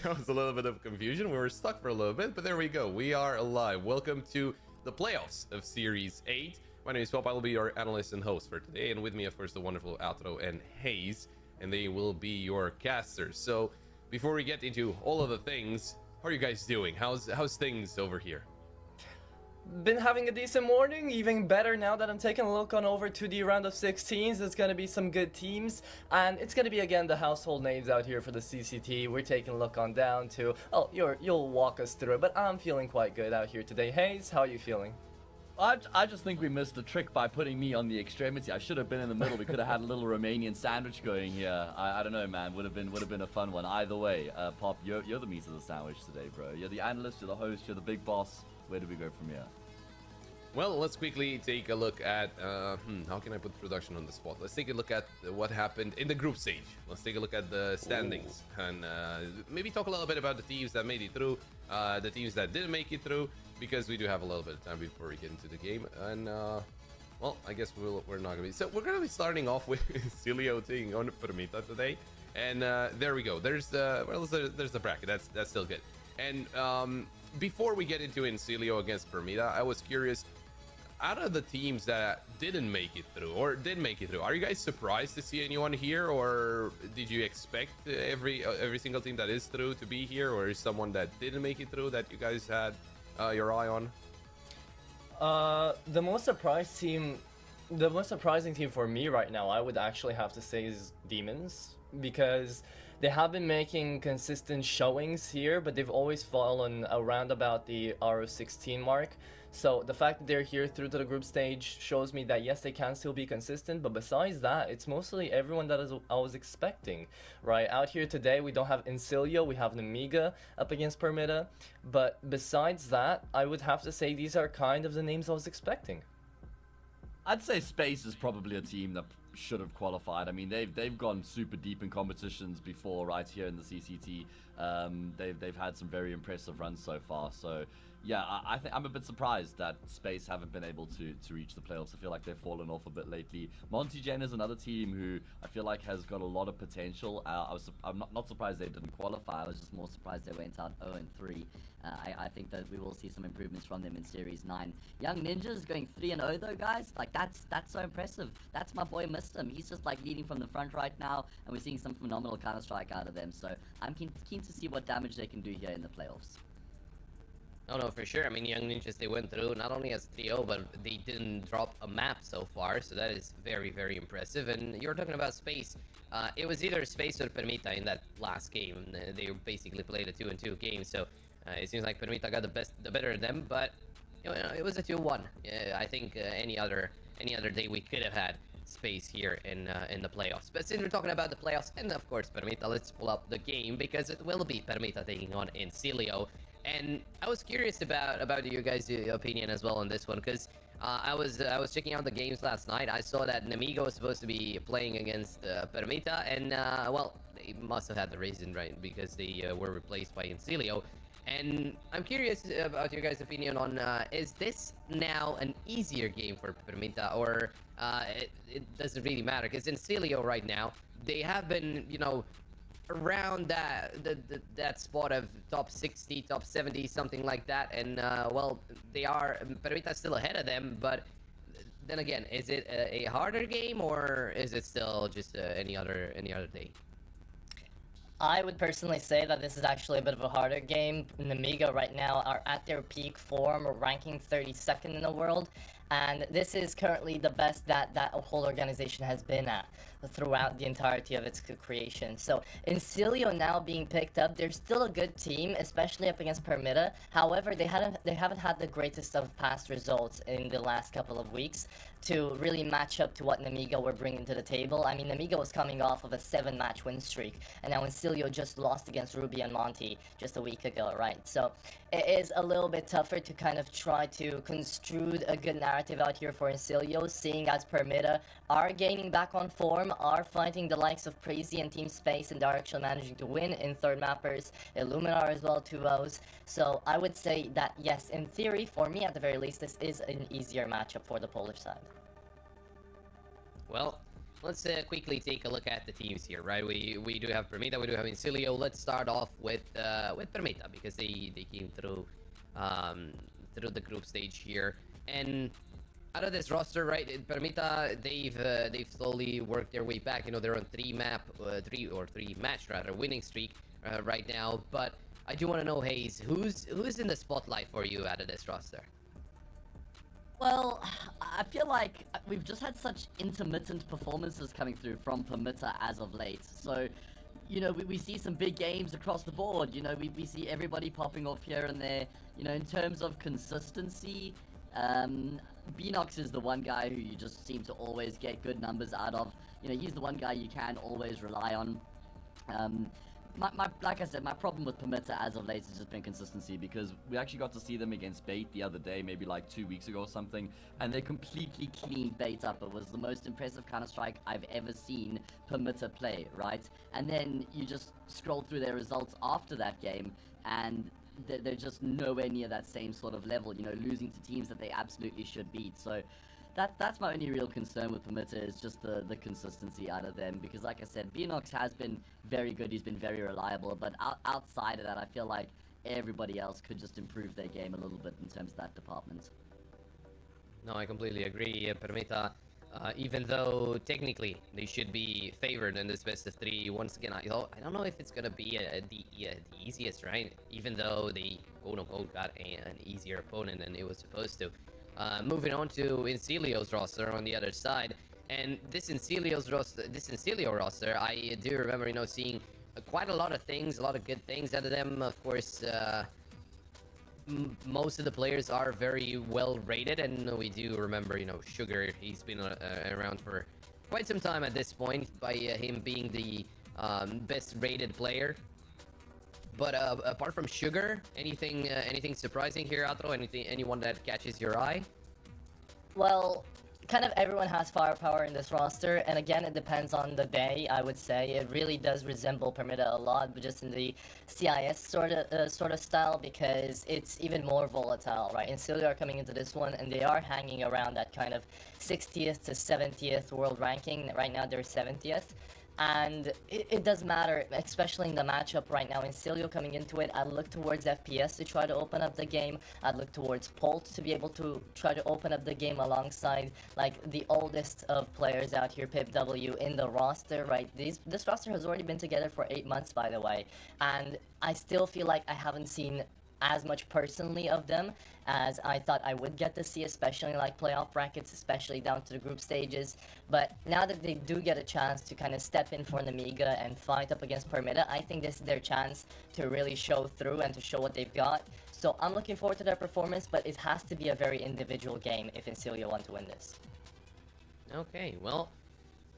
That was a little bit of confusion. We were stuck for a little bit, but there we go. We are alive. Welcome to the playoffs of Series 8. My name is Pop. I will be your analyst and host for today. And with me, of course, the wonderful Outro and Hayes. And they will be your casters. So before we get into all of the things, how are you guys doing? How's things over here? Been having a decent morning, even better now that I'm taking a look on over to the round of 16s. There's gonna be some good teams, and it's gonna be again the household names out here for the CCT. We're taking a look on down to, oh, you'll walk us through it, but I'm feeling quite good out here today. Hayes, how are you feeling? I just think we missed the trick by putting me on the extremity. I should have been in the middle. We could have had a little Romanian sandwich going here. I don't know, man. Would have been a fun one. Either way, Pop, you're the meat of the sandwich today, bro. You're the analyst, you're the host, you're the big boss. Where do we go from here? Well, let's quickly take a look at, how can I put production on the spot? Let's take a look at what happened in the group stage. Let's take a look at the standings. Ooh. And maybe talk a little bit about the teams that made it through, the teams that didn't make it through, because we do have a little bit of time before we get into the game. And, well, I guess we're not going to be... So we're going to be starting off with Insilio taking on Permitta today. And there we go. There's the, well, there's the bracket. That's still good. And before we get into Insilio against Permitta, I was curious, out of the teams that didn't make it through or did make it through, are you guys surprised to see anyone here, or did you expect every single team that is through to be here, or is someone that didn't make it through that you guys had your eye on? The most surprising team for me right now, I would actually have to say, is Demons, because they have been making consistent showings here, but they've always fallen around about the Ro16 mark. So the fact that they're here through to the group stage shows me that yes, they can still be consistent, but besides that, it's mostly everyone that I was expecting, right? Out here today, we don't have Insilio, we have Nemiga up against Permitta, but besides that, I would have to say these are kind of the names I was expecting. I'd say Space is probably a team that should have qualified. I mean, they've gone super deep in competitions before, right here in the CCT. They've had some very impressive runs so far. So yeah, I think I'm a bit surprised that Space haven't been able to reach the playoffs. I feel like they've fallen off a bit lately. Montigen is another team who I feel like has got a lot of potential. I'm not surprised they didn't qualify. I was just more surprised they went out 0-3. I think that we will see some improvements from them in Series 9. Young Ninjas going 3-0 though, guys. Like that's so impressive. That's my boy Mr. He's just like leading from the front right now, and we're seeing some phenomenal Counter-Strike out of them. So I'm keen to see what damage they can do here in the playoffs. Oh no, for sure. I mean, Young Ninjas, they went through not only as trio, but they didn't drop a map so far, so that is very, very impressive. And you're talking about Space. It was either Space or Permitta in that last game. They basically played a 2-2 game, so it seems like Permitta got the better of them, but you know, it was a 2-1. I think any other day we could have had Space here in the playoffs. But since we're talking about the playoffs and of course Permitta, let's pull up the game because it will be Permitta taking on Insilio. And I was curious about your guys' opinion as well on this one, because I was checking out the games last night. I saw that Nemiga was supposed to be playing against Permitta, and well, they must have had the reason, right, because they were replaced by Insilio. And I'm curious about your guys' opinion on, is this now an easier game for Permitta, or it doesn't really matter? Because Insilio right now, they have been, you know, around that spot of top 60, top 70, something like that, and well, Permitta's still ahead of them, but then again, is it a harder game, or is it still just any other day? I would personally say that this is actually a bit of a harder game. Nemiga right now are at their peak form, ranking 32nd in the world, and this is currently the best that whole organization has been at throughout the entirety of its creation. So Insilio now being picked up, they're still a good team, especially up against Permitta. However, they haven't had the greatest of past results in the last couple of weeks to really match up to what Nemiga were bringing to the table. I mean, Nemiga was coming off of a 7-match win streak, and now Insilio just lost against Ruby and Monty just a week ago, right? So it is a little bit tougher to kind of try to construe a good narrative out here for Insilio, seeing as Permitta are gaining back on form, are fighting the likes of Crazy and Team Space, and are actually managing to win in third mappers, Illuminar as well, 2-0s. So I would say that yes, in theory, for me at the very least, this is an easier matchup for the Polish side. Well, let's quickly take a look at the teams here, right? We do have Permitta, we do have Insilio. Let's start off with Permitta because they came through through the group stage here. And out of this roster, right, Permitta, they've slowly worked their way back. You know, they're on three match rather winning streak right now. But I do want to know, Hayes, who's in the spotlight for you out of this roster? Well, I feel like we've just had such intermittent performances coming through from Permitta as of late. So, you know, we see some big games across the board. You know, we see everybody popping off here and there. You know, in terms of consistency, Beanox is the one guy who you just seem to always get good numbers out of. You know, he's the one guy you can always rely on. Like I said, my problem with Permitta as of late has just been consistency, because we actually got to see them against Bait the other day, maybe like 2 weeks ago or something, and they completely cleaned Bait up. It was the most impressive Counter-Strike I've ever seen Permitta play, right? And then you just scroll through their results after that game, and they're just nowhere near that same sort of level, you know, losing to teams that they absolutely should beat. So that's my only real concern with Permitta, is just the consistency out of them, because like I said, Beanox has been very good, he's been very reliable, but outside of that, I feel like everybody else could just improve their game a little bit in terms of that department. No, I completely agree. Permitta, even though technically they should be favored in this best of three, once again, I don't know if it's gonna be the easiest, right? Even though they quote-unquote got an easier opponent than it was supposed to. Moving on to Insilio's roster on the other side, and this Insilio roster, I do remember, you know, seeing quite a lot of things, a lot of good things out of them. Of course, most of the players are very well rated, and we do remember, you know, Sugar. He's been around for quite some time at this point, by him being the best rated player. But apart from Sugar, anything surprising here, Atro? Anyone that catches your eye? Well, kind of everyone has firepower in this roster, and again, it depends on the day, I would say. It really does resemble Permitta a lot, but just in the CIS sort of style, because it's even more volatile, right? Insilio are coming into this one, and they are hanging around that kind of 60th to 70th world ranking. Right now, they're 70th. And it does matter, especially in the matchup right now. Insilio coming into it, I'd look towards FPS to try to open up the game. I'd look towards Polt to be able to try to open up the game alongside, like, the oldest of players out here, PipW, in the roster, right? This roster has already been together for 8 months, by the way. And I still feel like I haven't seen as much personally of them as I thought I would get to see, especially like playoff brackets, especially down to the group stages. But now that they do get a chance to kind of step in for an Amiga and fight up against Permitta, I think this is their chance to really show through and to show what they've got. So I'm looking forward to their performance, but it has to be a very individual game if Insilio want to win this. Okay, well,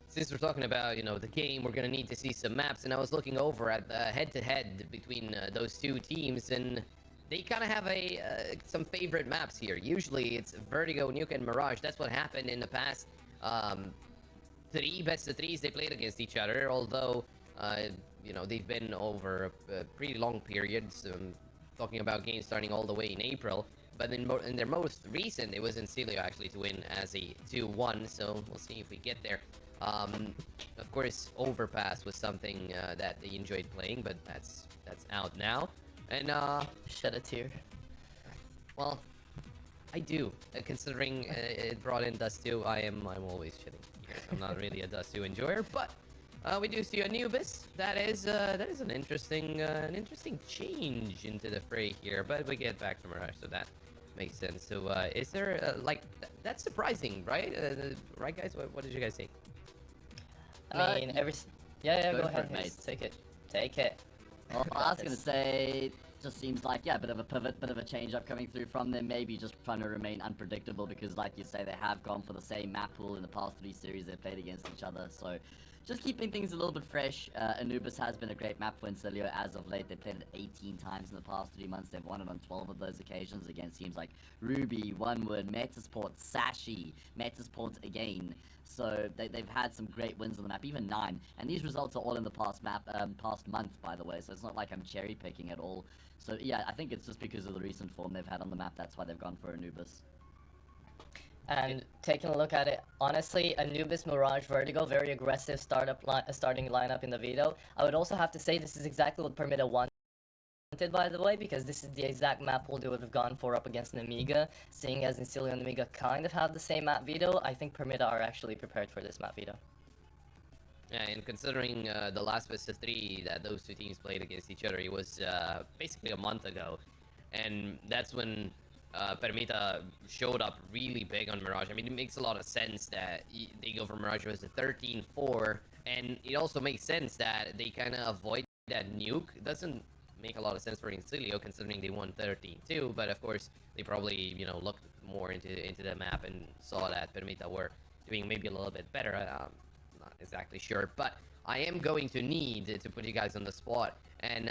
since we're talking about, you know, the game, we're gonna need to see some maps, and I was looking over at the head-to-head between those two teams, and they kind of have some favorite maps here. Usually it's Vertigo, Nuke, and Mirage. That's what happened in the past 3 best of 3s they played against each other, although, you know, they've been over a pretty long period, talking about games starting all the way in April. But in their most recent, it was Insilio actually to win as a 2-1, so we'll see if we get there. Of course, Overpass was something that they enjoyed playing, but that's out now. And Shed a tear. well, I do. Considering it brought in Dust 2, I'm always shedding tears. I'm not really a Dust 2 enjoyer, but we do see Anubis. That is an interesting change into the fray here. But we get back to Mirage, so that makes sense. So is there that's surprising, right? Right, guys? What did you guys think? I mean, yeah, go Go for ahead, it, mate. mate. Take it. Well, I was gonna say, just seems like, yeah, a bit of a pivot, bit of a change up coming through from them. Maybe just trying to remain unpredictable, because, like you say, they have gone for the same map pool in the past 3 series they've played against each other. So, just keeping things a little bit fresh. Anubis has been a great map for Insilio as of late. They played it 18 times in the past 3 months. They've won it on 12 of those occasions against teams like Ruby, OneWord, Metasport, Sashi, Metasport again. So they've had some great wins on the map, even 9. And these results are all in the past month, by the way. So it's not like I'm cherry picking at all. So yeah, I think it's just because of the recent form they've had on the map. That's why they've gone for Anubis. And taking a look at it, honestly, Anubis, Mirage, Vertigo, very aggressive starting lineup in the veto. I would also have to say this is exactly what Permitta wanted, by the way, because this is the exact map pool they would have gone for up against Nemiga. Seeing as Insilio and Nemiga kind of have the same map veto, I think Permitta are actually prepared for this map veto. Yeah, and considering the last best of 3 that those two teams played against each other, it was basically a month ago. And that's when Permitta showed up really big on Mirage. I mean, it makes a lot of sense that they go for Mirage as a 13-4, and it also makes sense that they kind of avoid that nuke. It doesn't make a lot of sense for Insilio, considering they won 13-2, but of course, they probably, you know, looked more into the map and saw that Permitta were doing maybe a little bit better. Not exactly sure, but I am going to need to put you guys on the spot and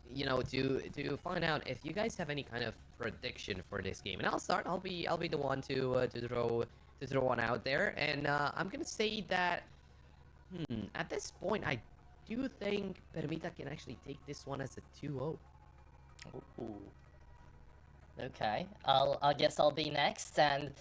you know, to find out if you guys have any kind of prediction for this game. And I'll start. I'll be the one to throw one out there, and I'm gonna say that at this point I do think Permitta can actually take this one as a 2-0. Ooh. Okay, I guess I'll be next, and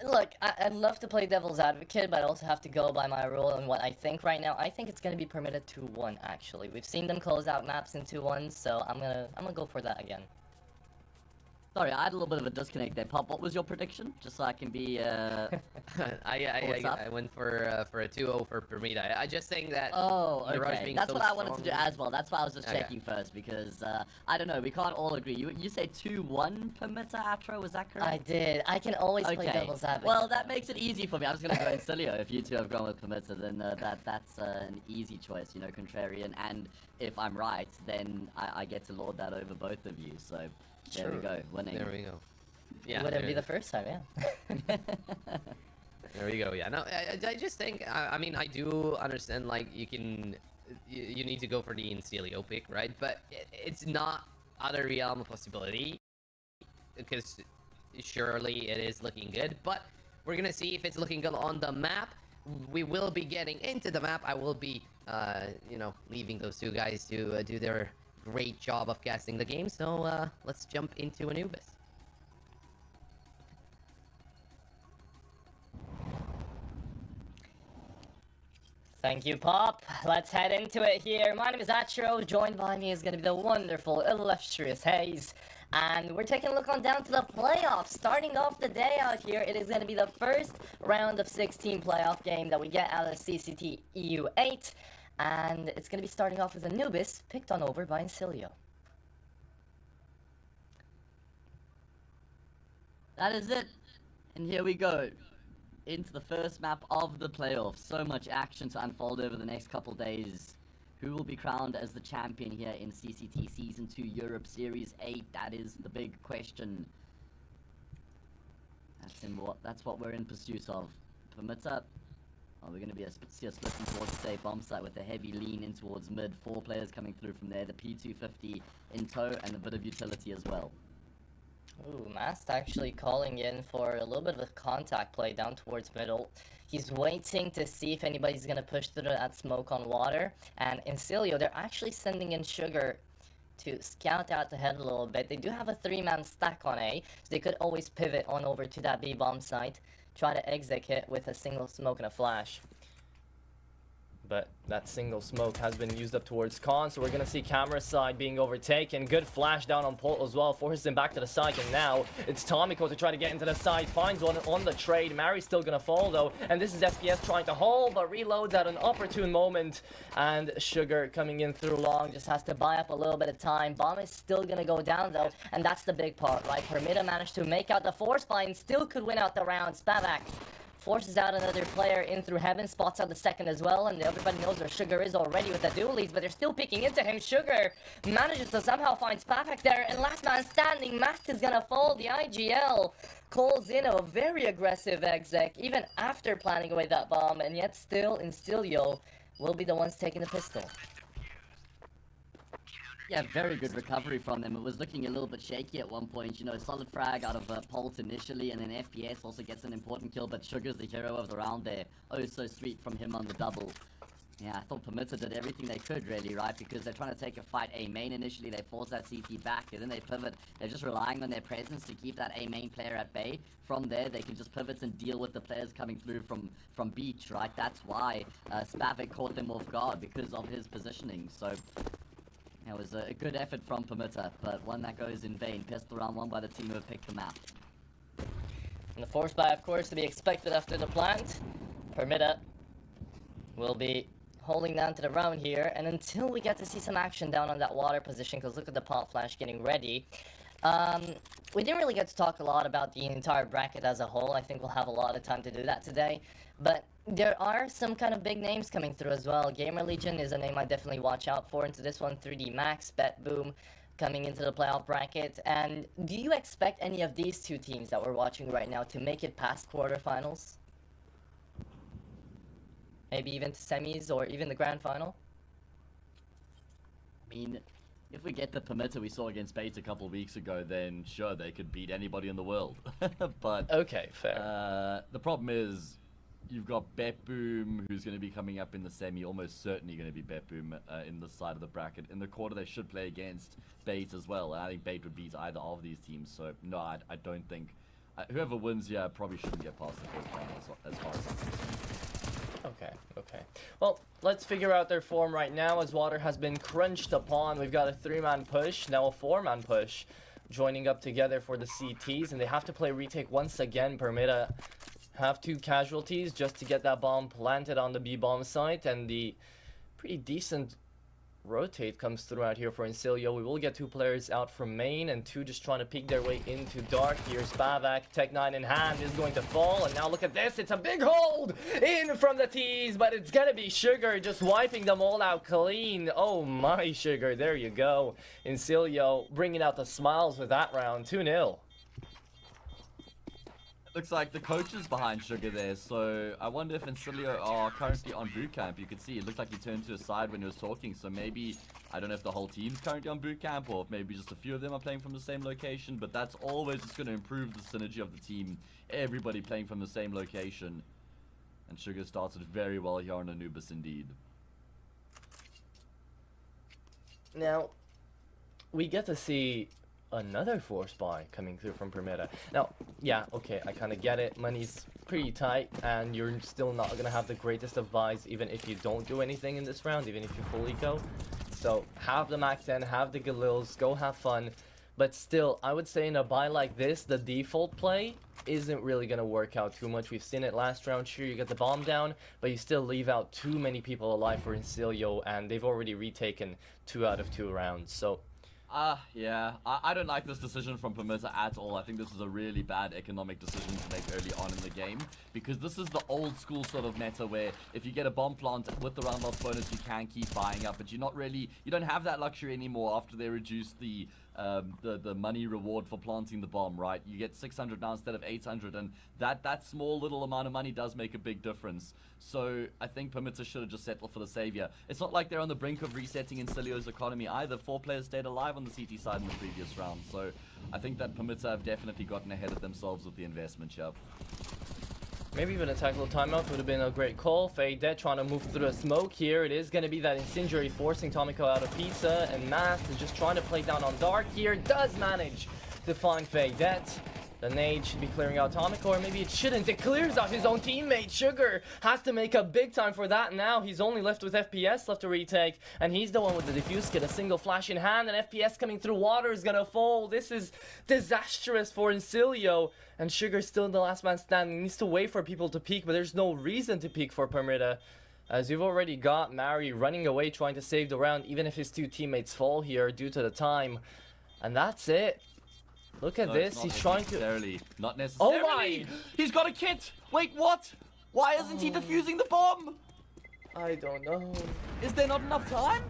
look, I'd love to play devil's advocate, but I also have to go by my rule and what I think right now. I think it's gonna be Permitta 2-1. Actually, we've seen them close out maps in 2-1, so I'm gonna go for that again. Sorry, I had a little bit of a disconnect there. Pop, what was your prediction? Just so I can be, I went for a 2-0 for Permitta. I just think that Oh, Mirage okay. being That's so what I wanted to do strong- as well. That's why I was just Okay. checking first, because, I don't know, we can't all agree. You say 2-1 Permitta, Atro, was that correct? I did. I can always play Okay. devil's advocate. Well, that makes it easy for me. I was gonna go Insilio. If you two have gone with Permitta, then that's an easy choice, you know, contrarian. And if I'm right, then I get to lord that over both of you. So there we True. go, winning. There we go. It wouldn't be the first time, yeah. There we go. Yeah. No, I just think. I mean, I do understand. Like, you need to go for the Insilio pick, right? But it's not out of realm of possibility, because surely it is looking good. But we're gonna see if it's looking good on the map. We will be getting into the map. I will be, you know, leaving those two guys to do their great job of casting the game. So let's jump into Anubis. Thank you, Pop. Let's head into it here. My name is Atro. Joined by me is going to be the wonderful, illustrious Hayes. And we're taking a look on down to the playoffs. Starting off the day out here, it is going to be the first round of 16 playoff game that we get out of CCT EU8. And it's going to be starting off with Anubis, picked on over by Insilio. That is it. And here we go. Into the first map of the playoffs. So much action to unfold over the next couple days. Who will be crowned as the champion here in CCT Season 2 Europe Series 8? That is the big question. That's what we're in pursuit of. Permitta. Oh, we're going to see a splitting towards the safe bomb site with a heavy lean in towards mid. 4 players coming through from there. The P250 in tow and a bit of utility as well. Ooh, Mast actually calling in for a little bit of a contact play down towards middle. He's waiting to see if anybody's going to push through that smoke on water. And Insilio, they're actually sending in Sugar to scout out the head a little bit. They do have a 3-man stack on A, so they could always pivot on over to that B bomb site, try to exit it with a single smoke and a flash. But that single smoke has been used up towards Khan, so we're going to see camera side being overtaken. Good flash down on Pult as well, forces him back to the side, and now it's Tomiko to try to get into the side, finds one on the trade. Mary's still going to fall though, and this is SPS trying to hold, but reloads at an opportune moment, and Sugar coming in through long, just has to buy up a little bit of time. Bomb is still going to go down though, and that's the big part, right? Permitta managed to make out the force find, still could win out the round. Spavac forces out another player in through heaven, spots out the second as well, and everybody knows where Sugar is already with the dualies, but they're still picking into him. Sugar manages to somehow find Spavac there, and last man standing, Mast is gonna fall. The IGL calls in a very aggressive exec, even after planning away that bomb, and yet still Insilio will be the ones taking the pistol. Yeah, very good recovery from them. It was looking a little bit shaky at one point. You know, solid frag out of Pult initially, and then FPS also gets an important kill, but Sugar's the hero of the round there. Oh, so sweet from him on the double. Yeah, I thought Permitta did everything they could, really, right? Because they're trying to take a fight A main initially. They force that CT back, and then they pivot. They're just relying on their presence to keep that A main player at bay. From there, they can just pivot and deal with the players coming through from beach, right? That's why Spavik caught them off guard, because of his positioning. So it was a good effort from Permitta, but one that goes in vain. Pistol round one by the team who have picked the map. And the force buy, of course, to be expected after the plant. Permitta will be holding down to the round here, and until we get to see some action down on that water position, because look at the pop flash getting ready. We didn't really get to talk a lot about the entire bracket as a whole. I think we'll have a lot of time to do that today, but there are some kind of big names coming through as well. Gamer Legion is a name I definitely watch out for into this one. 3D Max, Bet Boom coming into the playoff bracket. And do you expect any of these two teams that we're watching right now to make it past quarterfinals? Maybe even to semis or even the grand final? I mean, if we get the Permitta we saw against Bates a couple of weeks ago, then sure, they could beat anybody in the world. But Okay, fair. the problem is, you've got Bet Boom, who's going to be coming up in the semi, almost certainly going to be Bet Boom in the side of the bracket. In the quarter, they should play against Bates as well, and I think Bates would beat either of these teams. So no, I don't think whoever wins here probably shouldn't get past the quarterfinals as far as I'm concerned. Okay. Well, let's figure out their form right now, as water has been crunched upon. We've got a 3-man push, now a 4-man push, joining up together for the CTs, and they have to play retake once again. Permitta have 2 casualties just to get that bomb planted on the B bomb site, and the pretty decent rotate comes through out here for Insilio. We will get 2 players out from main, and 2 just trying to peek their way into dark. Here's Spavak, Tech 9 in hand, is going to fall, and now look at this, it's a big hold in from the T's, but it's gonna be Sugar just wiping them all out clean. Oh my, Sugar, there you go. Insilio bringing out the smiles with that round, 2-0. Looks like the coach is behind Sugar there, so I wonder if Insilio are currently on boot camp. You could see it looked like he turned to his side when he was talking, so maybe, I don't know if the whole team's currently on boot camp or if maybe just a few of them are playing from the same location, but that's always just going to improve the synergy of the team, everybody playing from the same location. And Sugar started very well here on Anubis indeed. Now, we get to see another force buy coming through from Permitta. Now, yeah, okay, I kind of get it. Money's pretty tight, and you're still not going to have the greatest of buys even if you don't do anything in this round, even if you fully go. So, have the Max 10, have the Galils, go have fun. But still, I would say in a buy like this, the default play isn't really going to work out too much. We've seen it last round. Sure, you get the bomb down, but you still leave out too many people alive for Insilio, and they've already retaken 2 out of 2 rounds. So, yeah. I don't like this decision from Permitta at all. I think this is a really bad economic decision to make early on in the game, because this is the old school sort of meta where if you get a bomb plant with the roundabout bonus, you can keep buying up, but you don't have that luxury anymore after they reduced the money reward for planting the bomb, right? You get 600 now instead of 800, and that small little amount of money does make a big difference. So I think Permitta should have just settled for the savior. It's not like they're on the brink of resetting Insilio's economy either. 4 players stayed alive on the CT side in the previous round, so I think that Permitta have definitely gotten ahead of themselves with the investment here. maybe even a tactical timeout would have been a great call. Fade Dead trying to move through the smoke here. It is going to be that Incendiary forcing Tomiko out of Pizza, and Mast is just trying to play down on Dark here. Does manage to find Fade Dead. The nade should be clearing out Tomiko, or maybe it shouldn't. It clears out his own teammate. Sugar has to make up big time for that now. He's only left with FPS left to retake, and he's the one with the defuse kit. A single flash in hand, and FPS coming through water is gonna fall. This is disastrous for Insilio, and Sugar still in the last man standing. Needs to wait for people to peek, but there's no reason to peek for Permitta, as you've already got Mari running away trying to save the round, even if his 2 teammates fall here due to the time. And that's it. Look at this, he's trying to... Not necessarily. Oh my! He's got a kit! Wait, what? Why isn't he defusing the bomb? I don't know. Is there not enough time?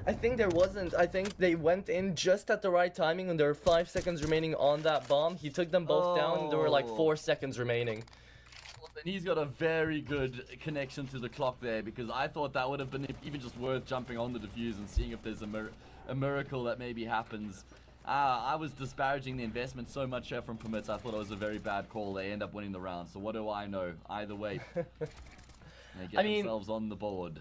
I think there wasn't. I think they went in just at the right timing, and there were 5 seconds remaining on that bomb. He took them both down, and there were like 4 seconds remaining. Well, then he's got a very good connection to the clock there, because I thought that would have been even just worth jumping on the defuse and seeing if there's a miracle that maybe happens. I was disparaging the investment so much here from Permitta. I thought it was a very bad call. They end up winning the round. So what do I know? Either way, they get themselves on the board.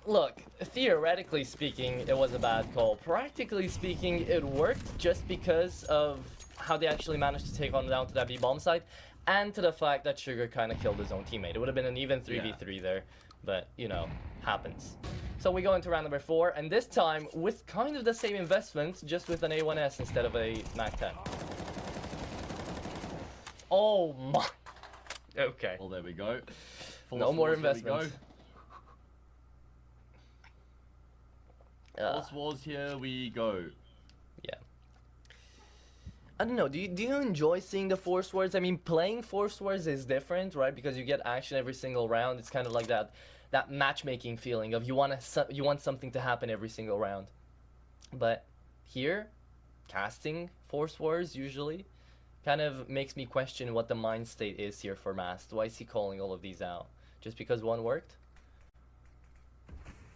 look, theoretically speaking, it was a bad call. Practically speaking, it worked just because of how they actually managed to take on down to that B-bomb site, and to the fact that Sugar kind of killed his own teammate. It would have been an even 3v3 there, but, you know, happens. So we go into round number 4, and this time with kind of the same investment, just with an A1S instead of a MAC-10. Oh my... Okay. Well, there we go. No more investment. Force Wars, here we go. Yeah. I don't know, do you enjoy seeing the Force Wars? I mean, playing Force Wars is different, right? Because you get action every single round. It's kind of like that matchmaking feeling of you want something to happen every single round. But here, casting Force Wars usually kind of makes me question what the mind state is here for Mast. Why is he calling all of these out? Just because one worked?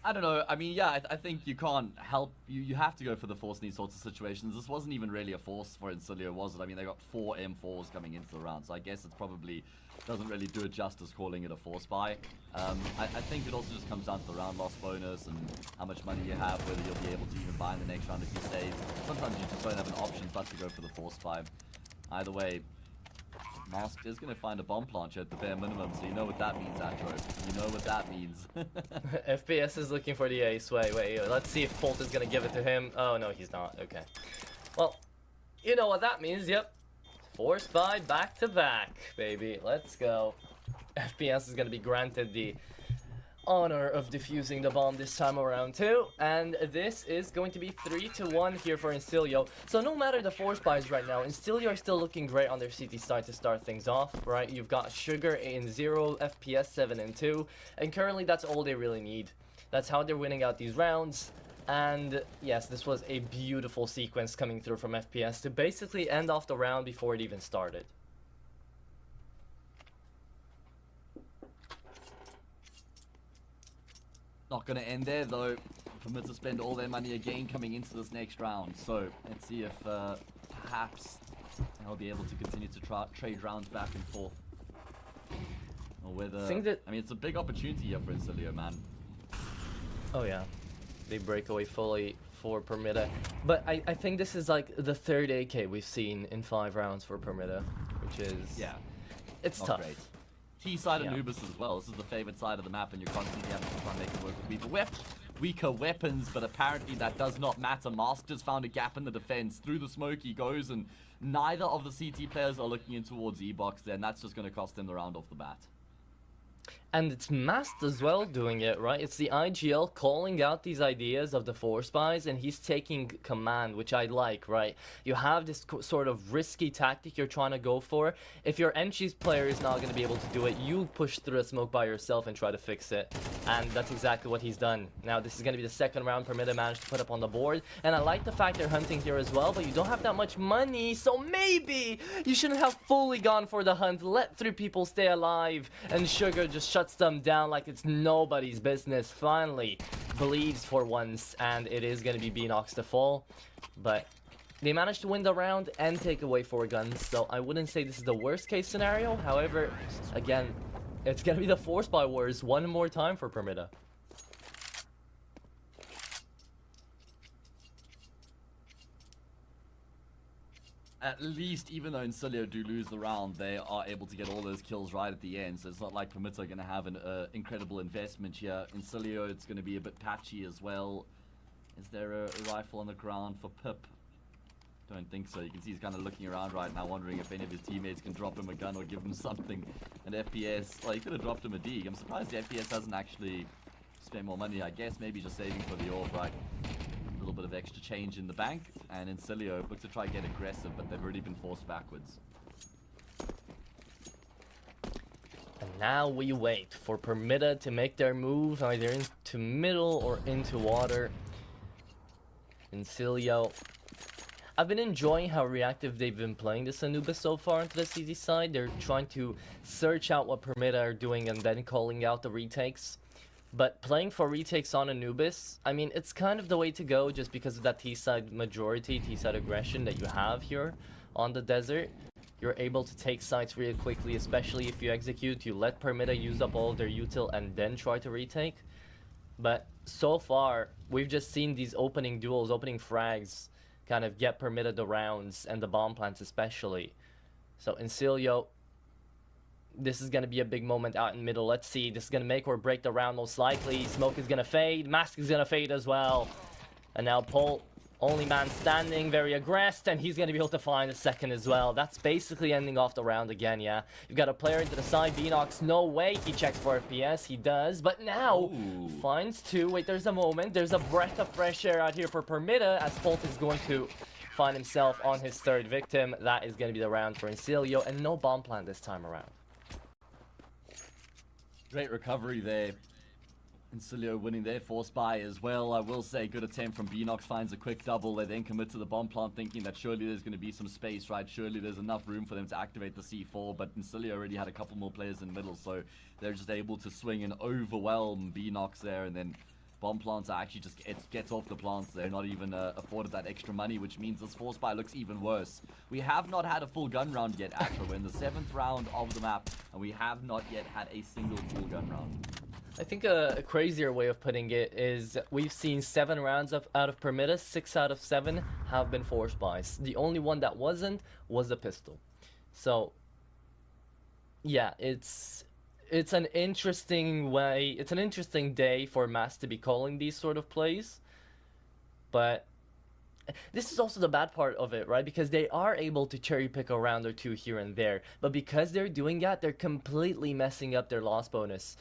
I don't know. I mean, yeah, I think you can't help. You have to go for the force in these sorts of situations. This wasn't even really a force for Insilio, was it? I mean, they got 4 M4s coming into the round, so I guess it probably doesn't really do it justice calling it a force buy. I think it also just comes down to the round loss bonus and how much money you have, whether you'll be able to even buy in the next round if you save. Sometimes you just don't have an option but to go for the force buy. Either way, Mask is going to find a bomb plancher at the bare minimum, so you know what that means, Atro. You know what that means. FPS is looking for the ace. Wait, let's see if Colt is going to give it to him. Oh, no, he's not. Okay. Well, you know what that means, yep. Force buy back-to-back, baby. Let's go. FPS is going to be granted the honor of defusing the bomb this time around too, and this is going to be 3-1 here for Insilio. So no matter the force buys right now, Insilio are still looking great on their CT side to start things off, right? You've got Sugar in 0, FPS 7 and 2, and currently that's all they really need. That's how they're winning out these rounds. And yes, this was a beautiful sequence coming through from FPS to basically end off the round before it even started. Not going to end there, though. Permitta to spend all their money again coming into this next round. So let's see if perhaps they'll be able to continue to trade rounds back and forth. Or whether... I mean, it's a big opportunity here for Insilio, man. Oh, yeah. They break away fully for Permitta. But I think this is like the third AK we've seen in 5 rounds for Permitta, which is... Yeah. It's not tough. Great. T-side Anubis as well. This is the favorite side of the map, and you're constantly having to try and make it work with weaker weapons, but apparently that does not matter. Mask just found a gap in the defense. Through the smoke he goes, and neither of the CT players are looking in towards E-Box there, and that's just going to cost them the round off the bat. And it's Mast as well doing it, right? It's the IGL calling out these ideas of the force buys, and he's taking command, which I like, right? You have this sort of risky tactic you're trying to go for. If your Enchi's player is not going to be able to do it, you push through a smoke by yourself and try to fix it. And that's exactly what he's done. Now, this is going to be the second round Permitta managed to put up on the board. And I like the fact they're hunting here as well, but you don't have that much money, so maybe you shouldn't have fully gone for the hunt. Let 3 people stay alive, and Sugar just shuts them down like it's nobody's business. Finally believes for once, and it is going to be Beanox to fall, but they managed to win the round and take away 4 guns, so I wouldn't say this is the worst case scenario. However, again, it's going to be the force buy wars one more time for Permitta. At least, even though Insilio do lose the round, they are able to get all those kills right at the end. So it's not like Permitta are going to have an incredible investment here. Insilio, it's going to be a bit patchy as well. Is there a rifle on the ground for Pip? Don't think so. You can see he's kind of looking around right now, wondering if any of his teammates can drop him a gun or give him something. And FPS, well, he could have dropped him a Deke. I'm surprised the FPS hasn't actually spent more money. I guess maybe just saving for the orb, right? A little bit of extra change in the bank, and Insilio look to try and get aggressive, but they've already been forced backwards. And now we wait for Permitta to make their move, either into middle or into water. Insilio. I've been enjoying how reactive they've been playing this Anubis so far into the CZ side. They're trying to search out what Permitta are doing and then calling out the retakes. But playing for retakes on Anubis, I mean, it's kind of the way to go just because of that T-side majority, T-side aggression that you have here on the desert. You're able to take sites really quickly, especially if you execute. You let Permitta use up all of their util and then try to retake. But so far, we've just seen these opening duels, opening frags, kind of get Permitta the rounds, and the bomb plants especially. So Insilio, this is going to be a big moment out in middle. Let's see, this is going to make or break the round most likely. Smoke is going to fade, Mask is going to fade as well. And now Pol, only man standing, very aggressed, and he's going to be able to find a second as well. That's basically ending off the round again, yeah. You've got a player into the side, Beanox, no way he checks for FPS, he does, but now finds two. Wait, there's a moment, there's a breath of fresh air out here for Permitta, as Polt is going to find himself on his third victim. That is going to be the round for Insilio, and no bomb plant this time around. Great recovery there. Insilio winning their force buy as well. I will say, good attempt from Beanox, finds a quick double. They then commit to the bomb plant, thinking that surely there's going to be some space, right? Surely there's enough room for them to activate the C4, but Insilio already had a couple more players in the middle, so they're just able to swing and overwhelm Beanox there, and then bomb plants are actually just gets off the plants. They're not even afforded that extra money, which means this force buy looks even worse. We have not had a full gun round yet, Akra. We're in the 7th round of the map, and we have not yet had a single full gun round. I think a crazier way of putting it is we've seen 7 rounds out of Permitta, 6 out of 7 have been force buys. The only one that wasn't was the pistol. So, yeah, it's an interesting way, it's an interesting day for Mass to be calling these sort of plays. But this is also the bad part of it, right? Because they are able to cherry pick a round or two here and there. But because they're doing that, they're completely messing up their loss bonus.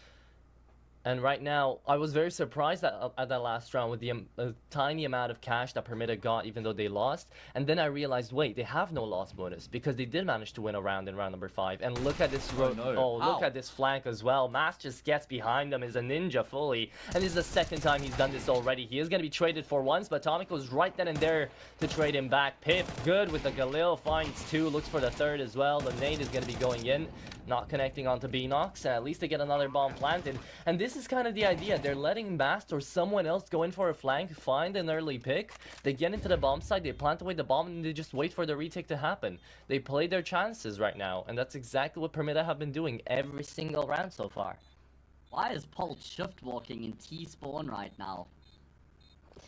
And right now, I was very surprised at that last round with the tiny amount of cash that Permitta got, even though they lost. And then I realized, wait, they have no loss bonus because they did manage to win a round in round number 5. And look at this look at this flank as well. Mass just gets behind them, is a ninja fully. And this is the second time he's done this already. He is going to be traded for once, but Atomic was right then and there to trade him back. Pip, good with the Galil, finds 2, looks for the third as well. The nade is going to be going in, not connecting onto Beanox, and at least they get another bomb planted. And this is kind of the idea. They're letting Mast or someone else go in for a flank, find an early pick. They get into the bomb site, they plant away the bomb, and they just wait for the retake to happen. They play their chances right now, and that's exactly what Permitta have been doing every single round so far. Why is Polt shift walking in T-spawn right now?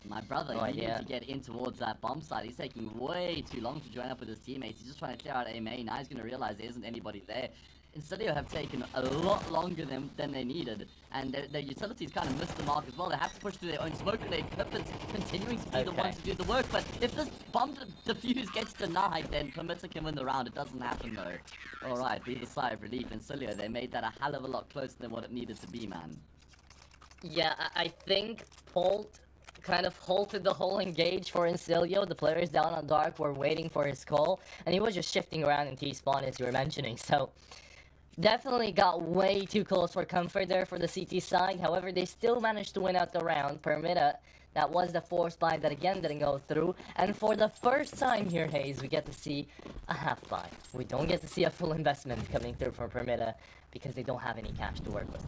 My brother, he needs to get in towards that bomb site. He's taking way too long to join up with his teammates. He's just trying to clear out A main. Now he's going to realize there isn't anybody there. Insilio have taken a lot longer than they needed, and their utilities kind of missed the mark as well. They have to push through their own smoke grenade. Pip is continuing to be the one to do the work, but if this bomb defuse gets denied, then Permitta can win the round. It doesn't happen though. Alright, breathe a sigh of relief. Insilio, they made that a hell of a lot closer than what it needed to be, man. Yeah, I think Polt kind of halted the whole engage for Insilio. The players down on Dark were waiting for his call, and he was just shifting around in T-spawn as you were mentioning, so definitely got way too close for comfort there for the CT side. However, they still managed to win out the round. Permitta, that was the force buy that again didn't go through. And for the first time here, Hayes, we get to see a half buy. We don't get to see a full investment coming through for Permitta because they don't have any cash to work with.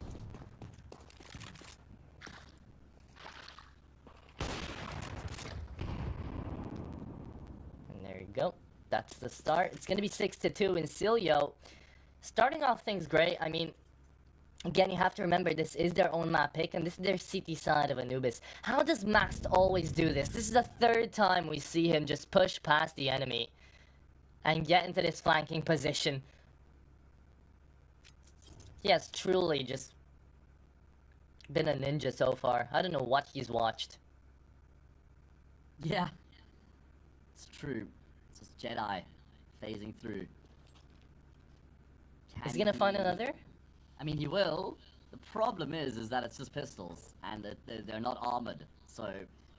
And there you go. That's the start. It's going to be 6-2 Insilio. Starting off things great. I mean, again, you have to remember this is their own map pick, and this is their CT side of Anubis. How does Mast always do this? This is the 3rd time we see him just push past the enemy and get into this flanking position. He has truly just been a ninja so far. I don't know what he's watched. Yeah, it's true. It's just Jedi phasing through. Is he gonna find another? I mean, he will. The problem is that it's just pistols, and they're not armored. So,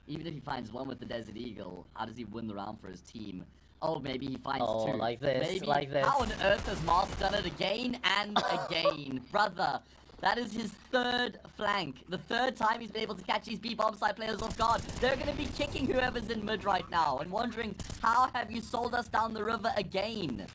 even if he finds one with the Desert Eagle, how does he win the round for his team? Oh, maybe he finds 2. Like this, maybe, like this. How on earth has Mars done it again and again? Brother, that is his 3rd flank. The 3rd time he's been able to catch these B-bomb side players off guard. They're gonna be kicking whoever's in mid right now, and wondering, how have you sold us down the river again?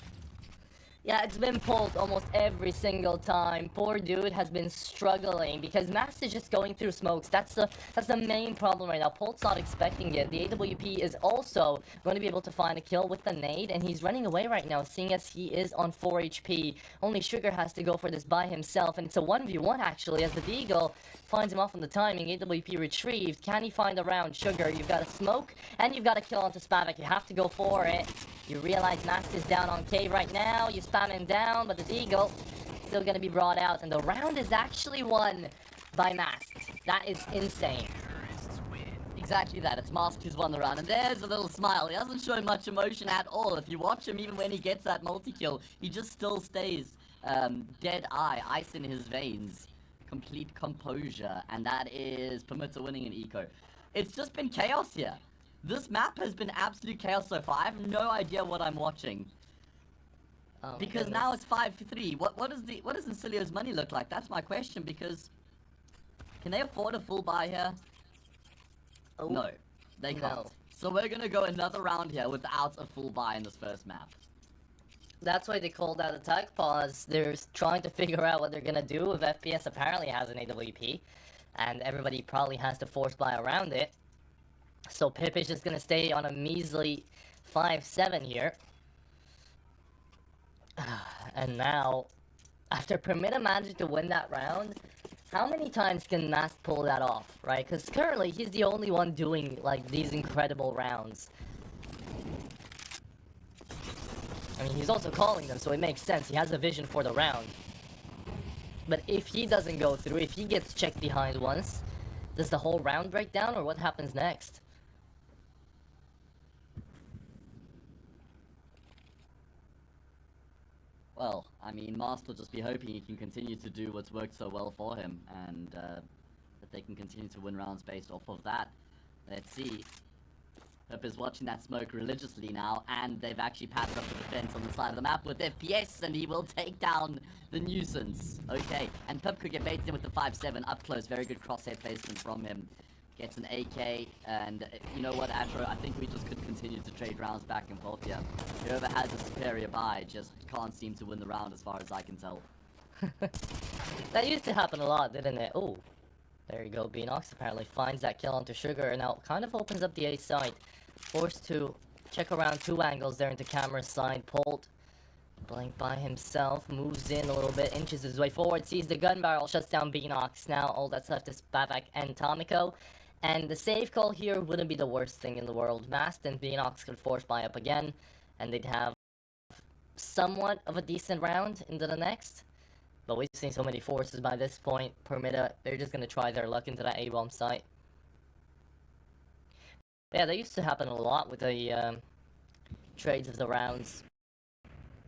Yeah, it's been pulled almost every single time. Poor dude has been struggling because Max is just going through smokes. That's the main problem right now. Polt's not expecting it. The AWP is also going to be able to find a kill with the nade, and he's running away right now, seeing as he is on 4 HP. Only Sugar has to go for this by himself, and it's a 1v1 actually, as the Deagle finds him off on the timing. AWP retrieved. Can he find a round? Sugar, you've got a smoke, and you've got a kill onto Spavak. You have to go for it. You realize Max is down on Cave right now. You spam him down, but the Deagle still gonna be brought out, and the round is actually won by Max. That is insane. Exactly that. It's Mask who's won the round, and there's a little smile. He hasn't shown much emotion at all. If you watch him, even when he gets that multi-kill, he just still stays dead eye, ice in his veins. Complete composure, and that is Permitta winning an eco. It's just been chaos here. This map has been absolute chaos so far. I have no idea what I'm watching. Oh, Because now it's 5-3. What does Insilio's money look like? That's my question, because can they afford a full buy here? Oh, No, they can't. no. So we're gonna go another round here without a full buy in this first map. That's why they called out attack pause. They're trying to figure out what they're gonna do if FPS apparently has an AWP, and everybody probably has to force buy around it. So Pip is just gonna stay on a measly 5-7 here. And now, after Permitta managed to win that round, how many times can Mask pull that off, right? Because currently he's the only one doing like these incredible rounds. I mean, he's also calling them, so it makes sense. He has a vision for the round. But if he doesn't go through, if he gets checked behind once, does the whole round break down, or what happens next? Well, I mean, Mask will just be hoping he can continue to do what's worked so well for him, and that they can continue to win rounds based off of that. Let's see. Pip is watching that smoke religiously now, and they've actually passed up the defense on the side of the map with FPS, and he will take down the nuisance. Okay, and Pip could get baited in with the 5-7 up close. Very good crosshair placement from him. Gets an AK, and you know what, Atro? I think we just could continue to trade rounds back and forth here. Whoever has a superior buy just can't seem to win the round as far as I can tell. That used to happen a lot, didn't it? Oh, there you go. Beanox apparently finds that kill onto Sugar, and now kind of opens up the A side. Forced to check around 2 angles there into camera side. Polt, blank by himself, moves in a little bit, inches his way forward, sees the gun barrel, shuts down Beanox. Now all that's left is Spavak and Tomiko. And the save call here wouldn't be the worst thing in the world. Mast and Beanox could force buy up again, and they'd have somewhat of a decent round into the next. But we've seen so many forces by this point. Permitta, they're just going to try their luck into that A-bomb site. Yeah, that used to happen a lot with the trades of the rounds.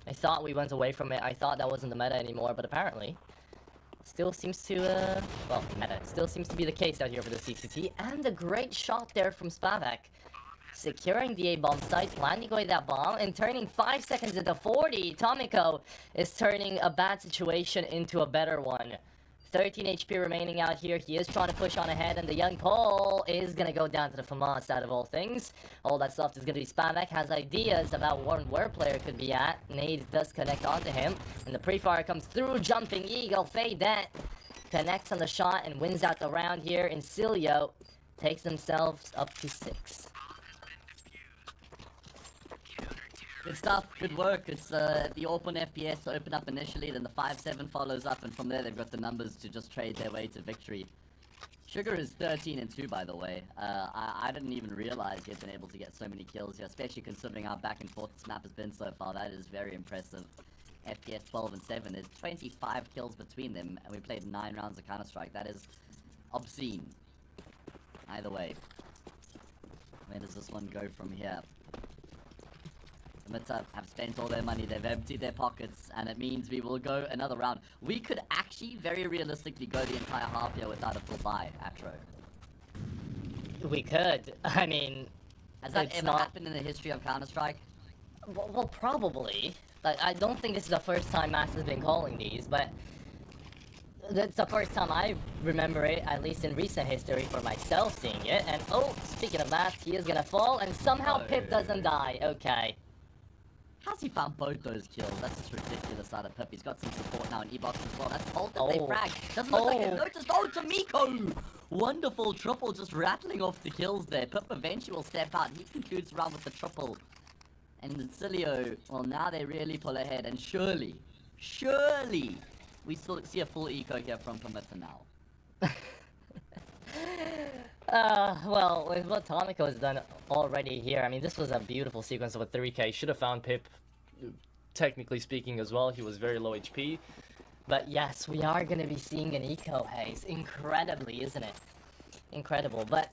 I thought we went away from it. I thought that wasn't the meta anymore, but apparently still seems to, well, meta. Still seems to be the case out here for the CCT. And a great shot there from Spavak. Securing the A-bomb site, planting away that bomb, and turning 5 seconds into 40. Tomiko is turning a bad situation into a better one. 13 HP remaining out here. He is trying to push on ahead, and the young Paul is gonna go down to the FAMAS out of all things. All that stuff is gonna be Spavak. Has ideas about where player could be at. Nade does connect onto him, and the pre-fire comes through. Jumping Eagle, fade that. Connects on the shot and wins out the round here. Insilio takes themselves up to 6. Good stuff, good work. It's the open FPS to open up initially, then the 5-7 follows up, and from there they've got the numbers to just trade their way to victory. Sugar is 13-2, by the way. I didn't even realize he had been able to get so many kills here, especially considering how back and forth this map has been so far. That is very impressive. FPS 12-7, there's 25 kills between them, and we played 9 rounds of Counter-Strike. That is obscene. Either way. Where does this one go from here? Permitta have spent all their money, they've emptied their pockets, and it means we will go another round. We could actually very realistically go the entire half here without a full buy, Atro. We could. I mean, Has that it's ever not... happened in the history of Counter-Strike? Well, probably. Like, I don't think this is the first time Max has been calling these, but that's the first time I remember it, at least in recent history, for myself seeing it. And oh, speaking of Max, he is gonna fall, and somehow Pip doesn't die. Okay. How's he found both those kills? That's just ridiculous out of Pip. He's got some support now in E-Box as well. That's Bolt that they frag. Doesn't look like it noticed. Oh, Tomiko! Wonderful triple, just rattling off the kills there. Pip eventually will step out. He concludes around with the triple. And Insilio, well, now they really pull ahead. And surely, we still see a full eco here from Permitta now. Well, with what Tomiko has done already here, I mean, this was a beautiful sequence of a 3K. Should have found Pip, technically speaking, as well. He was very low HP. But yes, we are going to be seeing an eco haze. Incredibly, isn't it? Incredible. But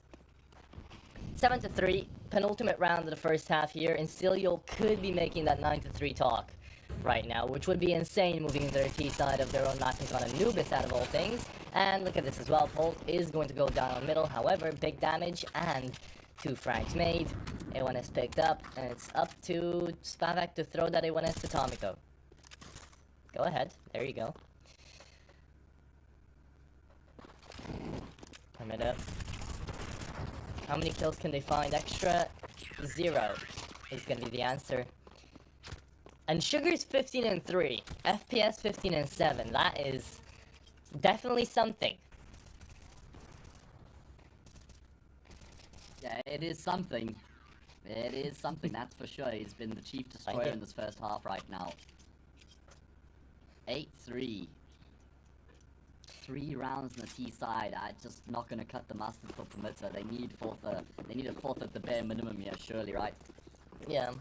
7-3, penultimate round of the first half here. Insilio could be making that 9-3 talk right now, which would be insane, moving their T side of their own map on Anubis out of all things. And look at this as well, Bolt is going to go down on middle, however, big damage and 2 frags made. A1S picked up, and it's up to Spavak to throw that A1S to Tomiko. Go ahead, there you go. Permitta. How many kills can they find extra? 0 is going to be the answer. And Sugar's 15-3, FPS 15-7. That is definitely something. Yeah, it is something. It is something, that's for sure. He's been the chief destroyer in this first half right now. 8-3. 3 rounds on the T side. I'm just not gonna cut the mustard for Permitta. They need a fourth at the bare minimum here, surely, right? Yeah.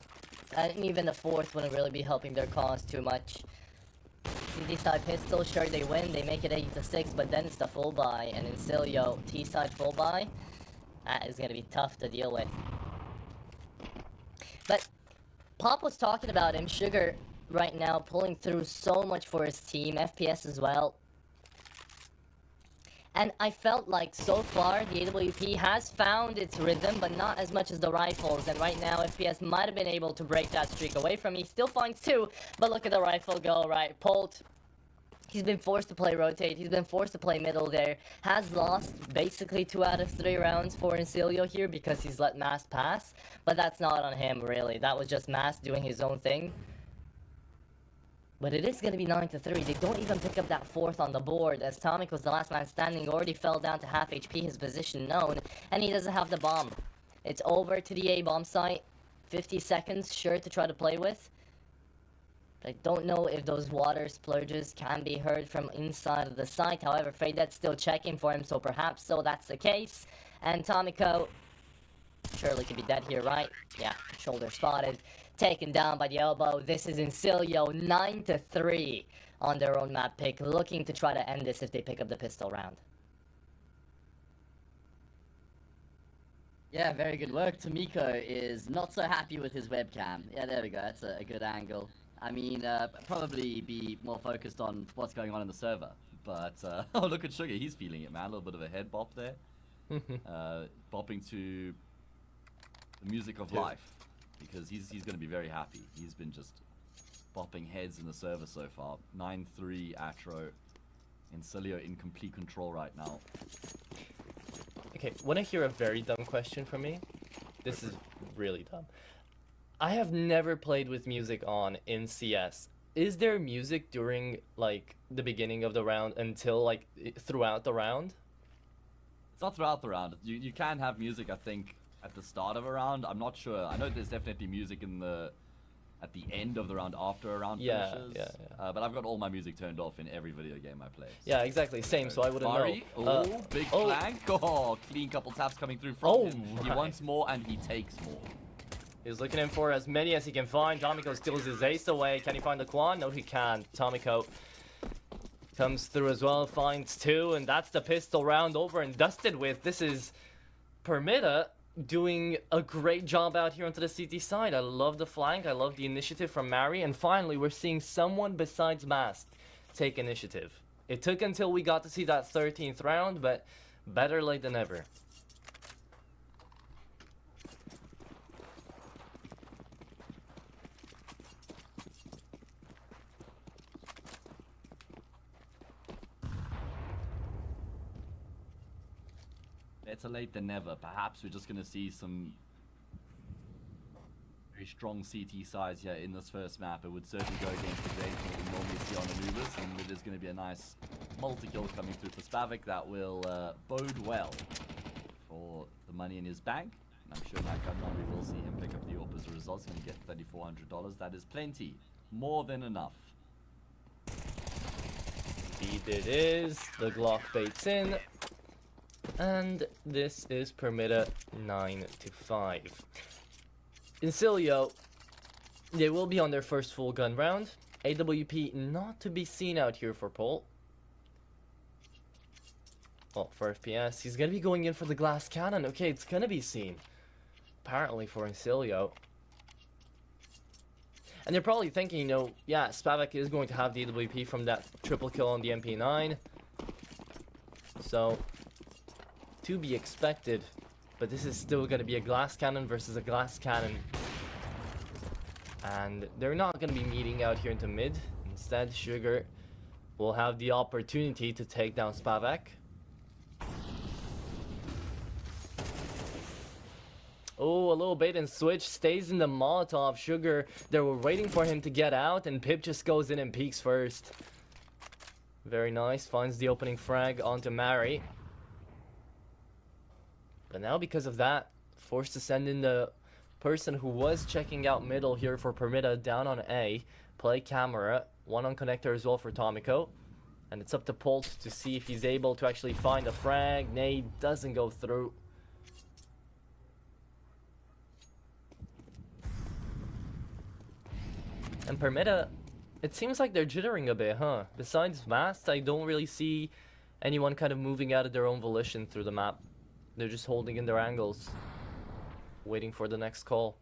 And even the fourth wouldn't really be helping their cause too much. CT side pistol, sure they win, they make it 8-6, but then it's the full buy, and Insilio T side full buy. That is gonna be tough to deal with. But Pop was talking about him, Sugar right now pulling through so much for his team, FPS as well. And I felt like so far the AWP has found its rhythm, but not as much as the rifles. And right now FPS might have been able to break that streak away from me. Still finds 2, but look at the rifle go, right? Polt, he's been forced to play rotate. He's been forced to play middle there. Has lost basically 2 out of 3 rounds for Insilio here because he's let Mass pass. But that's not on him, really. That was just Mass doing his own thing. But it is going to be 9-3. They don't even pick up that 4th on the board, as Tomik was the last man standing, already fell down to half HP, his position known, and he doesn't have the bomb. It's over to the A bomb site. 50 seconds, sure, to try to play with. But I don't know if those water splurges can be heard from inside of the site. However, Fadet's still checking for him, so perhaps so that's the case. And Tomiko surely could be dead here, right? Yeah, shoulder spotted. Taken down by the elbow. This is Insilio, 9-3 on their own map pick, looking to try to end this if they pick up the pistol round. Yeah, very good work. Tomiko is not so happy with his webcam. Yeah, there we go. That's a good angle. I mean, probably be more focused on what's going on in the server. But, oh, look at Sugar. He's feeling it, man. A little bit of a head bop there. Bopping to the music of life. Because he's going to be very happy. He's been just bopping heads in the server so far. 9-3 Atro. Insilio in complete control right now. Okay, want to hear a very dumb question from me? This is really dumb. I have never played with music on in CS. Is there music during, like, the beginning of the round until, like, throughout the round? It's not throughout the round. You can have music, I think, at the start of a round. I'm not sure. I know there's definitely music at the end of the round after a round finishes. Yeah. But I've got all my music turned off in every video game I play. Yeah, exactly. Same, so I wouldn't Mari, know. Oh, big flank. Oh, clean couple taps coming through from him. He wants more and he takes more. He's looking in for as many as he can find. Tomiko steals his ace away. Can he find the Quan? No, he can't. Tomiko comes through as well, finds 2, and that's the pistol round over and dusted with. This is Permitta doing a great job out here onto the CT side. I love the flank. I love the initiative from Mari. And finally, we're seeing someone besides Mast take initiative. It took until we got to see that 13th round, but better late than never. Better late than never. Perhaps we're just going to see some very strong CT size here in this first map. It would certainly go against the grain from what we normally see on Anubis, and it is going to be a nice multi-kill coming through for Spavik that will bode well for the money in his bank. And I'm sure Matt Gutman, we will see him pick up the AWP as a result. He's going to get $3,400. That is plenty. More than enough. Indeed it is. The Glock baits in. And this is Permitta 9-5. Insilio, they will be on their first full gun round. AWP not to be seen out here for Pol. Oh, for FPS, he's gonna be going in for the glass cannon. Okay, it's gonna be seen. Apparently for Insilio. And they're probably thinking, you know, yeah, Spavik is going to have the AWP from that triple kill on the MP9. So, to be expected. But this is still going to be a glass cannon versus a glass cannon. And they're not going to be meeting out here into mid. Instead, Sugar will have the opportunity to take down Spavak. Oh, a little bait and switch, stays in the Molotov. Sugar, they were waiting for him to get out, and Pip just goes in and peeks first. Very nice, finds the opening frag onto Mari. But now because of that, forced to send in the person who was checking out middle here for Permitta down on A. Play camera, one on connector as well for Tomiko. And it's up to Polt to see if he's able to actually find a frag. Nay, doesn't go through. And Permitta, it seems like they're jittering a bit, huh? Besides Mast, I don't really see anyone kind of moving out of their own volition through the map. They're just holding in their angles, waiting for the next call.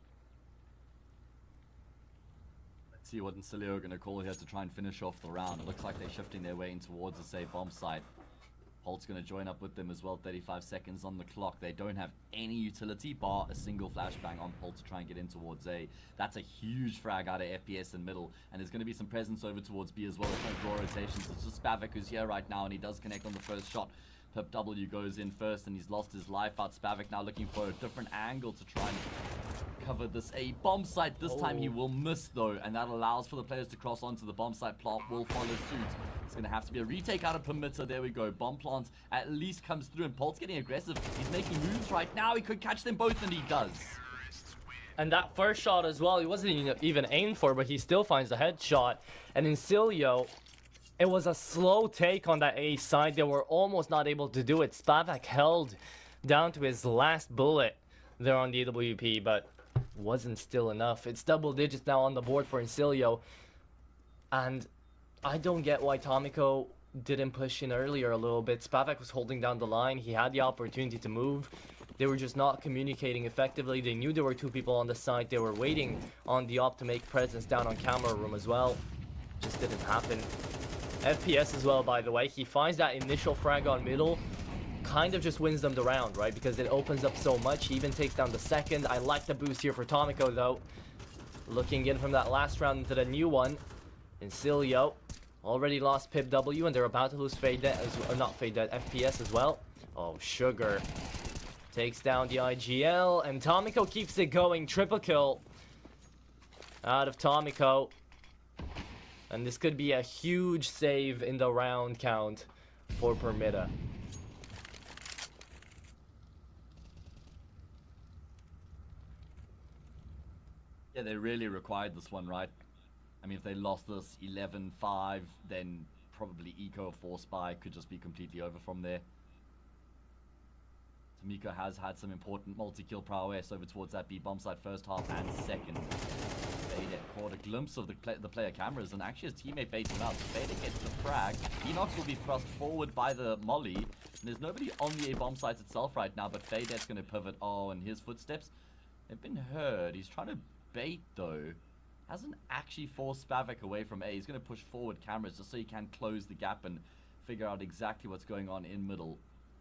Let's see what Insilio are going to call here to try and finish off the round. It looks like they're shifting their way in towards the safe bomb site. Holt's going to join up with them as well. 35 seconds on the clock. They don't have any utility bar a single flashbang on Holt to try and get in towards A. That's a huge frag out of FPS in middle. And there's going to be some presence over towards B as well. They're trying to draw rotations. It's just Spavik who's here right now, and he does connect on the first shot. Pip W goes in first, and he's lost his life out. Spavik now looking for a different angle to try and cover this A bomb site. This time he will miss though, and that allows for the players to cross onto the bomb site. Plant will follow suit. It's going to have to be a retake out of Permitta. There we go. Bomb plant at least comes through, and Polt's getting aggressive. He's making moves right now. He could catch them both, and he does. And that first shot as well, he wasn't even aimed for, but he still finds the headshot. And Insilio, it was a slow take on that A side. They were almost not able to do it. Spavak held down to his last bullet there on the AWP, but wasn't still enough. It's double digits now on the board for Insilio. And I don't get why Tomiko didn't push in earlier a little bit. Spavak was holding down the line. He had the opportunity to move. They were just not communicating effectively. They knew there were two people on the side. They were waiting on the op to make presence down on camera room as well. Just didn't happen. FPS as well, by the way. He finds that initial frag on middle. Kind of just wins them the round, right? Because it opens up so much. He even takes down the second. I like the boost here for Tomiko, though. Looking in from that last round into the new one. Insilio already lost Pip W, and they're about to lose Fade Dead, not Fade Dead, FPS as well. Oh, Sugar takes down the IGL, and Tomiko keeps it going. Triple kill out of Tomiko. And this could be a huge save in the round count for Permitta. Yeah, they really required this one, right? I mean, if they lost this 11-5, then probably Eco or 4 could just be completely over from there. Tomiko has had some important multi-kill prowess over towards that B bomb site first half and second. Vader caught a glimpse of the player cameras, and actually his teammate baits him out. Vader gets the frag. Enox will be thrust forward by the molly. And there's nobody on the A bomb site itself right now, but Vader's going to pivot. Oh, and his footsteps have been heard. He's trying to bait though. Hasn't actually forced Spavik away from A. He's going to push forward cameras just so he can close the gap and figure out exactly what's going on in middle.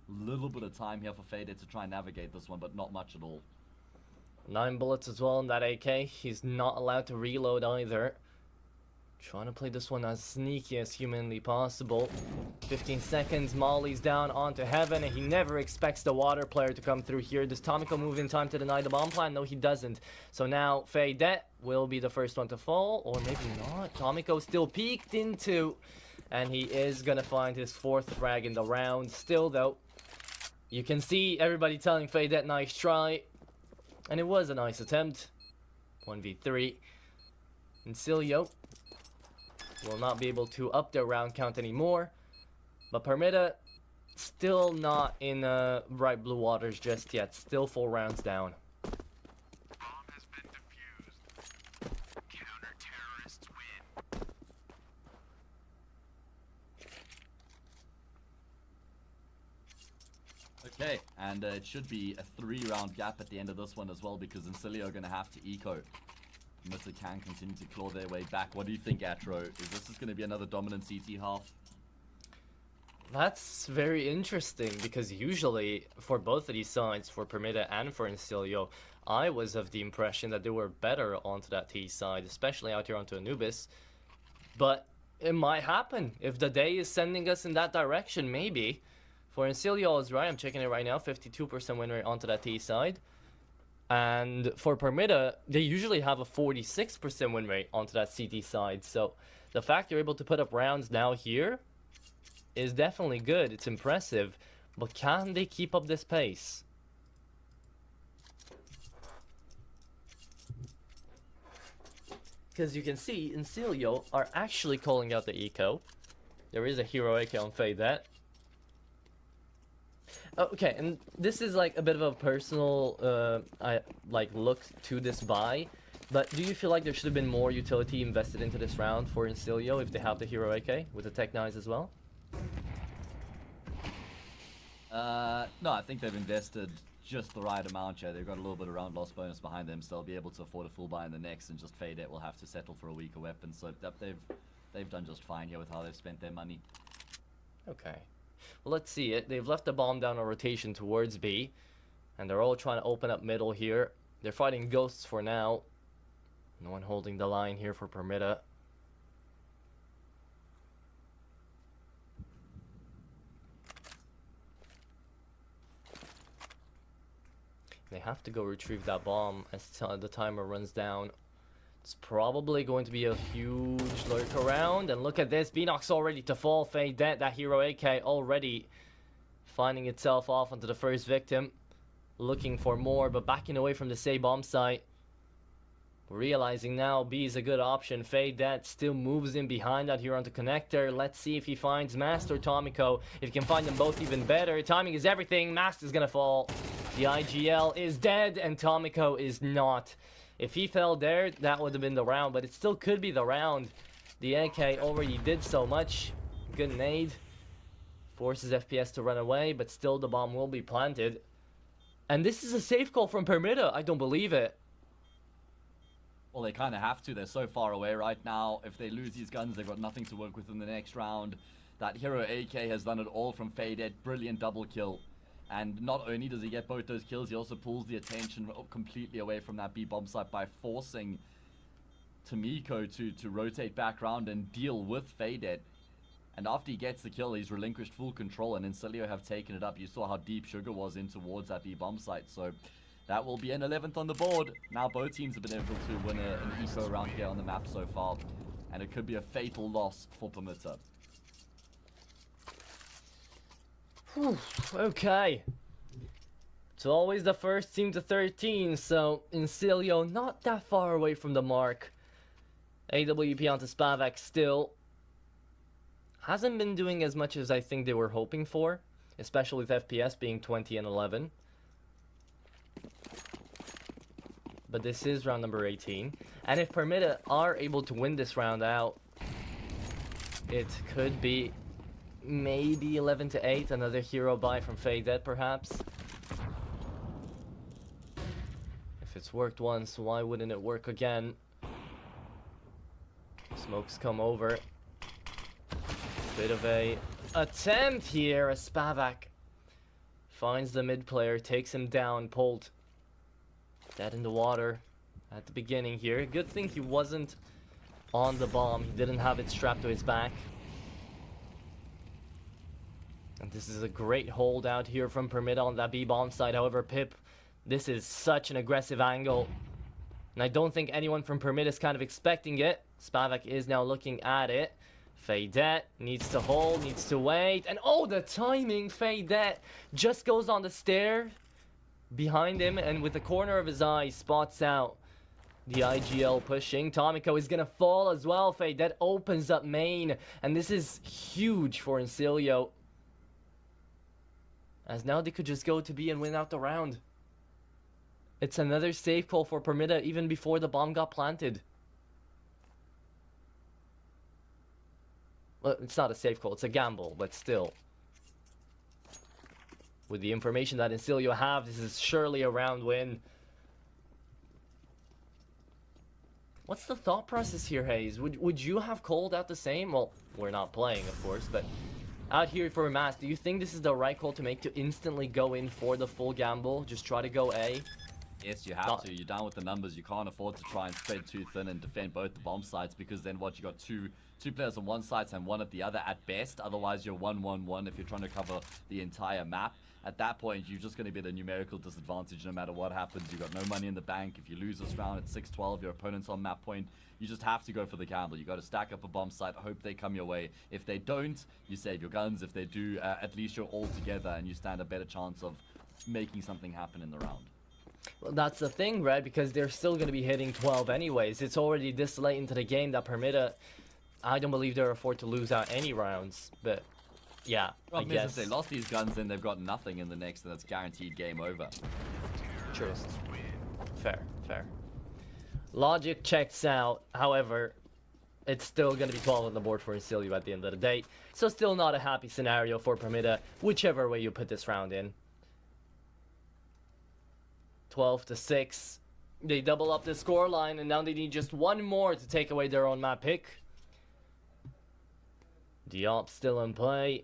Little bit of time here for Fader to try and navigate this one, but not much at all. 9 bullets as well in that AK. He's not allowed to reload either. Trying to play this one as sneaky as humanly possible. 15 seconds, Molly's down onto Heaven, and he never expects the water player to come through here. Does Tomiko move in time to deny the bomb plan? No, he doesn't. So now Fade will be the first one to fall, or maybe not. Tomiko still peeked into, and he is gonna find his 4th frag in the round. Still though, you can see everybody telling Fade nice try, and it was a nice attempt. 1v3. Insilio will not be able to up their round count anymore, but Permitta still not in bright blue waters just yet. Still 4 rounds down. Bomb has been defused. Counter-terrorists win. Okay, and it should be a 3-round gap at the end of this one as well, because Insilio are going to have to eco. Permitta can continue to claw their way back. What do you think, Atro? Is this going to be another dominant CT half? That's very interesting, because usually for both of these sides, for Permitta and for Insilio, I was of the impression that they were better onto that T side, especially out here onto Anubis. But it might happen. If the day is sending us in that direction, maybe. For Insilio, I was right. I'm checking it right now. 52% win rate onto that T side. And for Permitta, they usually have a 46% win rate onto that CT side. So the fact you're able to put up rounds now here is definitely good. It's impressive. But can they keep up this pace? Because you can see Insilio are actually calling out the eco. There is a hero AK on Fade that. Okay, and this is like a bit of a personal look to this buy, but do you feel like there should have been more utility invested into this round for Insilio if they have the hero AK with the Tech 9s as well? No, I think they've invested just the right amount here. They've got a little bit of round loss bonus behind them, so they'll be able to afford a full buy in the next, and just Fade will have to settle for a weaker weapon. So they've done just fine here with how they've spent their money. Okay. Well, let's see it. They've left the bomb down on rotation towards B, and they're all trying to open up middle here. They're fighting ghosts for now. No one holding the line here for Permitta. They have to go retrieve that bomb as the timer runs down. It's probably going to be a huge lurk around. And look at this. Beanox all ready to fall. Fade that hero AK already finding itself off onto the first victim. Looking for more, but backing away from the say bomb site. Realizing now B is a good option. Fade that still moves in behind that here onto connector. Let's see if he finds Mast or Tomiko. If he can find them both, even better. Timing is everything. Mast is gonna fall. The IGL is dead and Tomiko is not. If he fell there, that would have been the round, but it still could be the round. The AK already did so much. Good nade. Forces FPS to run away, but still the bomb will be planted. And this is a safe call from Permitta. I don't believe it. Well, they kind of have to. They're so far away right now. If they lose these guns, they've got nothing to work with in the next round. That hero AK has done it all from Fade. Brilliant double kill. And not only does he get both those kills, he also pulls the attention completely away from that B bomb site by forcing Tomiko to rotate back around and deal with Fade. And after he gets the kill, he's relinquished full control, and Insilio have taken it up. You saw how deep Sugar was in towards that B bomb site, so that will be an 11th on the board. Now both teams have been able to win an eco round here on the map so far, and it could be a fatal loss for Permitta. Okay. It's always the first team to 13, so Insilio not that far away from the mark. AWP onto Spavax still. Hasn't been doing as much as I think they were hoping for, especially with FPS being 20 and 11. But this is round number 18. And if Permitta are able to win this round out, it could be maybe 11-8, another hero buy from Fade perhaps. If it's worked once, why wouldn't it work again? Smokes come over. Bit of a attempt here as Spavac finds the mid player, takes him down, pulled. Dead in the water at the beginning here. Good thing he wasn't on the bomb. He didn't have it strapped to his back. And this is a great hold out here from Permitta on that B-bomb side. However, Pip, this is such an aggressive angle. And I don't think anyone from Permitta is kind of expecting it. Spavak is now looking at it. Faydet needs to hold, needs to wait. And oh, the timing! Faydet just goes on the stair behind him and with the corner of his eye spots out the IGL pushing. Tomiko is gonna fall as well. Faydet opens up main. And this is huge for Insilio, as now they could just go to B and win out the round. It's another safe call for Permitta even before the bomb got planted. Well, it's not a safe call, it's a gamble, but still. With the information that Insilio have, this is surely a round win. What's the thought process here, Hayes? Would you have called out the same? Well, we're not playing, of course, but out here for a mass, do you think this is the right call to make to instantly go in for the full gamble? Just try to go A? Yes, you have to. You're down with the numbers. You can't afford to try and spread too thin and defend both the bomb sites, because then what, you got two players on one side and one at the other at best. Otherwise, you're 1-1-1 if you're trying to cover the entire map. At that point, you're just going to be at a numerical disadvantage no matter what happens. You've got no money in the bank. If you lose this round at 6-12, your opponent's on map point. You just have to go for the gamble. You got to stack up a bomb site, hope they come your way. If they don't, you save your guns. If they do, at least you're all together and you stand a better chance of making something happen in the round. Well, that's the thing, right? Because they're still going to be hitting 12 anyways. It's already this late into the game that Permitta, I don't believe they're afford to lose out any rounds. But yeah, I guess. If they lost these guns, then they've got nothing in the next, and that's guaranteed game over. True. Fair, fair. Logic checks out. However, it's still going to be 12 on the board for Insilio at the end of the day. So still not a happy scenario for Permitta, whichever way you put this round in. 12-6. They double up the scoreline, and now they need just one more to take away their own map pick. Diop still in play.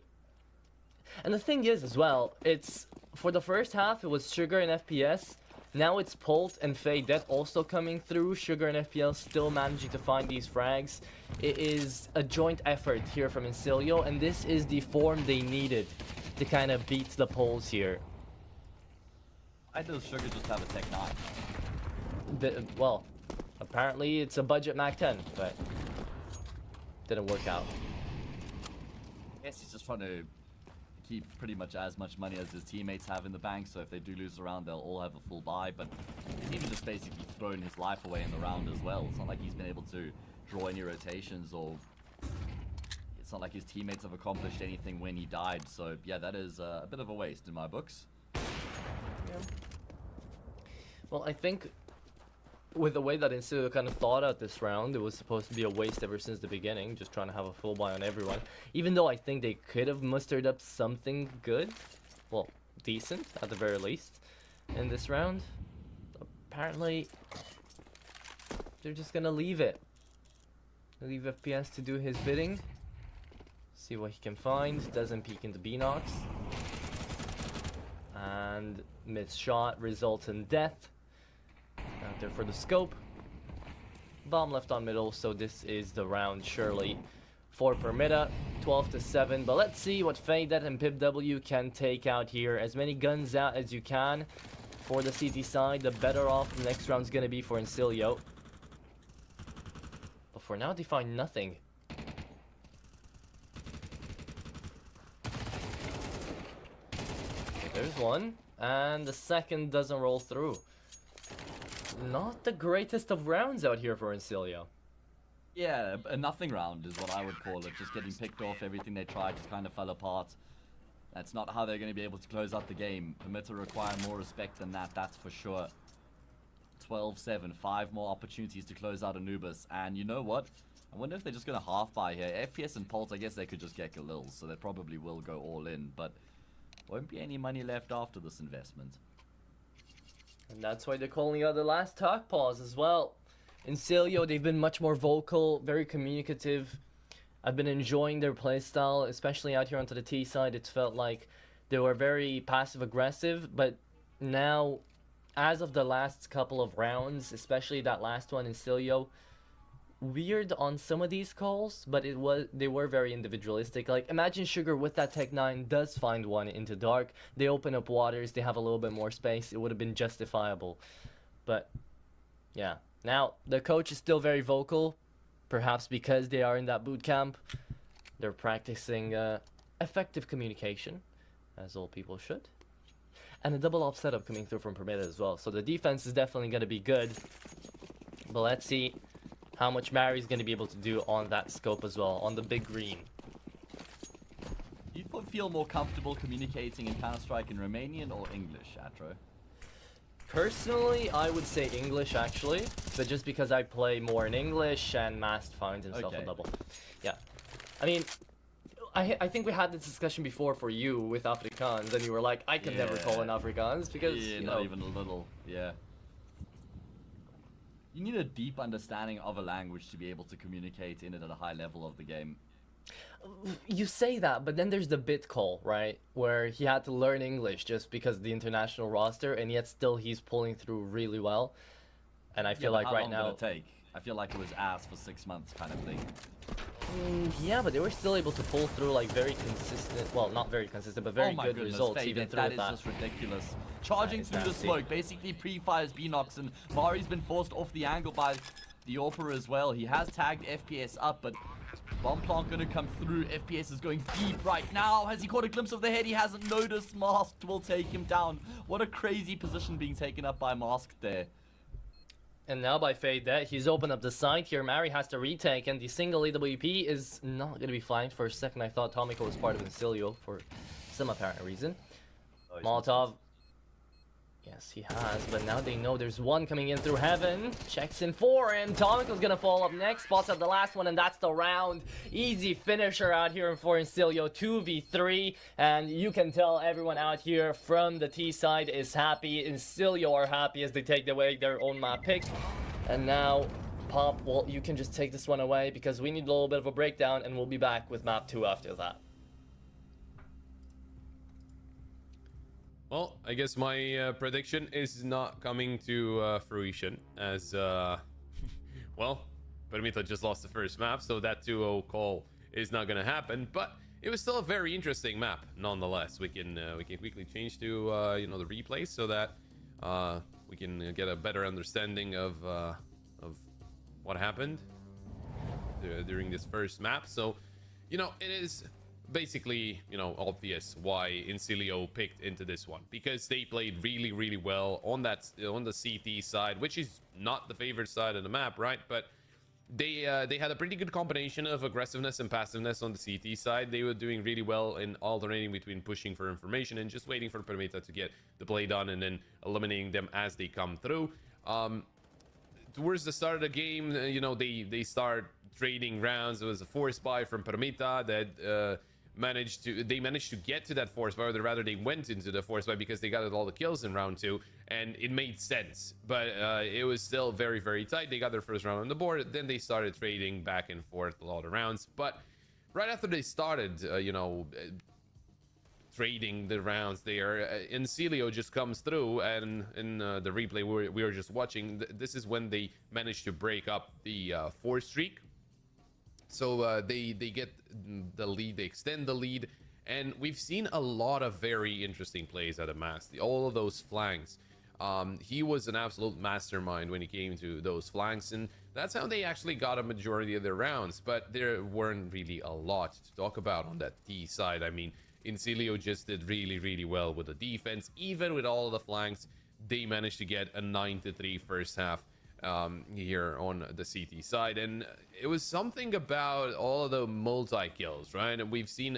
And the thing is as well, it's for the first half it was Sugar and FPS. Now it's Polt and Faydet also coming through. Sugar and FPL still managing to find these frags. It is a joint effort here from Insilio, and this is the form they needed to kind of beat the polls here. Why does Sugar just have a Tech 9? Well, apparently it's a budget Mac 10, but didn't work out. I guess he's just trying to keep pretty much as much money as his teammates have in the bank, so if they do lose the round, they'll all have a full buy, but he's even just basically thrown his life away in the round as well. It's not like he's been able to draw any rotations, or it's not like his teammates have accomplished anything when he died, so yeah, that is a bit of a waste in my books. Yeah. Well, I think with the way that Insilio kind of thought out this round, it was supposed to be a waste ever since the beginning, just trying to have a full buy on everyone. Even though I think they could have mustered up something good, well, decent at the very least, in this round. Apparently, they're just gonna leave it. Leave FPS to do his bidding. See what he can find. Doesn't peek into B-Nox. And missed shot results in death. Out there for the scope. Bomb left on middle, so this is the round surely for Permitta. 12-7, but let's see what Faydet and PipW can take out here. As many guns out as you can for the CT side, the better off the next round's gonna be for Insilio. But for now, they find nothing. There's one, and the second doesn't roll through. Not the greatest of rounds out here for Insilio. Yeah, a nothing round is what I would call it. Just getting picked off, everything they tried just kind of fell apart. That's not how they're going to be able to close out the game. Permitta require more respect than that, that's for sure. 12-7, 5 more opportunities to close out Anubis. And you know what? I wonder if they're just going to half buy here. FPS and Pulse, I guess they could just get Galils, so they probably will go all in. But won't be any money left after this investment. And that's why they're calling out the last talk pause as well. Insilio, they've been much more vocal, very communicative. I've been enjoying their playstyle, especially out here onto the T side. It's felt like they were very passive-aggressive, but now, as of the last couple of rounds, especially that last one, Insilio, weird on some of these calls, but they were very individualistic. Like, imagine Sugar with that Tech 9 does find one into dark. They open up waters, they have a little bit more space. It would have been justifiable. But yeah, now the coach is still very vocal, perhaps because they are in that boot camp. They're practicing effective communication, as all people should. And a double op setup coming through from Permitta as well. So the defense is definitely going to be good. But let's see how much Mary's going to be able to do on that scope as well, on the big green. Do you feel more comfortable communicating in Counter-Strike in Romanian or English, Atro? Personally, I would say English actually, but just because I play more in English and Mast finds himself a double. Yeah. I mean, I think we had this discussion before for you with Afrikaans, and you were like, I can never call in Afrikaans because, you know, not even a little, yeah. You need a deep understanding of a language to be able to communicate in it at a high level of the game. You say that, but then there's the bit call, right? Where he had to learn English just because of the international roster, and yet still he's pulling through really well. And I feel like how right long now... did it take? I feel like it was ass for 6 months kind of thing. Yeah, but they were still able to pull through like very consistent, well, not very consistent, but very good results Faye, even through that that. is just ridiculous. Charging through the nasty. smoke, basically pre-fires Beanox, and Mari's been forced off the angle by the Orpera as well. He has tagged FPS up, but bomb plant gonna come through. FPS is going deep right now. Has he caught a glimpse of the head? He hasn't noticed. Masked will take him down. What a crazy position being taken up by Masked there. And now by Fade that he's opened up the side here. Mary has to retake, and the single AWP is not going to be flanked. For a second, I thought Tomiko was part of Insilio for some apparent reason. Molotov. Yes, he has, but now they know there's one coming in through heaven. Checks in 4, and Tomiko's going to fall up next. Spots up the last one, and that's the round. Easy finisher out here for Insilio, 2v3. And you can tell everyone out here from the T side is happy. Insilio are happy as they take away their own map pick. And now, Pop, well, you can just take this one away because we need a little bit of a breakdown, and we'll be back with map 2 after that. Well, I guess my prediction is not coming to fruition as, well, Permitta just lost the first map, so that 2-0 call is not going to happen. But it was still a very interesting map, nonetheless. We can quickly change to you know, the replay so that we can get a better understanding of what happened during this first map. So, you know, it is basically, you know, obvious why Insilio picked into this one, because they played really, really well on that on the CT side, which is not the favorite side of the map, right? But they had a pretty good combination of aggressiveness and passiveness on the CT side. They were doing really well in alternating between pushing for information and just waiting for Permitta to get the play done and then eliminating them as they come through. Towards the start of the game, you know, they start trading rounds. It was a force buy from Permitta that managed to get to that force buy, or rather they went into the force buy because they got all the kills in round 2, and it made sense. But it was still very, very tight. They got their first round on the board, then they started trading back and forth a lot of rounds. But right after they started, you know, trading the rounds there, Insilio just comes through, and in the replay we were just watching, this is when they managed to break up the 4 streak. So they get the lead, they extend the lead, and we've seen a lot of very interesting plays out of Mast. All of those flanks. He was an absolute mastermind when he came to those flanks, and that's how they actually got a majority of their rounds. But there weren't really a lot to talk about on that T side. I mean, Insilio just did really, really well with the defense. Even with all of the flanks, they managed to get a 9-3 first half here on the CT side, and it was something about all of the multi-kills, right? And we've seen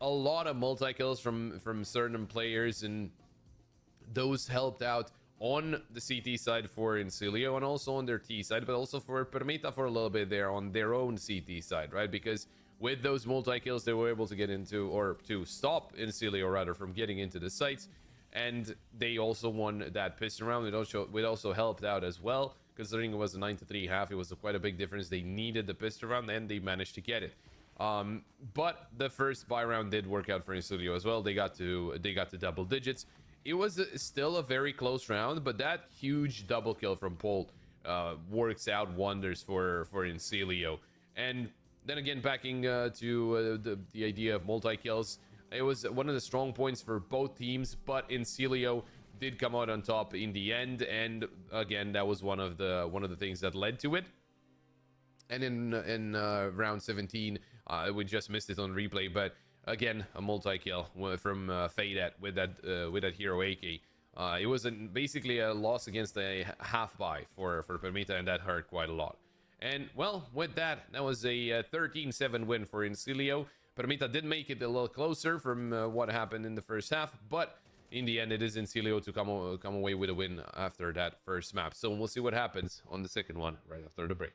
a lot of multi-kills from certain players, and those helped out on the CT side for Insilio and also on their T side, but also for Permitta for a little bit there on their own CT side, right? Because with those multi-kills, they were able to get into, or to stop Insilio rather from getting into the sites, and they also won that piston round. It also helped out as well, considering it was a 9-3 half. It was quite a big difference. They needed the piston round, and they managed to get it. But the first buy round did work out for Insilio as well. They got to double digits. It was still a very close round, but that huge double kill from Paul works out wonders for Insilio. And then again, backing to the idea of multi-kills, it was one of the strong points for both teams, but Insilio did come out on top in the end, and again, that was one of the things that led to it. And in round 17, we just missed it on replay, but again, a multi-kill from Fadet with that hero AK. It was basically a loss against a half buy for Permitta, and that hurt quite a lot. And well, with that was a 13-7 win for Insilio. Permitta did make it a little closer from what happened in the first half, but in the end, it is Insilio to come away with a win after that first map. So we'll see what happens on the second one right after the break.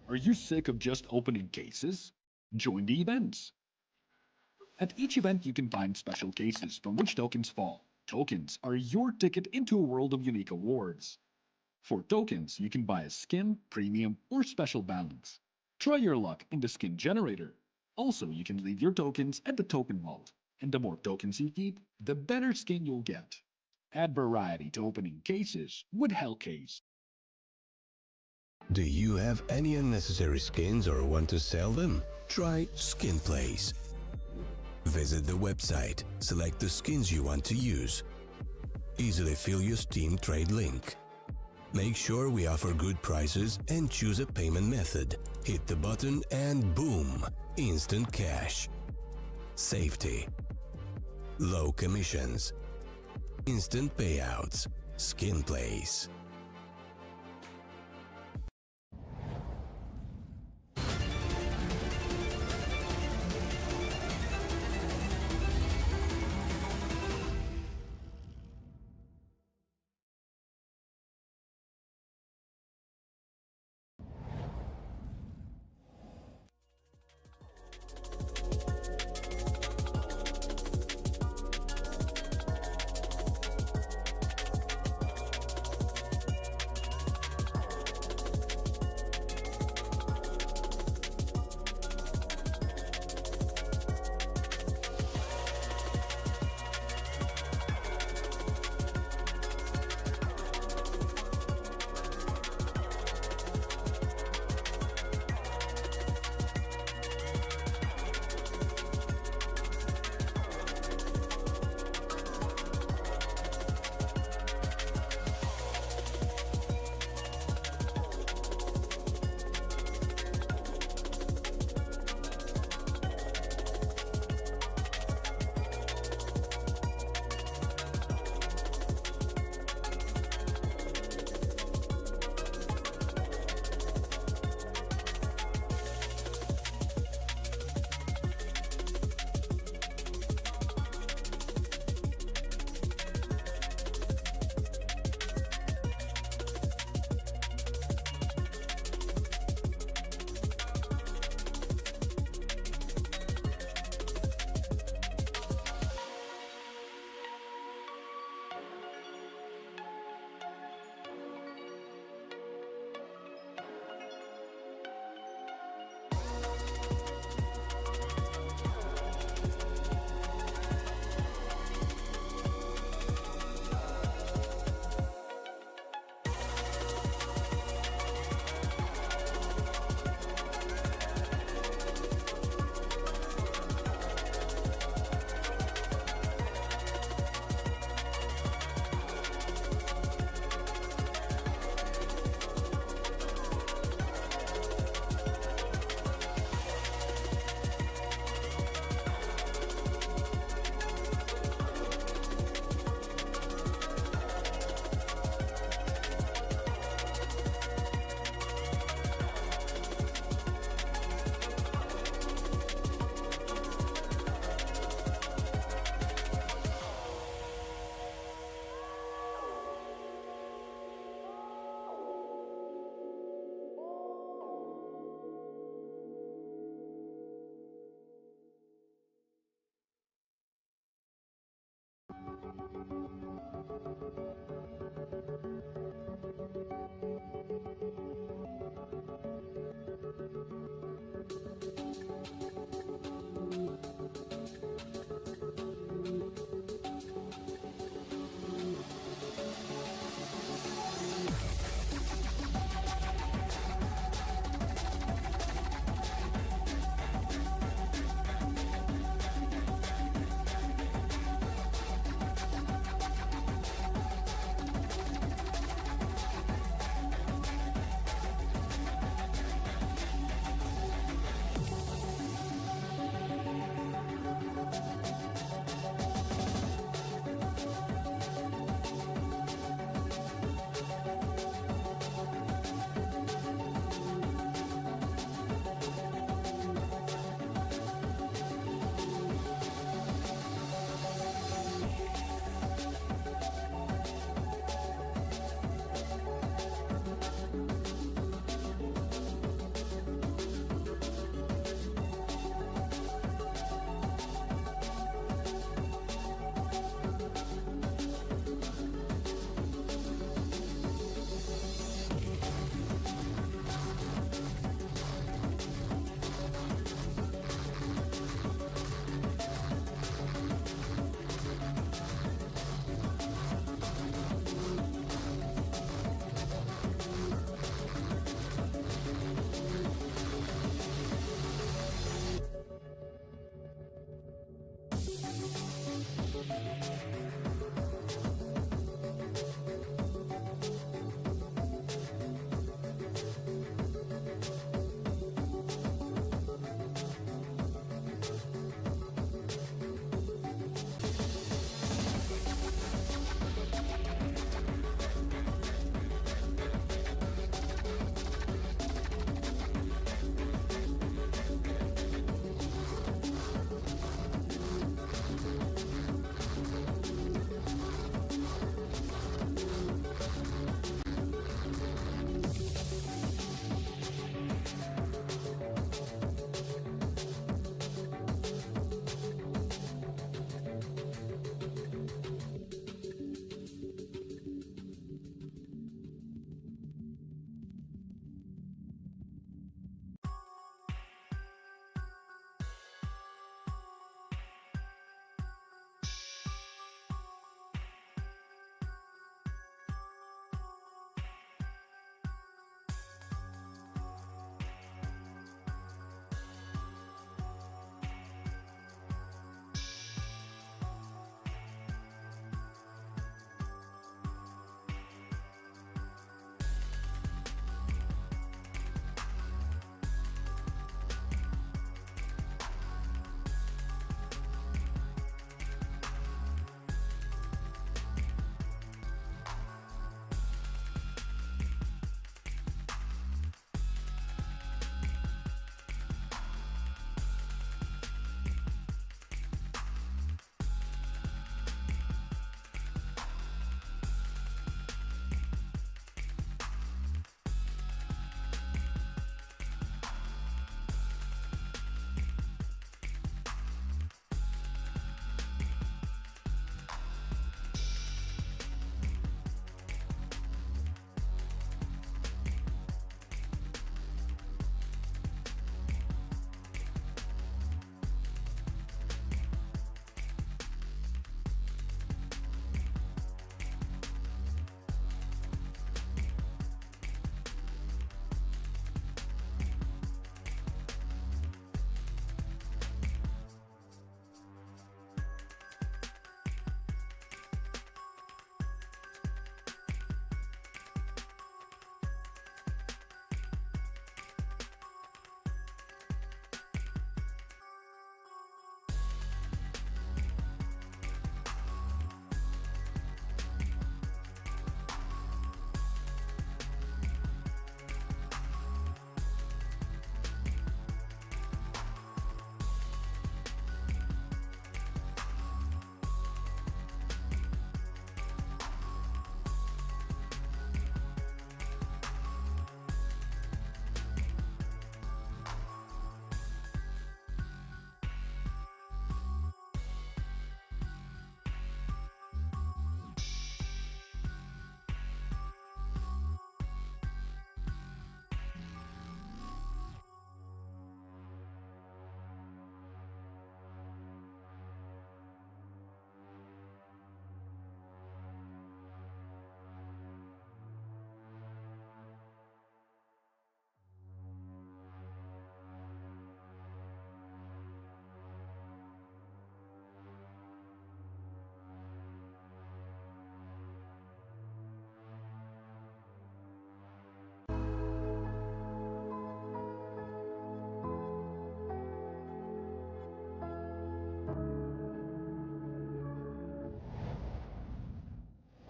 Are you sick of just opening cases? Join the events. At each event, you can find special cases from which tokens fall. Tokens are your ticket into a world of unique awards. For tokens, you can buy a skin, premium, or special balance. Try your luck in the skin generator. Also, you can leave your tokens at the token vault. And the more tokens you keep, the better skin you'll get. Add variety to opening cases with Hellcase. Do you have any unnecessary skins or want to sell them? Try SkinPlace. Visit the website, select the skins you want to use. Easily fill your Steam trade link. Make sure we offer good prices and choose a payment method. Hit the button and boom! Instant cash. Safety. Low commissions. Instant payouts. SkinPlace.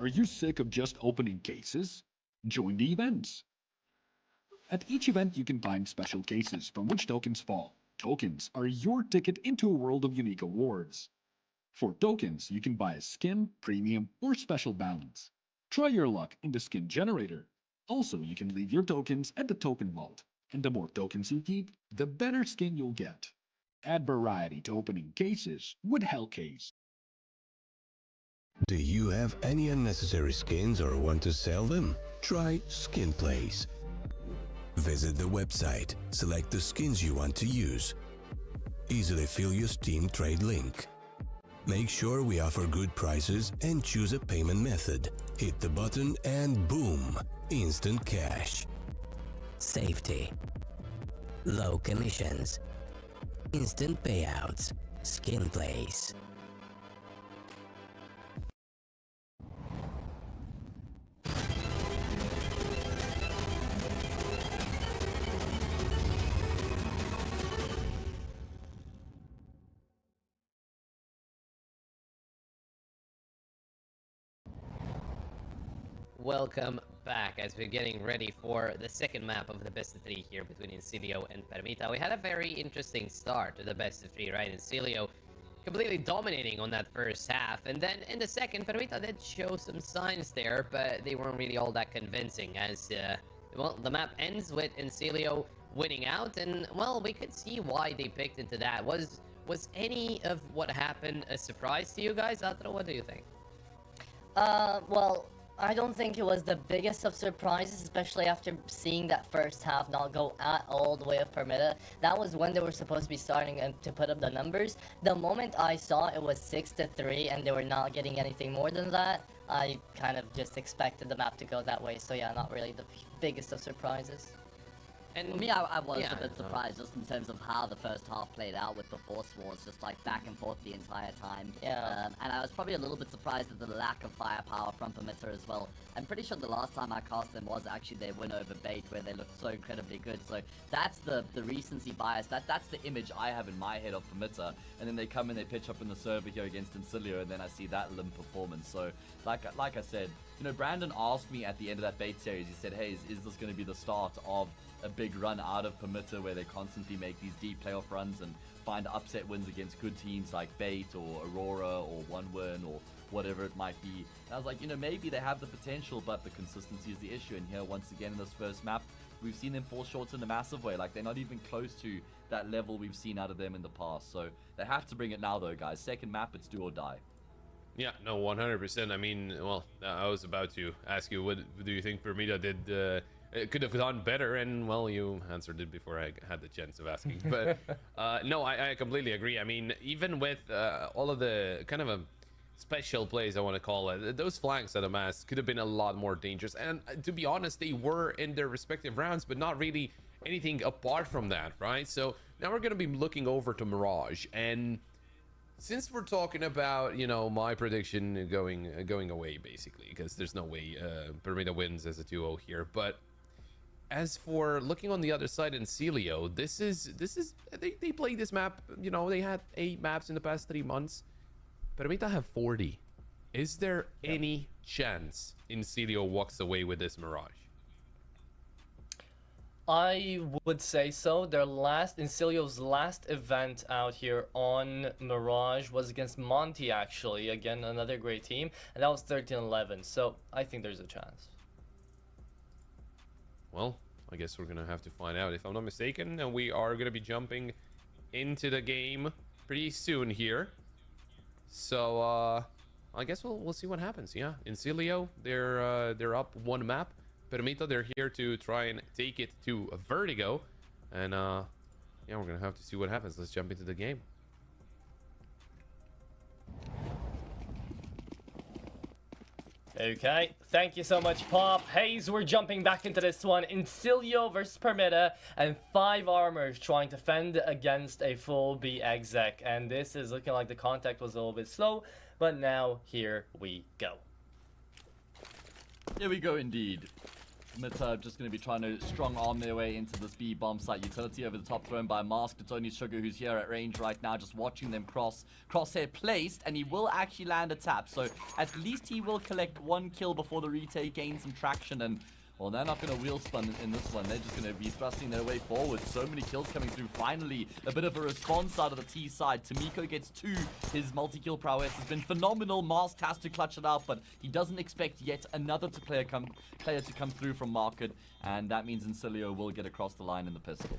Are you sick of just opening cases? Join the events. At each event, you can find special cases from which tokens fall. Tokens are your ticket into a world of unique awards. For tokens, you can buy a skin, premium, or special balance. Try your luck in the skin generator. Also, you can leave your tokens at the token vault. And the more tokens you keep, the better skin you'll get. Add variety to opening cases with Hellcase. Do you have any unnecessary skins or want to sell them? Try Skin Place. Visit the website, select the skins you want to use. Easily fill your Steam trade link. Make sure we offer good prices and choose a payment method. Hit the button and boom, instant cash. Safety. Low commissions. Instant payouts. Skin Place. welcome back as we're getting ready for the second map of the best of three here between Insilio and Permitta. We had a very interesting start to the best of three, right? Insilio completely dominating on that first half, and then in the second, Permitta did show some signs there, but they weren't really all that convincing as, well, the map ends with Insilio winning out, and, well, we could see why they picked into that. Was any of what happened a surprise to you guys? Atro, what do you think? Well, I don't think it was the biggest of surprises, especially after seeing that first half not go at all the way of Permitta. That was when they were supposed to be starting to put up the numbers. The moment I saw it was 6-3 and they were not getting anything more than that, I kind of just expected the map to go that way. So yeah, not really the biggest of surprises. And For me, I was yeah, a bit surprised just in terms of how the first half played out with the force wars, just like back and forth the entire time. Yeah. And I was probably a little bit surprised at the lack of firepower from Permitta as well. I'm pretty sure the last time I cast them was actually their win over Bait, where they looked so incredibly good. So that's the recency bias. That's the image I have in my head of Permitta. And then they come and they pitch up in the server here against Insilio, and then I see that limp performance. So like I said, you know, Brandon asked me at the end of that Bait series. He said, "Hey, is this going to be the start of a big run out of Permitta where they constantly make these deep playoff runs and find upset wins against good teams like Bait or Aurora or One Win or whatever it might be?" And I was like, you know, maybe they have the potential, but the consistency is the issue. And here, once again, in this first map, we've seen them fall short in a massive way. Like, they're not even close to that level we've seen out of them in the past. So they have to bring it now, though, guys. Second map, it's do or die. Yeah, no, 100%. I mean, well, I was about to ask you, what do you think Permitta did? Could have done better, and well, you answered it before I had the chance of asking. But no, I completely agree. I mean, even with all of the kind of a special plays, I want to call it, those flanks at Amass could have been a lot more dangerous. And to be honest, they were in their respective rounds, but not really anything apart from that, right? So now we're going to be looking over to Mirage, and since we're talking about, you know, my prediction going away basically, because there's no way Permitta wins as a 2-0 here, but as for looking on the other side in Insilio, this is they played this map, you know, they had 8 maps in the past 3 months. Permitta have 40. Is there any chance Insilio walks away with this Mirage? I would say so. Insilio's last event out here on Mirage was against Monty, actually. Again, another great team, and that was 13-11. So I think there's a chance. Well, I guess we're gonna have to find out. If I'm not mistaken, and we are gonna be jumping into the game pretty soon here. So I guess we'll see what happens. Yeah, Insilio, they're up 1 map. Permitta, they're here to try and take it to a Vertigo, and yeah, we're gonna have to see what happens. Let's jump into the game. Okay, thank you so much, Pop. Hayes, we're jumping back into this one. Insilio versus Permitta, and 5 armors trying to fend against a full B exec. And this is looking like the contact was a little bit slow, but now here we go. Here we go, indeed. Permitta just going to be trying to strong arm their way into this B bomb site. Utility over the top thrown by Mask. It's only Sugar who's here at range right now, just watching them cross. Crosshair placed, and he will actually land a tap. So at least he will collect 1 kill before the retake gains some traction. And well, they're not going to wheel spun in this one. They're just going to be thrusting their way forward. So many kills coming through. Finally, a bit of a response out of the T side. Tamiko gets 2. His multi-kill prowess has been phenomenal. Mask has to clutch it out, but he doesn't expect yet another player to come through from Market. And that means Insilio will get across the line in the pistol.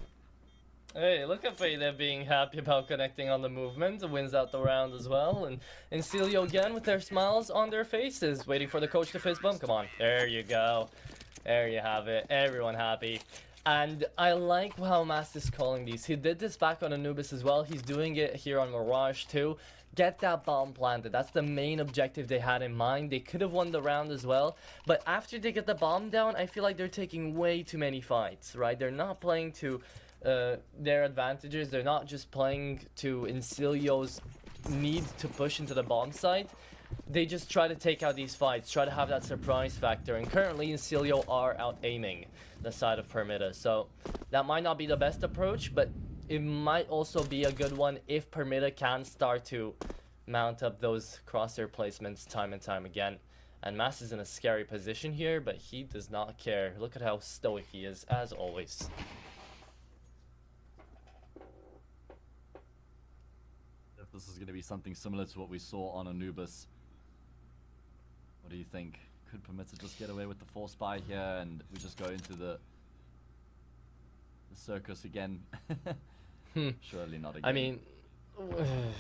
Hey, look at Fade being happy about connecting on the movement. Wins out the round as well. And Insilio again with their smiles on their faces, waiting for the coach to fist bump. Come on, there you go. There you have it. Everyone happy. And I like how Mast is calling these. He did this back on Anubis as well. He's doing it here on Mirage too. Get that bomb planted. That's the main objective they had in mind. They could have won the round as well. But after they get the bomb down, I feel like they're taking way too many fights, right? They're not playing to their advantages. They're not just playing to Insilio's need to push into the bomb site. They just try to take out these fights, try to have that surprise factor, and currently Insilio are out aiming the side of Permitta, so that might not be the best approach, but it might also be a good one if Permitta can start to mount up those crosshair placements time and time again. And Mass is in a scary position here, but he does not care. Look at how stoic he is, as always. If this is going to be something similar to what we saw on Anubis, what do you think? Could Permitta just get away with the force buy here, and we just go into the circus again? Surely not again. I mean,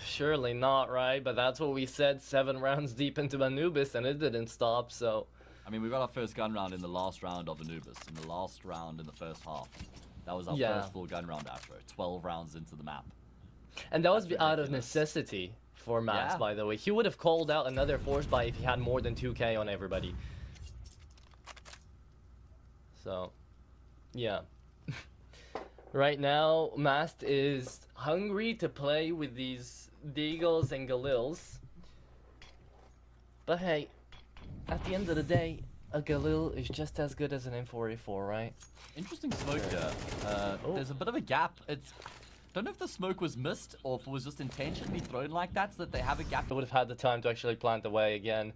surely not, right? But that's what we said 7 rounds deep into Anubis, and it didn't stop, so... I mean, we got our first gun round in the last round of Anubis, in the last round in the first half. That was our first full gun round after 12 rounds into the map. And that was out of necessity for Max, by the way. He would have called out another force buy if he had more than 2k on everybody. So, yeah. Right now, Mast is hungry to play with these Deagles and Galils. But hey, at the end of the day, a Galil is just as good as an M4A4, right? Interesting smoke here. There's a bit of a gap. Don't know if the smoke was missed or if it was just intentionally thrown like that so that they have a gap. They would have had the time to actually plant away again.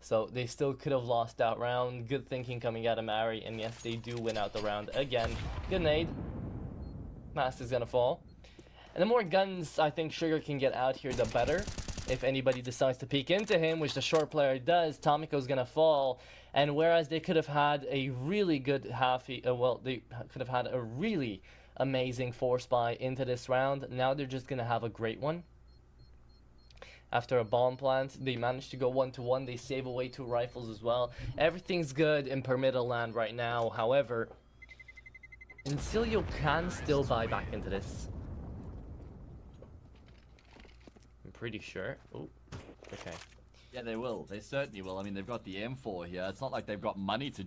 So they still could have lost that round. Good thinking coming out of Mary. And yes, they do win out the round again. Good nade. Master's gonna fall. And the more guns I think Sugar can get out here, the better. If anybody decides to peek into him, which the short player does, Tomiko's gonna fall. And whereas they could have had a really good they could have had a really amazing force buy into this round, now they're just gonna have a great one. After a bomb plant, they managed to go 1-1. They save away 2 rifles as well. Everything's good in Permitta land right now. However, Insilio can still buy back into this. I'm pretty sure. Oh, okay. Yeah, they will. They certainly will. I mean, they've got the M4 here. It's not like they've got money to,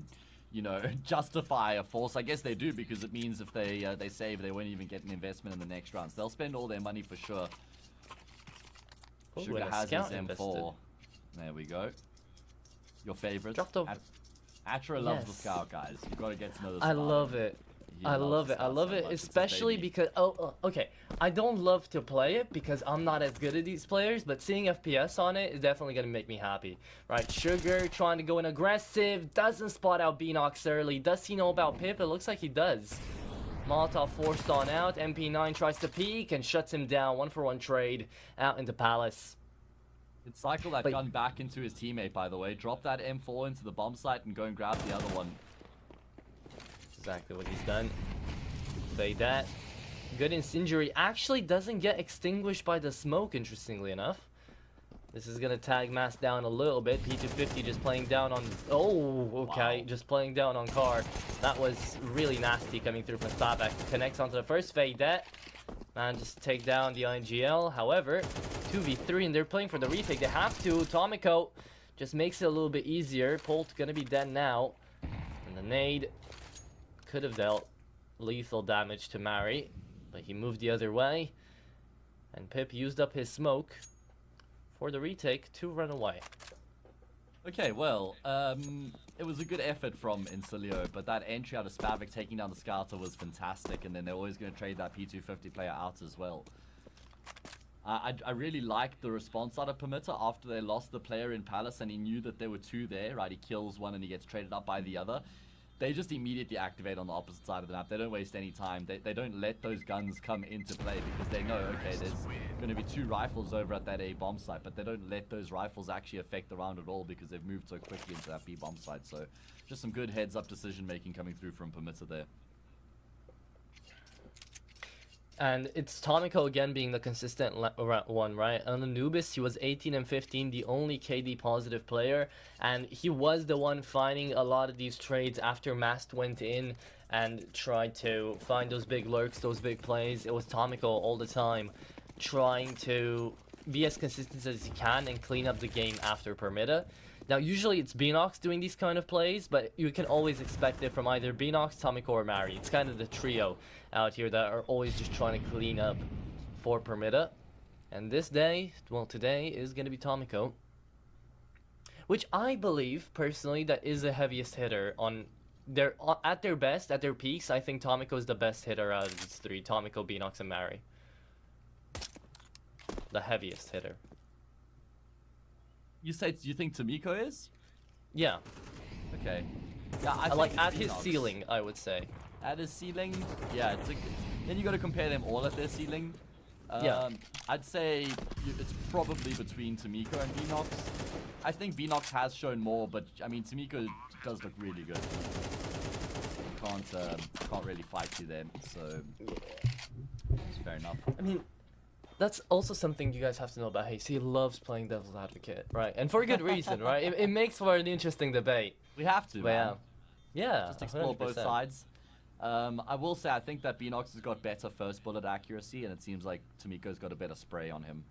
you know, justify a force. I guess they do, because it means if they save, they won't even get an investment in the next rounds. They'll spend all their money for sure. Ooh, Sugar has his M4. invested. There we go. Your favorite. Dropped over. Atra loves the scout, guys. You've got to get to know the I love it. I love it. I love it, especially because okay, I don't love to play it because I'm not as good at these players, but seeing FPS on it is definitely gonna make me happy, right? Sugar trying to go in aggressive, doesn't spot out Beanox early. Does he know about Pip? It looks like he does. Molotov forced on out. MP9 tries to peek and shuts him down. 1-for-1 trade out into Palace. He'd cycle that gun back into his teammate, by the way. Drop that M4 into the bomb site and go and grab the other one. Exactly what he's done. Bait that. Good incendiary. Actually doesn't get extinguished by the smoke, interestingly enough. This is gonna tag Mass down a little bit. P250 just playing down on... Oh, okay. Wow. Just playing down on car. That was really nasty coming through from Stabak. Connects onto the first fade that. Man, just take down the INGL. However, 2v3 and they're playing for the retake. They have to. Tomiko just makes it a little bit easier. Polt gonna be dead now. And the nade could have dealt lethal damage to Mari, but he moved the other way. And Pip used up his smoke for the retake to run away. Okay, well, it was a good effort from Insilio, but that entry out of Spavik taking down the Scouter was fantastic, and then they're always going to trade that P250 player out as well. I really liked the response out of Permitta after they lost the player in Palace, and he knew that there were 2 there, right? He kills one and he gets traded up by the other. They just immediately activate on the opposite side of the map. They don't waste any time. They don't let those guns come into play because they know, okay, there's going to be 2 rifles over at that A bomb site, but they don't let those rifles actually affect the round at all because they've moved so quickly into that B bomb site. So just some good heads-up decision-making coming through from Permitta there. And it's Tomiko again being the consistent one, right? On Anubis, he was 18 and 15, the only KD positive player, and he was the one finding a lot of these trades after Mast went in and tried to find those big lurks, those big plays. It was Tomiko all the time trying to be as consistent as he can and clean up the game after Permitta. Now, usually it's Beanox doing these kind of plays, but you can always expect it from either Beanox, Tomiko, or Mari. It's kind of the trio out here that are always just trying to clean up for Permitta. And this day, well, today is going to be Tomiko, which I believe, personally, that is the heaviest hitter on their at their best, at their peaks. I think Tomiko is the best hitter out of these 3, Tomiko, Beanox, and Mari. The heaviest hitter. You think Tomiko is? Yeah, Okay. Yeah, I like think at his Phoenix- ceiling, I would say. At his ceiling, yeah. Then you got to compare them all at their ceiling. Yeah. I'd say it's probably between Tamiko and Vinox. I think Vinox has shown more, but I mean Tamiko does look really good. Can't really fight you there, so it's fair enough. I mean, that's also something you guys have to know about Hayes. He loves playing devil's advocate, right? And for good reason, right? It makes for an interesting debate. We have to, But man. yeah, Just explore both 100%. sides. I will say I think that Beanox has got better first bullet accuracy, and it seems like Tamiko's got a better spray on him.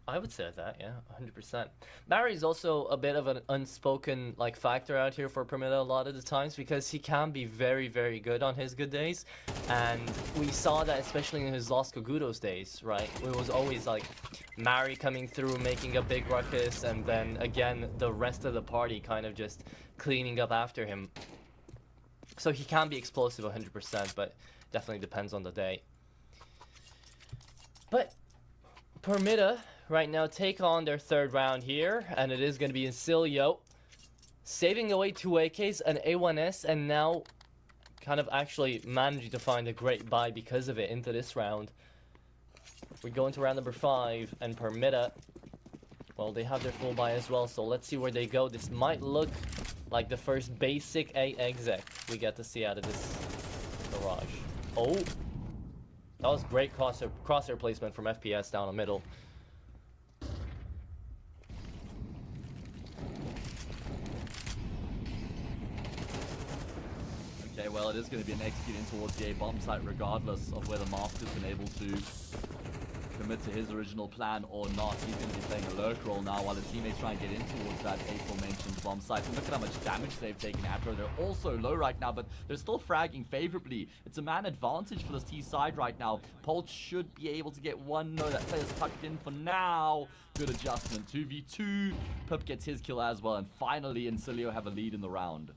I would say that, yeah, 100%. Barry's also a bit of an unspoken like factor out here for Permitta a lot of the times because he can be very, very good on his good days, and we saw that especially in his Los Cogudos days, right? It was always like Mary coming through, making a big ruckus, and then again the rest of the party kind of just cleaning up after him. So he can be explosive 100%, but definitely depends on the day. But Permitta right now take on their third round here, and it is going to be Insilio saving away 2 AKs, an A1S, and now kind of actually managing to find a great buy because of it into this round. We go into round number 5, and Permitta, well, they have their full buy as well, so let's see where they go. This might look like the first basic A exec we get to see out of this garage. Oh, that was great crosshair placement from FPS down the middle. Okay, well, it is going to be an executing towards the A-bomb site regardless of whether Master's been able to commit to his original plan or not. He's going to be playing a lurk role now while his teammates try and get in towards that aforementioned bomb site. And look at how much damage they've taken at her. They're also low right now, but they're still fragging favorably. It's a man advantage for this T side right now. Polt should be able to get one. No, that player's tucked in for now. Good adjustment. 2v2. Pip gets his kill as well. And finally, Insilio have a lead in the round.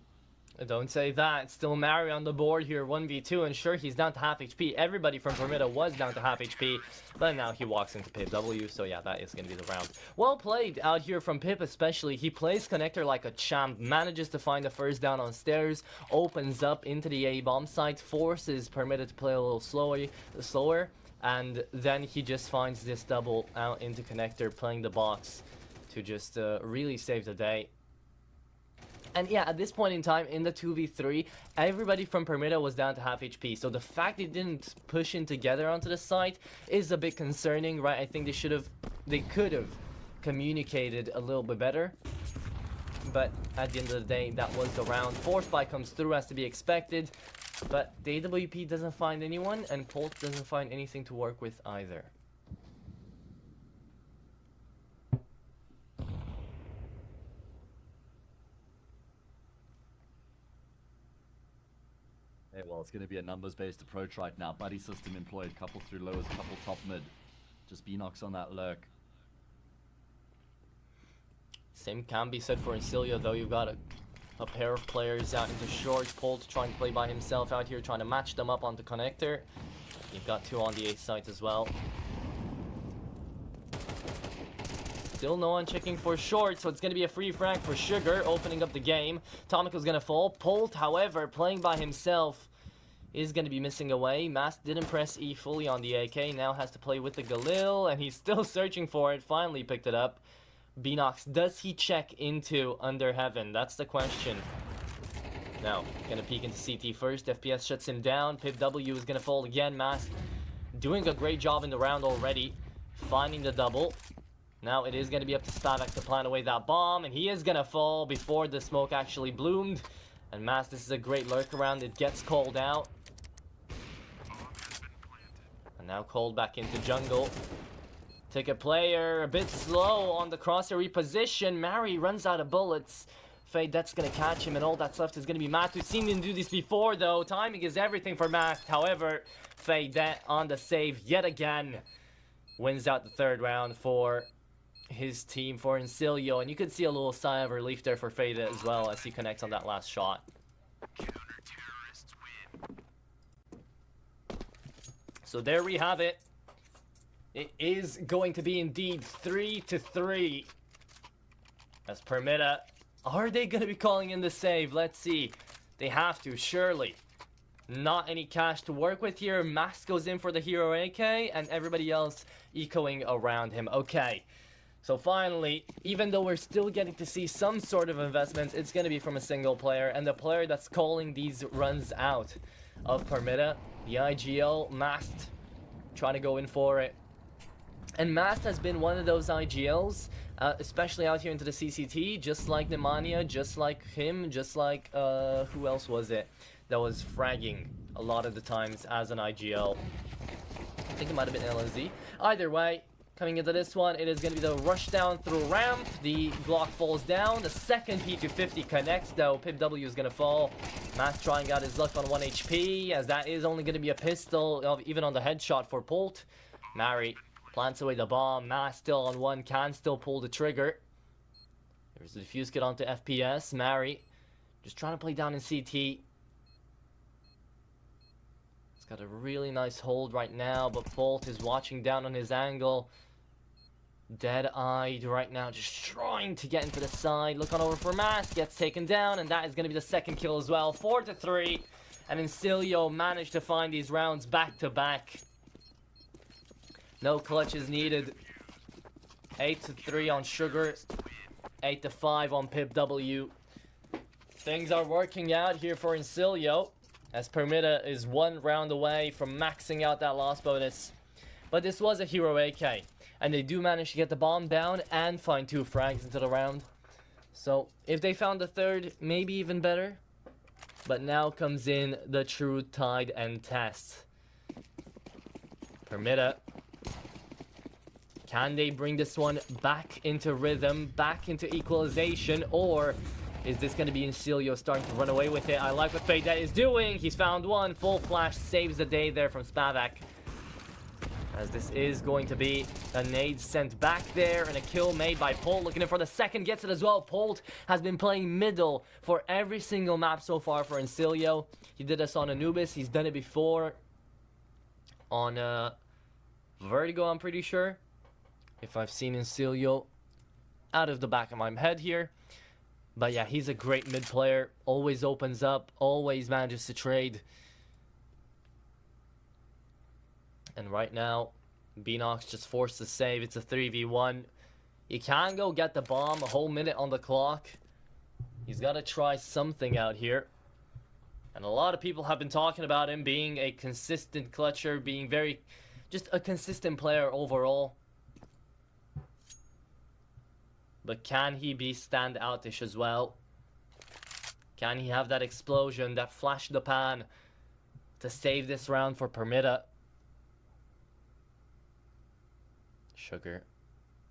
Don't say that. Still Mary on the board here, 1v2, and sure, he's down to half HP. Everybody from Permitta was down to half HP, but now he walks into Pip W, so yeah, that is going to be the round. Well played out here from Pip especially. He plays connector like a champ, manages to find the first down on stairs, opens up into the A-bomb site, forces Permitta to play a little slower, and then he just finds this double out into connector, playing the box to just really save the day. And yeah, at this point in time, in the 2v3, everybody from Permitta was down to half HP. So the fact they didn't push in together onto the site is a bit concerning, right? I think they could have communicated a little bit better. But at the end of the day, that was the round. Force buy comes through as to be expected. But the AWP doesn't find anyone, and Polt doesn't find anything to work with either. Hey, well, it's going to be a numbers-based approach right now. Buddy system employed, couple through lowers, couple top mid. Just Beanox on that lurk. Same can be said for Insilio, though. You've got a pair of players out into short. Polt trying to play by himself out here, trying to match them up on the connector. You've got 2 on the A site as well. Still no one checking for short, so it's going to be a free frag for Sugar, opening up the game. Tomiko's going to fall. Polt, however, playing by himself, is going to be missing away. Mask didn't press E fully on the AK, now has to play with the Galil, and he's still searching for it. Finally picked it up. Beanox, does he check into Under Heaven? That's the question. Now, gonna peek into CT first. FPS shuts him down. Pip W is gonna fall again. Mask doing a great job in the round already, finding the double. Now it is going to be up to Spavak to plan away that bomb, and he is going to fall before the smoke actually bloomed. And Mass, this is a great lurk around. It gets called out. And now called back into jungle. Ticket player, a bit slow on the crosshair reposition. Mary runs out of bullets. Fade, that's going to catch him, and all that's left is going to be Matt. We've seen him do this before, though. Timing is everything for Mask. However, Fade that on the save yet again. Wins out the third round for his team, for Insilio, and you could see a little sigh of relief there for Fade as well as he connects on that last shot. So there we have it. It is going to be indeed 3-3 as Permitta Are they going to be calling in the save? Let's see. They have to, surely. Not any cash to work with here. Max goes in for the hero AK, and everybody else echoing around him. Okay. So finally, even though we're still getting to see some sort of investment, it's going to be from a single player. And the player that's calling these runs out of Permitta, the IGL, Mast, trying to go in for it. And Mast has been one of those IGLs, especially out here into the CCT, just like Nemanja, just like him, just like, who else was it that was fragging a lot of the times as an IGL? I think it might have been LNZ. Either way, coming into this one, it is going to be the rush down through ramp. The Glock falls down. The second P250 connects, though. Pip W is going to fall. Mast trying out his luck on 1 HP, as that is only going to be a pistol, even on the headshot for Polt. Mari plants away the bomb. Mast still on 1, can still pull the trigger. There's the defuse kit onto FPS. Mari just trying to play down in CT. He's got a really nice hold right now, but Polt is watching down on his angle. Dead-eyed right now, just trying to get into the side. Look on over for Mast, gets taken down, and that is going to be the second kill as well. 4-3, and Insilio managed to find these rounds back-to-back. No clutches needed. 8-3 on Sugar, 8-5 on Pip W. Things are working out here for Insilio, as Permitta is 1 round away from maxing out that loss bonus. But this was a hero AK, and they do manage to get the bomb down and find 2 frags into the round. So if they found the third, maybe even better. But now comes in the true tide and test. Permitta. Can they bring this one back into rhythm, back into equalization, or is this going to be Insilio starting to run away with it? I like what Fade is doing. He's found one. Full flash saves the day there from Spavak. As this is going to be a nade sent back there and a kill made by Polt. Looking in for the second, gets it as well. Polt has been playing middle for every single map so far for Insilio. He did this on Anubis. He's done it before on Vertigo, I'm pretty sure. If I've seen Insilio out of the back of my head here. But yeah, he's a great mid player. Always opens up, always manages to trade. And right now, Beanox just forced to save. It's a 3v1. He can go get the bomb, a whole minute on the clock. He's got to try something out here. And a lot of people have been talking about him being a consistent clutcher, being just a consistent player overall. But can he be standoutish as well? Can he have that explosion, that flash in the pan to save this round for Permitta? Sugar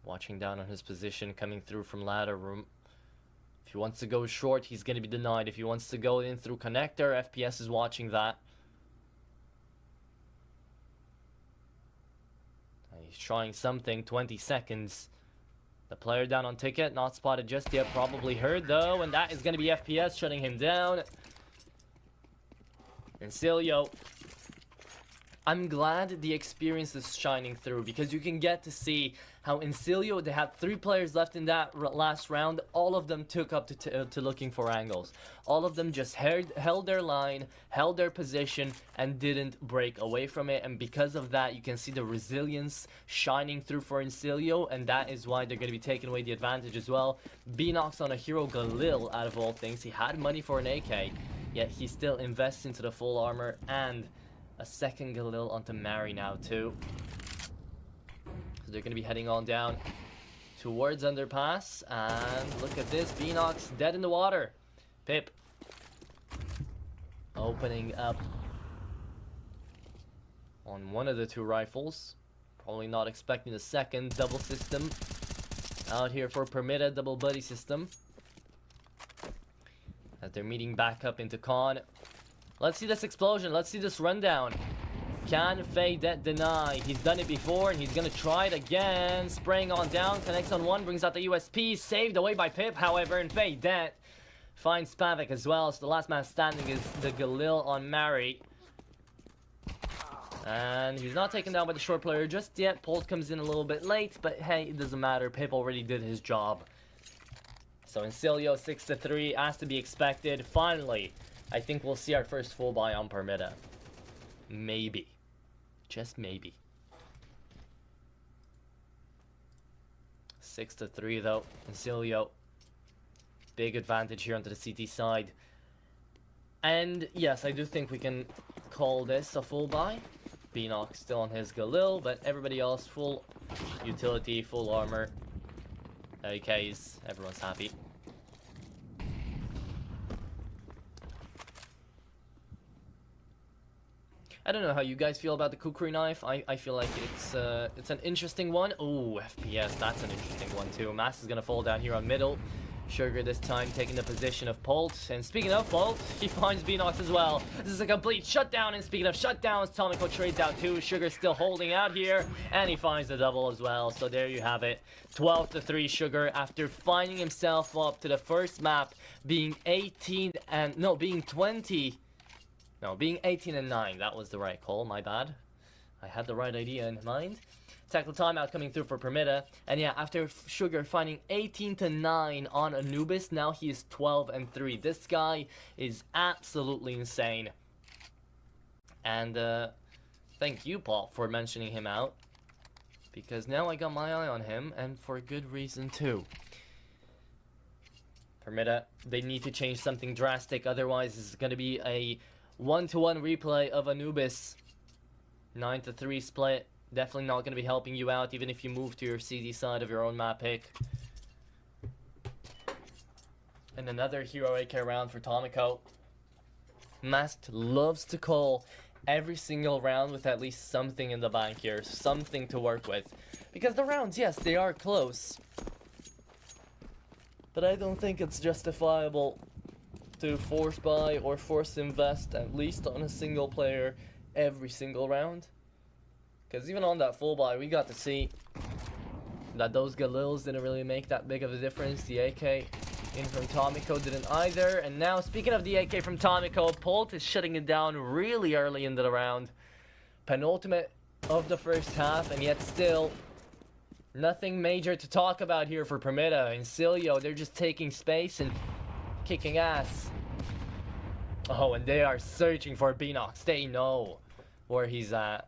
watching down on his position, coming through from ladder room. If he wants to go short, he's going to be denied. If he wants to go in through connector, FPS is watching that. And he's trying something, 20 seconds. The player down on ticket, not spotted just yet, probably heard though, and that is going to be FPS shutting him down. Insilio. I'm glad the experience is shining through, because you can get to see how Insilio, they had 3 players left in that last round. All of them took up to looking for angles. All of them just held their line, held their position, and didn't break away from it. And because of that, you can see the resilience shining through for Insilio, and that is why they're going to be taking away the advantage as well. Beanox on a hero Galil, out of all things. He had money for an AK, yet he still invests into the full armor, and a second Galil onto Mari now too. So they're going to be heading on down towards underpass. And look at this, Beanox dead in the water. Pip opening up on one of the 2 rifles. Probably not expecting the second. Double system out here for Permitta, double buddy system. As they're meeting back up into Con. Let's see this explosion. Let's see this rundown. Can Fade deny? He's done it before, and he's going to try it again. Spraying on down. Connects on 1. Brings out the USP. Saved away by Pip, however. And Fade finds Spavak as well. So the last man standing is the Galil on Mari. And he's not taken down by the short player just yet. Polt comes in a little bit late. But hey, it doesn't matter. Pip already did his job. So Insilio 6-3, as to be expected. Finally, I think we'll see our first full buy on Permitta. Maybe. Just maybe. 6-3 though. Insilio. Big advantage here onto the CT side. And yes, I do think we can call this a full buy. Beanox still on his Galil, but everybody else full utility, full armor. AKs, everyone's happy. I don't know how you guys feel about the kukri knife. I feel like it's an interesting one. Oh, FPS, that's an interesting one too. Mass is gonna fall down here on middle. Sugar this time taking the position of Polt. And speaking of Polt, he finds Beanox as well. This is a complete shutdown. And speaking of shutdowns, Tomico trades out too. Sugar still holding out here. And he finds the double as well. So there you have it. 12-3 Sugar after finding himself up to the first map being 18 and... No, being 20... No, being 18 and 9. That was the right call. My bad. I had the right idea in mind. Tackle timeout coming through for Permitta. And yeah, after Sugar finding 18-9 on Anubis, now he is 12-3. This guy is absolutely insane. And thank you, Paul, for mentioning him out. Because now I got my eye on him, and for good reason too. Permitta, they need to change something drastic, otherwise it's going to be a 1-to-1 replay of Anubis. 9-3 split. Definitely not going to be helping you out, even if you move to your CD side of your own map pick. And another hero AK round for Tomico. Masked loves to call every single round with at least something in the bank here. Something to work with. Because the rounds, yes, they are close. But I don't think it's justifiable to force buy or force invest, at least on a single player, every single round. Because even on that full buy, we got to see that those Galils didn't really make that big of a difference. The AK in from Tomico didn't either. And now, speaking of the AK from Tomico, Polt is shutting it down really early into the round. Penultimate of the first half, and yet still nothing major to talk about here for Permitta. Insilio, they're just taking space and kicking ass. Oh, and they are searching for Beanox. They know where he's at.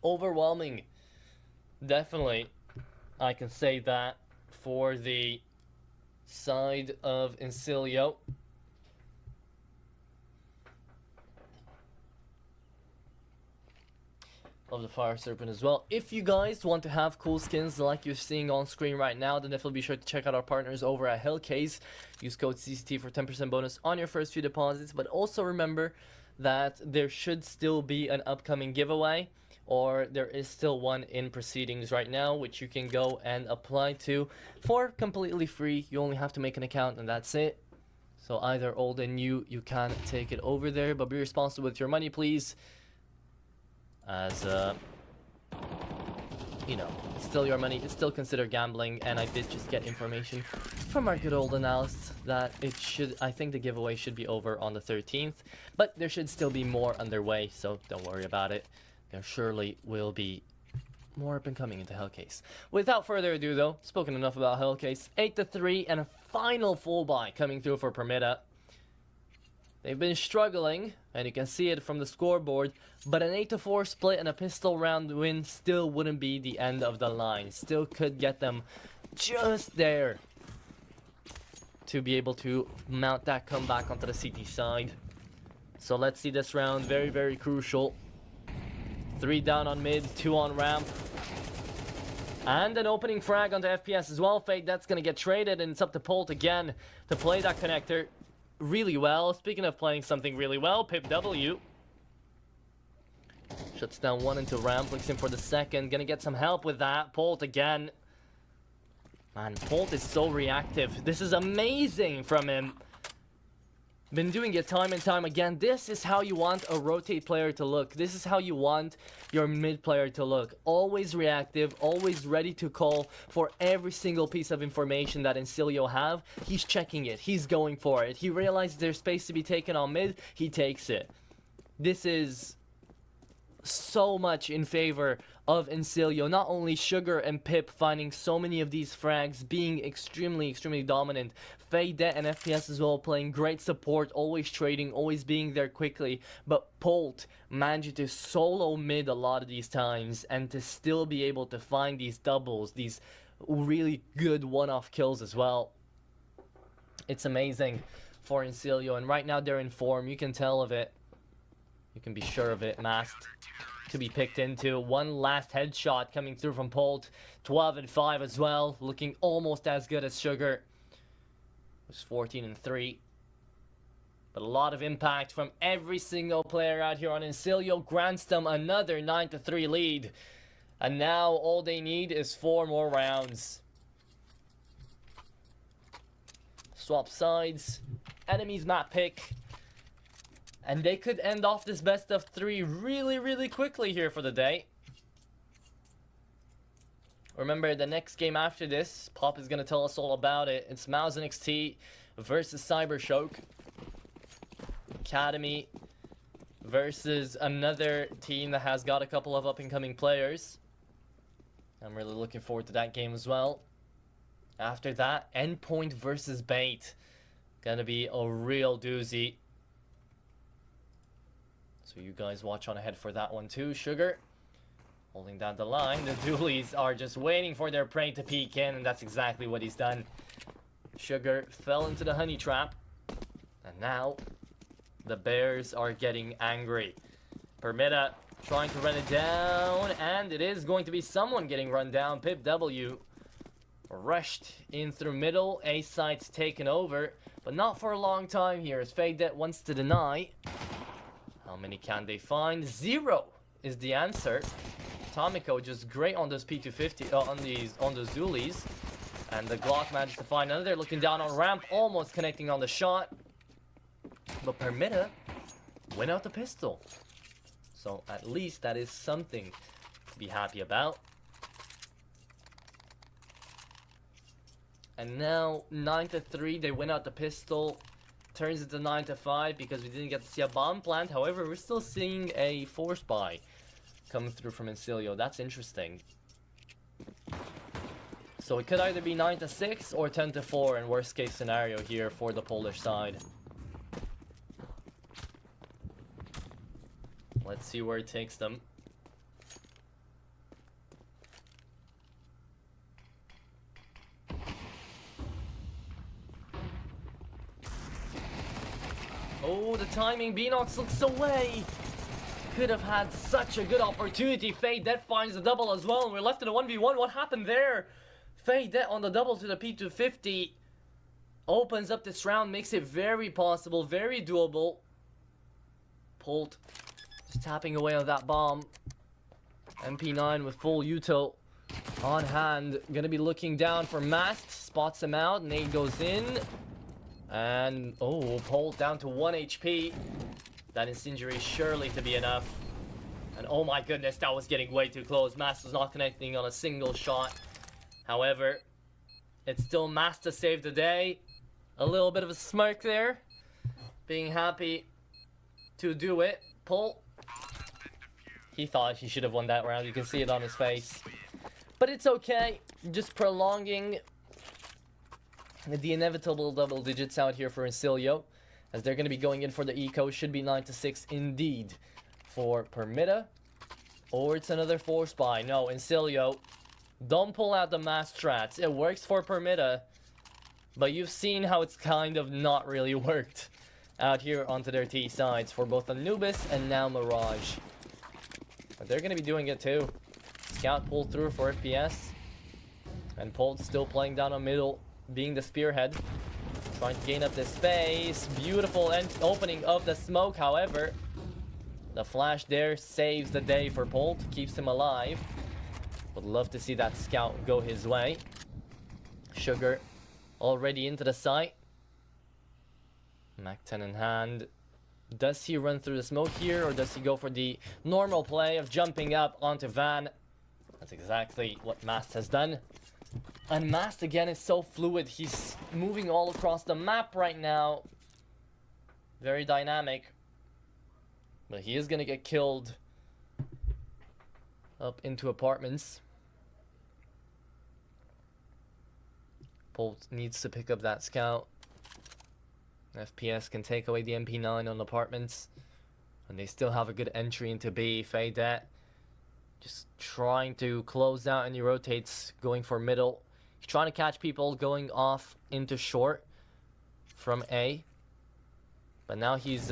Overwhelming. Definitely, I can say that for the side of Insilio. Love the Fire Serpent as well. If you guys want to have cool skins like you're seeing on screen right now, then definitely be sure to check out our partners over at Hellcase. Use code CCT for 10% bonus on your first few deposits. But also remember that there should still be an upcoming giveaway, or there is still one in proceedings right now, which you can go and apply to for completely free. You only have to make an account and that's it. So either old and new, you can take it over there, but be responsible with your money, please. As, you know, it's still your money, it's still considered gambling, and I did just get information from our good old analyst that it should, I think the giveaway should be over on the 13th, but there should still be more underway, so don't worry about it. There surely will be more up and coming into Hellcase. Without further ado though, spoken enough about Hellcase, 8-3 and a final full buy coming through for Permitta. They've been struggling, and you can see it from the scoreboard, but an 8-4 split and a pistol round win still wouldn't be the end of the line. Still could get them just there to be able to mount that comeback onto the CT side. So let's see this round, very, very crucial. 3 down on mid, 2 on ramp. And an opening frag onto FPS as well. Fate, that's going to get traded, and it's up to Polt again to play that connector really well. Speaking of playing something really well, Pip W shuts down one into ramp, looks in for the second. Gonna get some help with that. Polt again. Man, Polt is so reactive. This is amazing from him. Been doing it time and time again. This is how you want a rotate player to look. This is how you want your mid player to look. Always reactive, always ready to call for every single piece of information that Insilio have. He's checking it. He's going for it. He realizes there's space to be taken on mid. He takes it. This is so much in favor of Insilio. Not only Sugar and Pip finding so many of these frags, being extremely dominant. Fade and FPS as well, playing great support, always trading, always being there quickly. But Polt managed to solo mid a lot of these times and to still be able to find these doubles, these really good one-off kills as well. It's amazing for Insilio, and right now they're in form. You can tell of it. You can be sure of it. Masked to be picked into. One last headshot coming through from Polt. 12 and 5 as well. Looking almost as good as Sugar. It was 14 and 3. But a lot of impact from every single player out here on Insilio. Grants them another 9-3 lead. And now all they need is 4 more rounds. Swap sides. Enemies map pick. And they could end off this best of 3 really quickly here for the day. Remember, the next game after this, Pop is going to tell us all about it. It's Mouse NXT versus Cybershock. Academy versus another team that has got a couple of up-and-coming players. I'm really looking forward to that game as well. After that, Endpoint versus Bait. Gonna be a real doozy. So you guys watch on ahead for that one too. Sugar holding down the line. The Doolies are just waiting for their prey to peek in, and that's exactly what he's done. Sugar fell into the honey trap, and now the Bears are getting angry. Permitta trying to run it down, and it is going to be someone getting run down. Pip W rushed in through middle. A side's taken over, but not for a long time here as Fade wants to deny. How many can they find? 0 is the answer. Tomiko just great on those P250, on those dualies. And the Glock managed to find another. Looking down on ramp, almost connecting on the shot. But Permitta went out the pistol. So at least that is something to be happy about. And now 9-3, they win out the pistol. Turns into 9-5 because we didn't get to see a bomb plant. However, we're still seeing a force buy coming through from Insilio. That's interesting. So it could either be 9-6 or 10-4 in worst case scenario here for the Polish side. Let's see where it takes them. Oh, the timing. Beanox looks away. Could have had such a good opportunity. Fade finds the double as well. We're left in a 1v1. What happened there? Fade on the double to the P250. Opens up this round. Makes it very possible. Very doable. Polt just tapping away on that bomb. MP9 with full Uto on hand. Gonna be looking down for Mast. Spots him out. Nade goes in. And, oh, Polt down to 1 HP. That incendiary is surely to be enough. And oh my goodness, that was getting way too close. Mast was not connecting on a single shot. However, it's still Mast to save the day. A little bit of a smirk there. Being happy to do it. Polt. He thought he should have won that round. You can see it on his face. But it's okay. Just prolonging the inevitable double digits out here for Insilio, as they're going to be going in for the eco. Should be 9-6 indeed for Permitta, or it's another force buy. No, Insilio, don't pull out the mass strats. It works for Permitta, but you've seen how it's kind of not really worked out here onto their T sides for both Anubis and now Mirage. But they're going to be doing it too. Scout pulled through for FPS, and Polt still playing down on middle, being the spearhead, trying to gain up this space. Beautiful opening of the smoke. However, the flash there saves the day for Polt, keeps him alive. Would love to see that scout go his way. Sugar already into the site. Mac 10 in hand. Does he run through the smoke here, or does he go for the normal play of jumping up onto Van? That's exactly what Mast has done. And Mast again is so fluid. He's moving all across the map right now. Very dynamic. But he is gonna get killed up into apartments. Bolt needs to pick up that scout. FPS can take away the MP9 on apartments. And they still have a good entry into B. Faydet just trying to close out, and he rotates, going for middle. He's trying to catch people going off into short from A. But now he's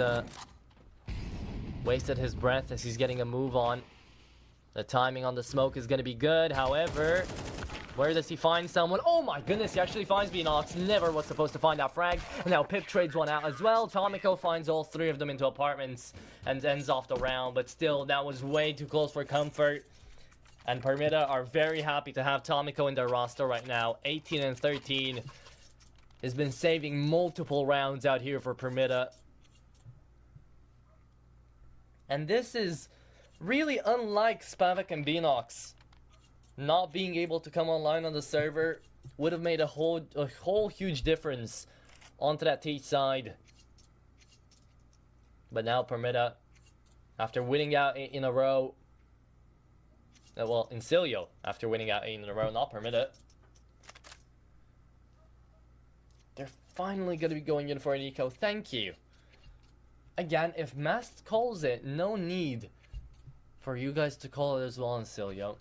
wasted his breath as he's getting a move on. The timing on the smoke is going to be good. However, where does he find someone? Oh my goodness, he actually finds Beanox. Never was supposed to find that frag. And now Pip trades one out as well. Tomiko finds all three of them into apartments and ends off the round. But still, that was way too close for comfort. And Permitta are very happy to have Tomiko in their roster right now. 18 and 13 has been saving multiple rounds out here for Permitta. And this is really unlike Spavak and Beanox. Not being able to come online on the server would have made a whole huge difference onto that T side. But now Permitta, after winning out 8 in a row, well, Insilio, after winning out 8 in a row, not Permitta, they're finally going to be going in for an eco. Thank you. Again, if Mast calls it, no need for you guys to call it as well, Insilio.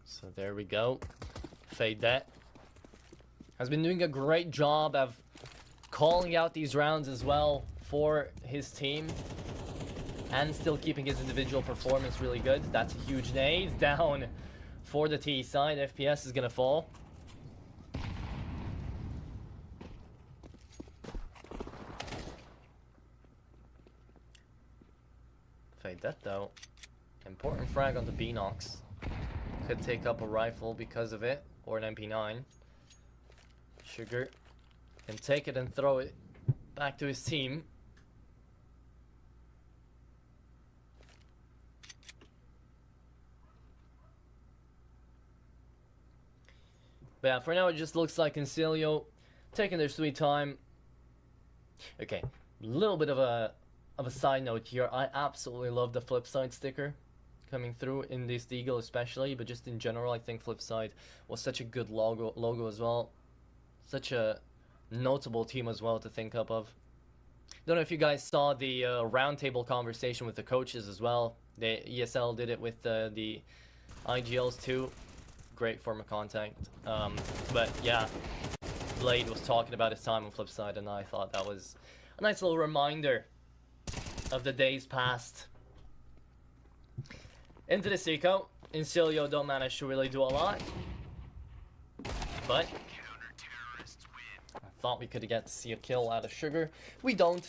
So there we go. Faydet has been doing a great job of calling out these rounds as well for his team and still keeping his individual performance really good. That's a huge nade down for the T side. FPS is gonna fall. Faydet though, important frag on the Beanox. Could take up a rifle because of it, or an MP9. Sugar can take it and throw it back to his team. But yeah, for now it just looks like Insilio taking their sweet time. Okay, little bit of a side note here. I absolutely love the flip side sticker coming through in this Deagle especially, but just in general I think Flipside was such a good logo as well. Such a notable team as well to think up of. Don't know if you guys saw the roundtable conversation with the coaches as well. The ESL did it with the IGLs too. Great form of contact. But yeah, Blade was talking about his time on Flipside, and I thought that was a nice little reminder of the days past. Into the Seiko, Insilio don't manage to really do a lot, but I thought we could get to see a kill out of Sugar. We don't,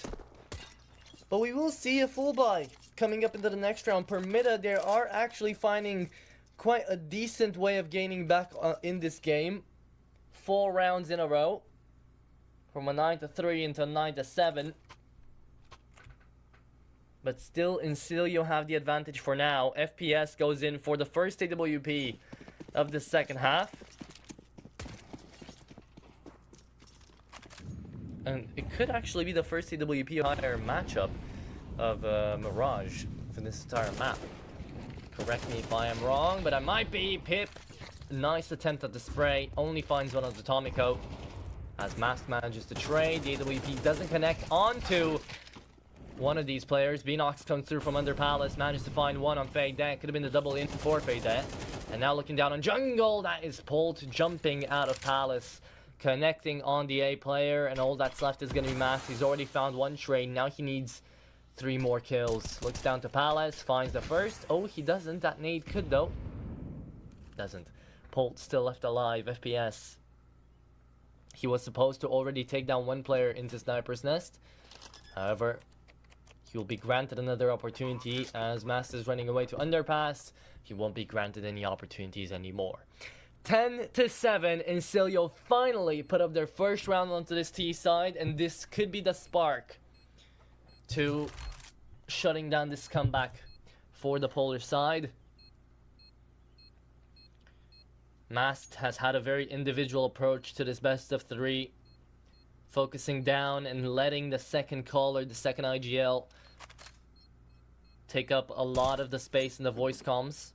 but we will see a full buy coming up into the next round. Permitta, they are actually finding quite a decent way of gaining back in this game. 4 rounds in a row, from a 9-3 into 9-7. But still, Insilio have the advantage for now. FPS goes in for the first AWP of the second half. And it could actually be the first AWP higher matchup of Mirage for this entire map. Correct me if I am wrong, but I might be. Pip, nice attempt at the spray. Only finds one of the Tomiko. As Mask manages to trade, the AWP doesn't connect onto one of these players. Beanox comes through from under Palace, manages to find one on Faydet. Could have been the double in for Faydet. And now looking down on Jungle, that is Polt jumping out of Palace, connecting on the A player, and all that's left is going to be Mask. He's already found one trade. Now he needs 3 more kills. Looks down to Palace, finds the first. Oh, he doesn't. That nade could though. Doesn't. Polt still left alive. FPS. He was supposed to already take down one player into Sniper's Nest. However, he will be granted another opportunity as Master is running away to Underpass. He won't be granted any opportunities anymore. 10-7, Insilio finally put up their first round onto this T side, and this could be the spark to shutting down this comeback for the Polish side. Mast has had a very individual approach to this best of 3, focusing down and letting the second caller, the second IGL, take up a lot of the space in the voice comms.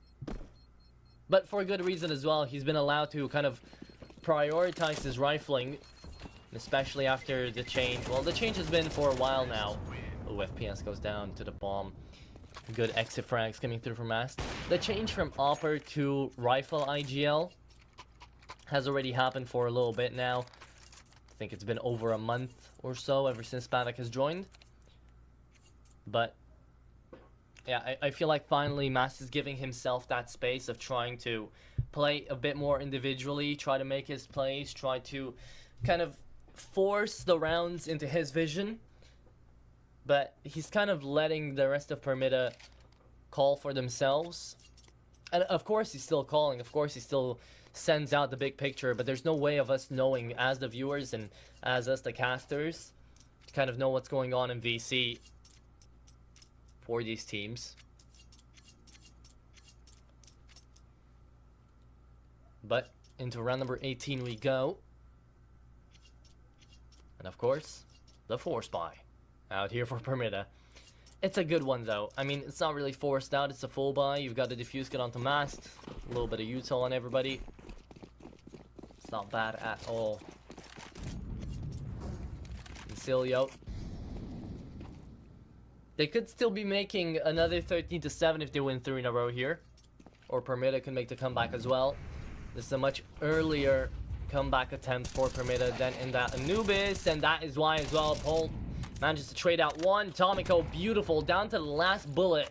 But for a good reason as well. He's been allowed to kind of prioritize his rifling, especially after the change. Well, the change has been for a while now. Oh, FPS goes down to the bomb. Good exit frags coming through from Mast. The change from Opper to Rifle IGL has already happened for a little bit now. I think it's been over a month or so ever since Spavak has joined. But yeah, I feel like finally Mast is giving himself that space of trying to play a bit more individually, try to make his plays, try to kind of force the rounds into his vision. But he's kind of letting the rest of Permitta call for themselves. And of course he's still calling, of course he still sends out the big picture, but there's no way of us knowing as the viewers and as us the casters to kind of know what's going on in VC for these teams. But into round number 18 we go. And of course, the 4-spy out here for Permitta. It's a good one though. I mean, it's not really forced out, it's a full buy. You've got the diffuse get onto Mast, a little bit of util on everybody. It's not bad at all. Insilio. They could still be making another 13-7 if they win 3 in a row here. Or Permitta can make the comeback as well. This is a much earlier comeback attempt for Permitta than in that Anubis, and that is why as well Paul manages to trade out one. Tomiko, beautiful, down to the last bullet.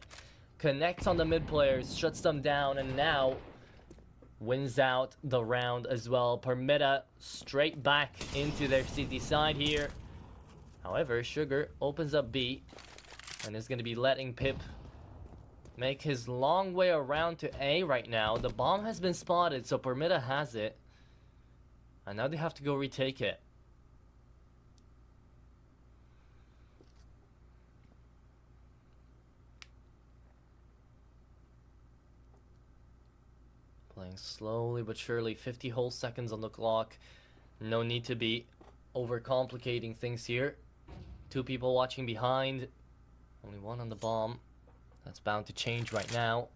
Connects on the mid players, shuts them down, and now wins out the round as well. Permitta straight back into their CT side here. However, Sugar opens up B and is going to be letting Pip make his long way around to A right now. The bomb has been spotted, so Permitta has it. And now they have to go retake it. Playing slowly but surely, 50 whole seconds on the clock. No need to be overcomplicating things here. 2 people watching behind. Only 1 on the bomb. That's bound to change right now.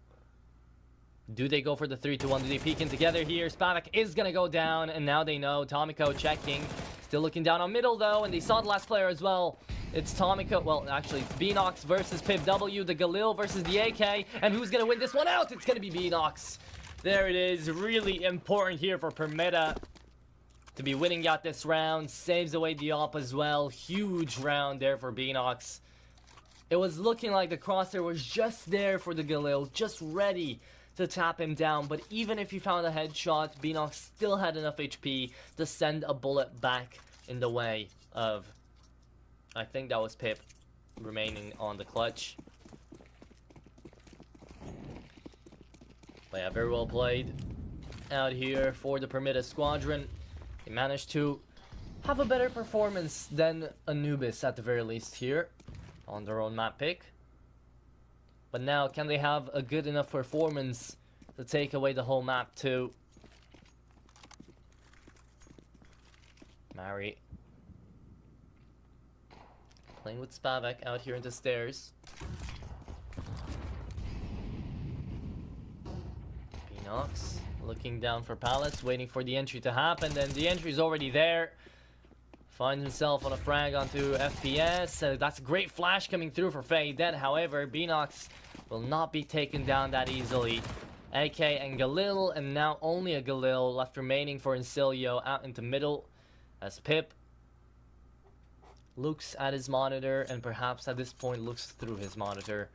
Do they go for the 3-1? Do they peek in together here? Spavak is gonna go down, and now they know. Tomiko checking. Still looking down on middle though, and they saw the last player as well. It's Tomiko, well actually it's Beanox versus Pip W, the Galil versus the AK, and who's gonna win this one out? It's gonna be Beanox. There it is, really important here for Permitta to be winning out this round. Saves away the op as well. Huge round there for Beanox. It was looking like the crosshair was just there for the Galil, just ready to tap him down, but even if he found a headshot, Beanox still had enough HP to send a bullet back in the way of, I think that was Pip, remaining on the clutch. But yeah, very well played out here for the Permitta squadron. They managed to have a better performance than Anubis at the very least here on their own map pick. But now, can they have a good enough performance to take away the whole map too? Mari playing with Spavak out here in the stairs. Beanox looking down for pallets, waiting for the entry to happen. Then the entry is already there. Finds himself on a frag onto FPS. That's a great flash coming through for Faye Dead. However, Beanox will not be taken down that easily. AK and Galil, and now only a Galil left remaining for Insilio out into middle. As Pip looks at his monitor, and perhaps at this point looks through his monitor.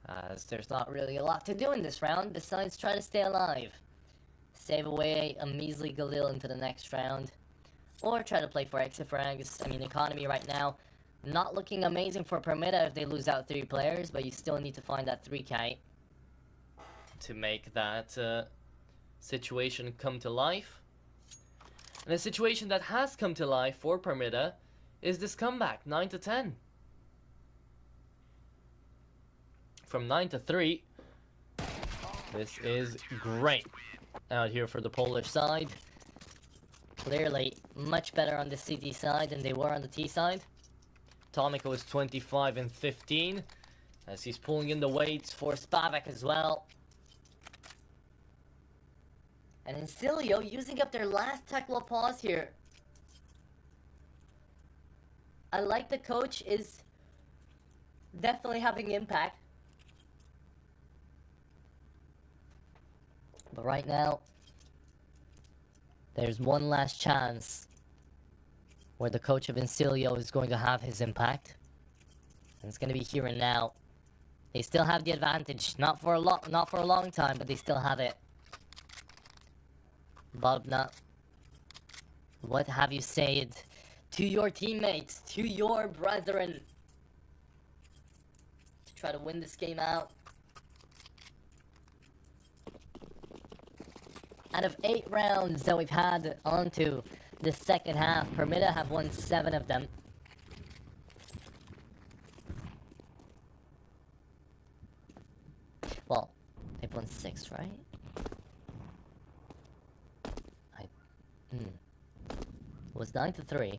As there's not really a lot to do in this round besides try to stay alive. Save away a measly Galil into the next round. Or try to play for exit frags. I mean, economy right now, not looking amazing for Permitta if they lose out 3 players, but you still need to find that 3k. To make that situation come to life. And a situation that has come to life for Permitta is this comeback, 9-10. From 9-3. This is great. out here for the Polish side. Clearly, much better on the CT side than they were on the T side. Tomiko is 25 and 15 as he's pulling in the weights for Spavak as well. And Insilio using up their last technical pause here. I like the coach is definitely having impact. But right now, there's one last chance where the coach of Insilio is going to have his impact. And it's going to be here and now. They still have the advantage. Not for a long time, but they still have it. Bobna, what have you said to your teammates, to your brethren, to try to win this game out? Out of 8 rounds that we've had onto the second half, Permitta have won 7 of them. Well, they've won 6, right? It was 9-3.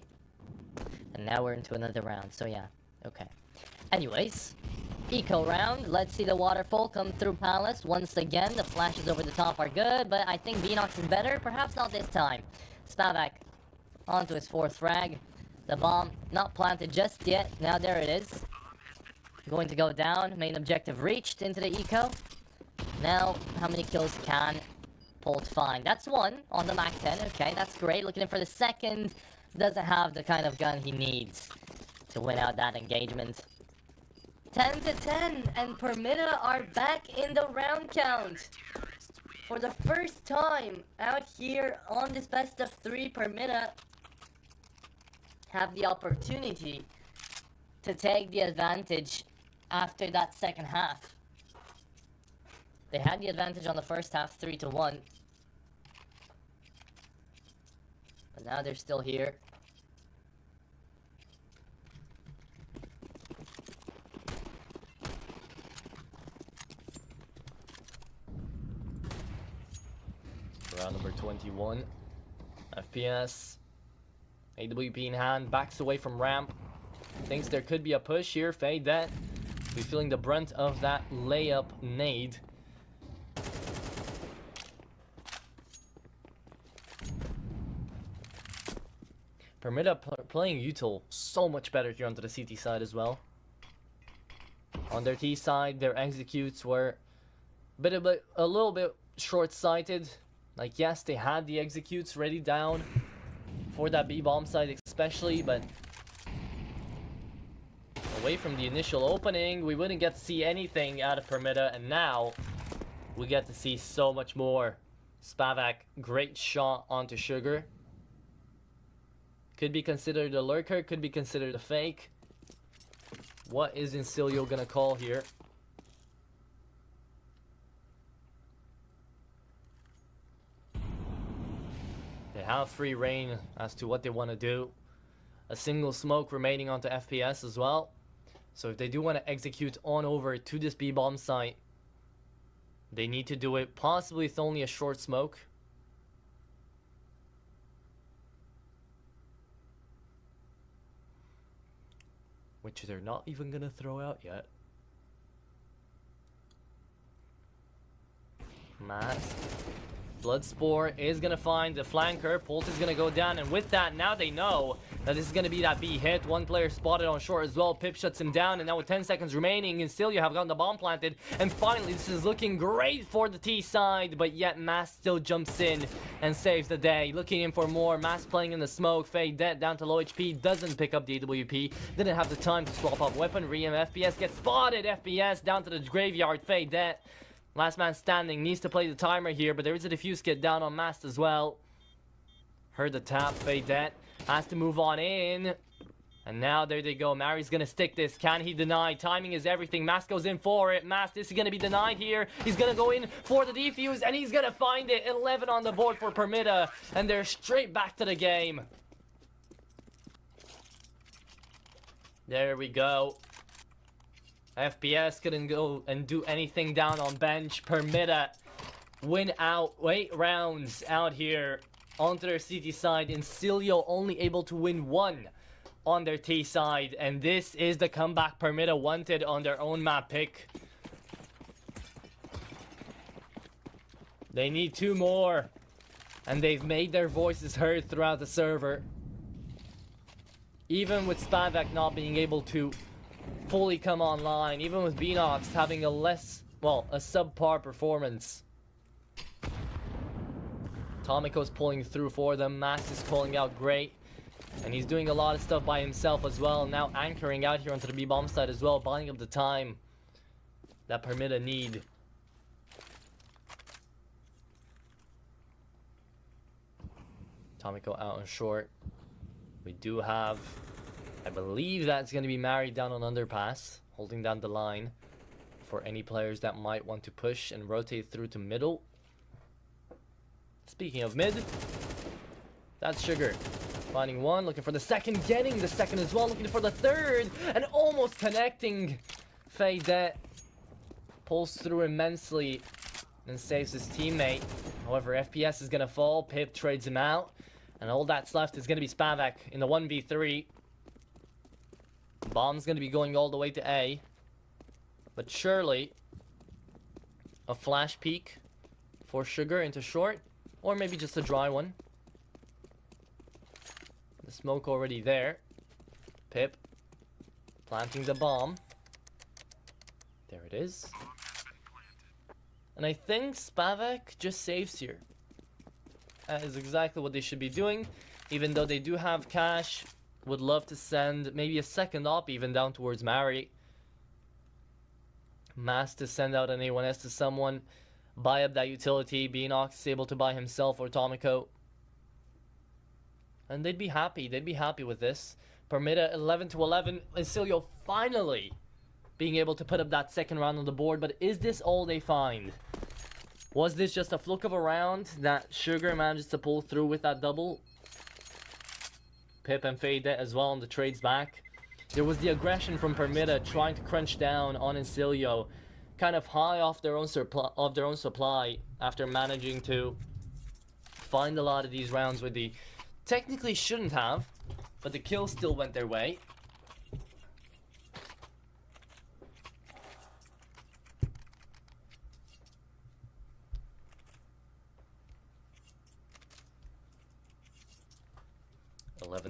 And now we're into another round, so yeah. Okay. Anyways, eco round. Let's see the waterfall come through Palace. Once again, the flashes over the top are good, but I think Beanox is better. Perhaps not this time. Spavak onto his 4th frag. The bomb not planted just yet. Now there it is. Going to go down. Main objective reached into the eco. Now, how many kills can Polt find? That's 1 on the Mac 10. Okay, that's great. Looking for the second. Doesn't have the kind of gun he needs to win out that engagement. 10-10, and Permitta are back in the round count. For the first time out here on this best of 3, Permitta have the opportunity to take the advantage after that second half. They had the advantage on the first half, 3-1. But now they're still here. Round number 21. FPS. AWP in hand. Backs away from ramp. Thinks there could be a push here. Fade that. Be feeling the brunt of that layup nade. Permitta playing util so much better here onto the CT side as well. On their T side, their executes were a little bit short-sighted. Like, yes, they had the executes ready down for that B-bomb side especially, but away from the initial opening, we wouldn't get to see anything out of Permitta, and now we get to see so much more. Spavak, great shot onto Sugar. Could be considered a lurker, could be considered a fake. What is Insilio gonna call here? They have free reign as to what they want to do. A single smoke remaining onto FPS as well. So if they do want to execute on over to this B-bomb site, they need to do it possibly with only a short smoke. Which they're not even gonna throw out yet. Mask. Bloodspore is gonna find the flanker. Polt is gonna go down, and with that, now they know that this is gonna be that B hit. One player spotted on short as well. Pip shuts him down, and now with 10 seconds remaining, Insilio have gotten the bomb planted. And finally, this is looking great for the T side, but yet Mask still jumps in and saves the day. Looking in for more. Mask playing in the smoke. Fade dead down to low HP. Doesn't pick up the AWP. Didn't have the time to swap up weapon. Re-em FPS gets spotted. FPS down to the graveyard. Fade dead. Last man standing needs to play the timer here, but there is a defuse kit down on Mast as well. Heard the tap, Fade dead. Has to move on in. And now there they go. Mary's gonna stick this. Can he deny? Timing is everything. Mast goes in for it. Mast, this is gonna be denied here. He's gonna go in for the defuse, and he's gonna find it. 11 on the board for Permitta, and they're straight back to the game. There we go. FPS couldn't go and do anything down on bench. Permitta win out 8 rounds out here onto their CT side. Insilio only able to win 1 on their T side, and this is the comeback Permitta wanted on their own map pick. They need 2 more, and they've made their voices heard throughout the server. Even with Spavak not being able to fully come online, even with Beanox having a subpar performance. Tomiko's pulling through for them, Max is calling out great, and he's doing a lot of stuff by himself as well, now anchoring out here onto the B-bomb side as well, buying up the time that Permitta need. Tomiko out on short. We do have, I believe that's going to be married down on underpass, holding down the line for any players that might want to push and rotate through to middle. Speaking of mid, that's Sugar. Finding one, looking for the second, getting the second as well, looking for the third, and almost connecting. Faydet pulls through immensely and saves his teammate. However, FPS is going to fall, Pip trades him out, and all that's left is going to be Spavak in the 1v3. Bomb's going to be going all the way to A. But surely, a flash peek for Sugar into short, or maybe just a dry one. The smoke already there. Pip planting the bomb. There it is. And I think Spavak just saves here. That is exactly what they should be doing. Even though they do have cash, would love to send maybe a second op even down towards Mari. Mass to send out an A1S to someone. Buy up that utility. Beanox is able to buy himself or Tomiko. And they'd be happy. They'd be happy with this. Permitta 11-11. Insilio finally being able to put up that second round on the board. But is this all they find? Was this just a fluke of a round that Sugar managed to pull through with that double? Pip and Faydet as well on the trades back. There was the aggression from Permitta trying to crunch down on Insilio, kind of high off their own supply after managing to find a lot of these rounds with the technically shouldn't have, but the kills still went their way.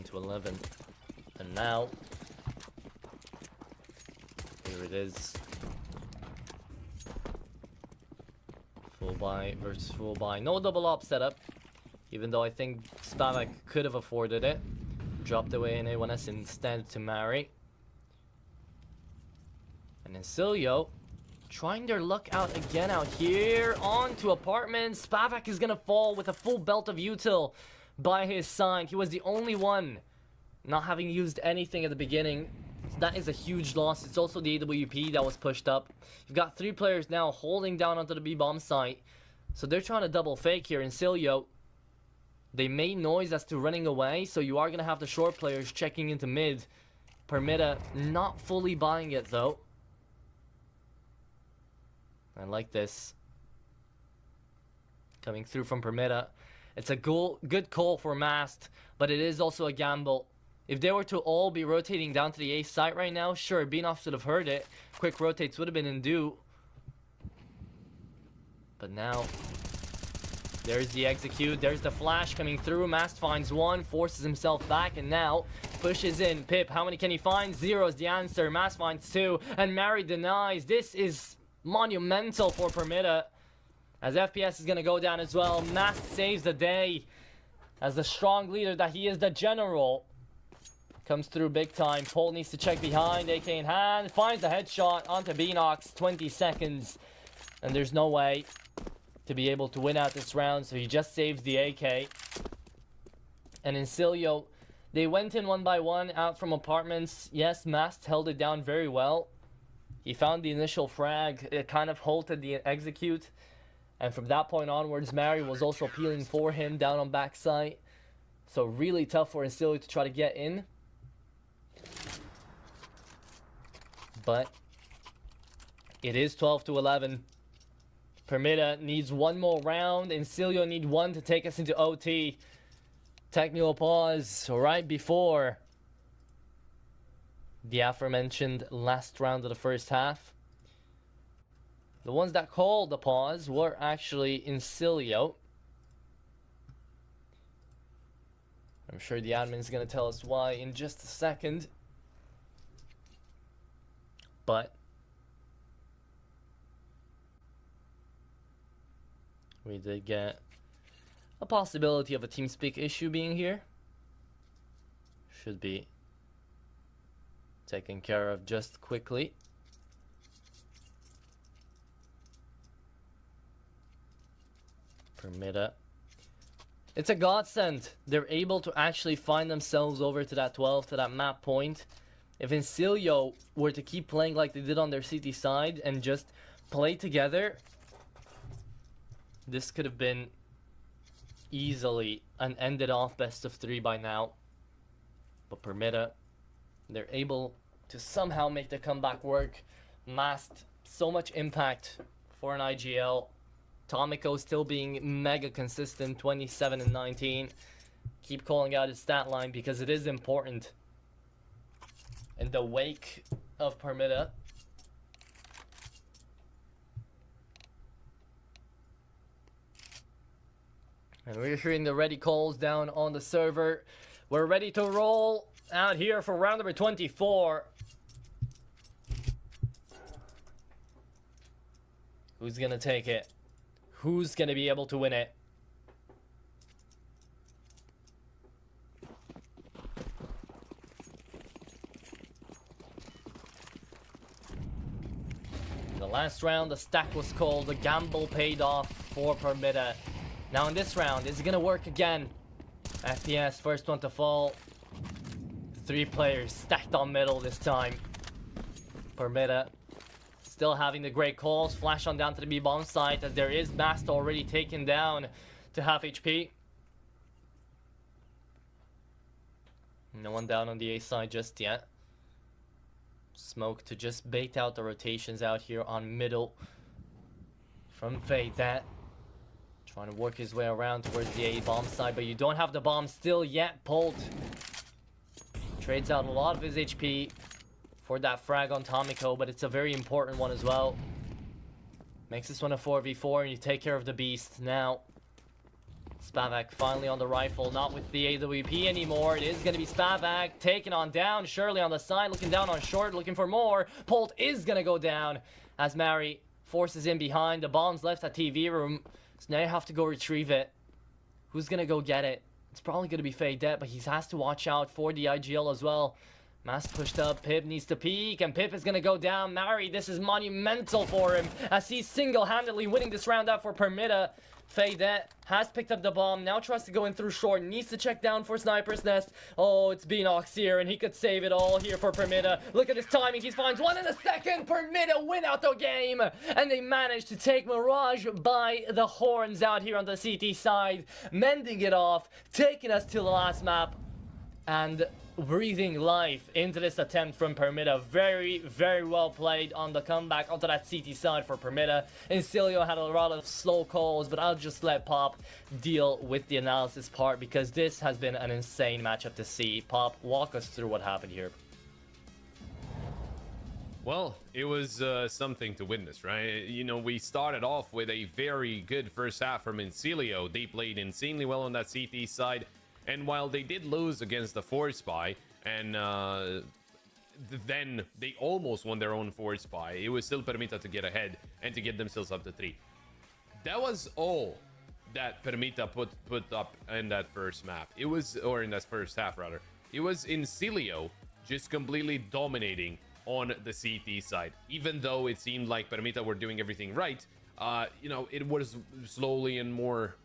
To 11, and now here it is. Full buy versus full buy. No double op setup, even though I think Spavak could have afforded it. Dropped away in A1S instead to Mari. And Insilio trying their luck out again out here onto apartments. Spavak is gonna fall with a full belt of util by his side. He was the only one not having used anything at the beginning. So that is a huge loss. It's also the AWP that was pushed up. You've got 3 players now holding down onto the B-bomb site. So they're trying to double fake here. Insilio, they made noise as to running away, so you are going to have the short players checking into mid. Permitta not fully buying it though. I like this. Coming through from Permitta. It's a good call for Mast, but it is also a gamble. If they were to all be rotating down to the A site right now, sure, Beanoff should have heard it. Quick rotates would have been in due. But now, there's the execute. There's the flash coming through. Mast finds one, forces himself back, and now pushes in. Pip, how many can he find? 0 is the answer. Mast finds 2, and Mari denies. This is monumental for Permitta, as FPS is going to go down as well. Mast saves the day. As the strong leader that he is, the general comes through big time. Pole needs to check behind, AK in hand. Finds the headshot onto Beanox. 20 seconds. And there's no way to be able to win out this round, so he just saves the AK. And Insilio, they went in one by one out from apartments. Yes, Mast held it down very well. He found the initial frag. It kind of halted the execute. And from that point onwards, Mari was also peeling for him down on backside. So really tough for Insilio to try to get in. But it is 12-11. Permitta needs one more round. Insilio need one to take us into OT. Technical pause right before the aforementioned last round of the first half. The ones that called the pause were actually Insilio. I'm sure the admin's going to tell us why in just a second. But we did get a possibility of a TeamSpeak issue being here. Should be taken care of just quickly. Permitta. It's a godsend. They're able to actually find themselves over to that 12, to that map point. If Insilio were to keep playing like they did on their CT side and just play together, this could have been easily an ended off best of 3 by now. But Permitta, they're able to somehow make the comeback work. Masked so much impact for an IGL. Tomiko still being mega consistent, 27 and 19. Keep calling out his stat line because it is important. In the wake of Permitta, and we're hearing the ready calls down on the server. We're ready to roll out here for round number 24. Who's gonna take it? Who's gonna be able to win it? In the last round, the stack was called. The gamble paid off for Permitta. Now in this round, is it gonna work again? FPS, first one to fall. 3 players stacked on middle this time. Permitta still having the great calls. Flash on down to the B-bomb site as there is Mast already taken down to half HP. No one down on the A side just yet. Smoke to just bait out the rotations out here on middle from Fade. That trying to work his way around towards the A bomb side, but you don't have the bomb still yet. Polt trades out a lot of his HP for that frag on Tomiko, but it's a very important one as well. Makes this one a 4v4 and you take care of the beast. Now Spavak finally on the rifle, not with the AWP anymore. It is going to be Spavak taken on down. Shirley on the side, looking down on short, looking for more. Polt is going to go down as Mary forces in behind. The bomb's left at TV room, so now you have to go retrieve it. Who's going to go get it? It's probably going to be Fade Dead, but he has to watch out for the IGL as well. Mask pushed up, Pip needs to peek, and Pip is going to go down. Mary, this is monumental for him as he's single-handedly winning this round out for Permitta. Faydet has picked up the bomb, now tries to go in through short, needs to check down for Sniper's Nest. Oh, it's Beanox here, and he could save it all here for Permitta. Look at his timing, he finds one in a second. Permitta win out the game, and they manage to take Mirage by the horns out here on the CT side, mending it off, taking us to the last map, and breathing life into this attempt from Permitta. Very, very well played on the comeback onto that CT side for Permitta. Insilio had a lot of slow calls, but I'll just let Pop deal with the analysis part because this has been an insane matchup to see. Pop, walk us through what happened here. Well, it was something to witness, right? You know, we started off with a very good first half from Insilio. They played insanely well on that CT side. And while they did lose against the Force Spy, and then they almost won their own Force Spy, it was still Permitta to get ahead and to get themselves up to 3. That was all that Permitta put up in that first map. It was, or in that first half rather. It was Insilio just completely dominating on the CT side. Even though it seemed like Permitta were doing everything right, you know, it was slowly and more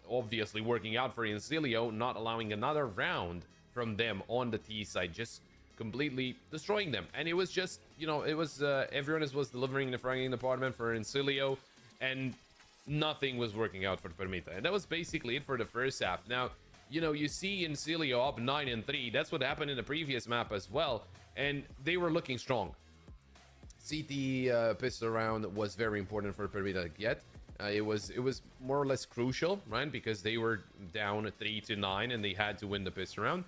obviously working out for Insilio, not allowing another round from them on the T side, just completely destroying them. And it was just, you know, it was everyone was delivering the fragging department for Insilio, and nothing was working out for Permitta. And that was basically it for the first half. Now, you know, you see Insilio up 9-3. That's what happened in the previous map as well, and they were looking strong. CT pistol round was very important for Permitta to get. It was more or less crucial, right? Because they were down 3-9 and they had to win the pistol round.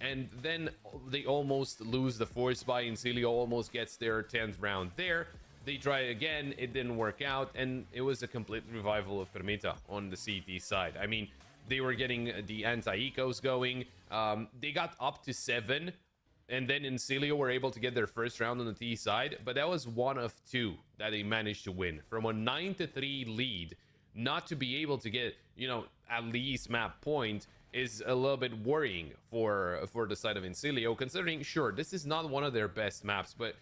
And then they almost lose the force buy. Insilio almost gets their 10th round there. They try again, it didn't work out, and it was a complete revival of Permitta on the CT side. I mean, they were getting the anti-ecos going. They got up to 7, and then Insilio were able to get their first round on the T side, but that was one of 2 that they managed to win. From a 9-3 lead, not to be able to get, you know, at least map point is a little bit worrying for the side of Insilio, considering, sure, this is not one of their best maps, but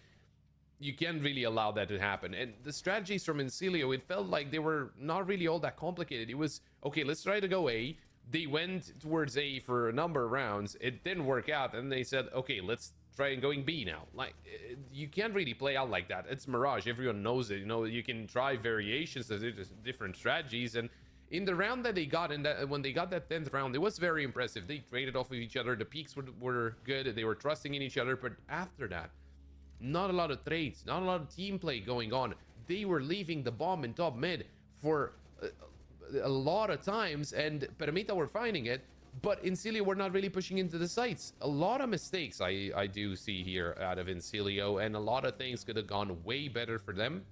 you can't really allow that to happen. And the strategies from Insilio, it felt like they were not really all that complicated. It was, okay, let's try to go A. They went towards A for a number of rounds. It didn't work out, and they said, okay, let's try and going B now. Like, you can't really play out like that. It's Mirage. Everyone knows it. You know, you can try variations of different strategies. And in the round that they got, when they got that 10th round, it was very impressive. They traded off of each other. The peaks were good. They were trusting in each other. But after that, not a lot of trades, not a lot of team play going on. They were leaving the bomb in top mid for a lot of times, and Permitta were finding it, but Insilio were not really pushing into the sites. A lot of mistakes I do see here out of Insilio, and a lot of things could have gone way better for them,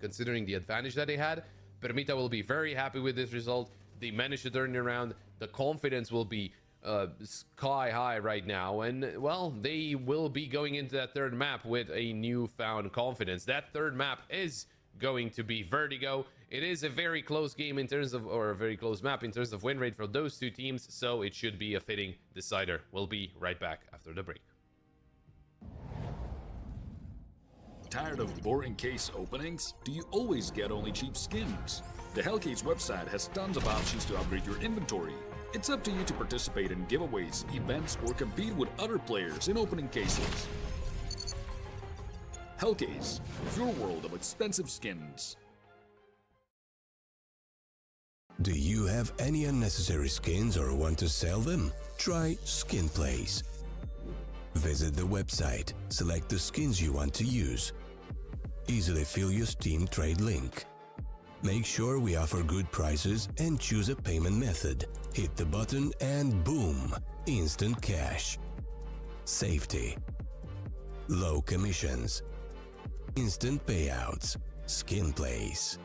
considering the advantage that they had. Permitta will be very happy with this result. They managed to turn it around. The confidence will be sky high right now, and well, they will be going into that third map with a newfound confidence. That third map is going to be Vertigo. It is a very close game in terms of, or a very close map in terms of win rate for those 2 teams, so it should be a fitting decider. We'll be right back after the break. Tired of boring case openings? Do you always get only cheap skins? The Hellcase website has tons of options to upgrade your inventory. It's up to you to participate in giveaways, events, or compete with other players in opening cases. Hellcase, your world of expensive skins. Do you have any unnecessary skins or want to sell them? Try Skin Place. Visit the website, select the skins you want to use. Easily fill your Steam trade link. Make sure we offer good prices and choose a payment method. Hit the button and boom, instant cash. Safety. Low commissions. Instant payouts. Skin Place.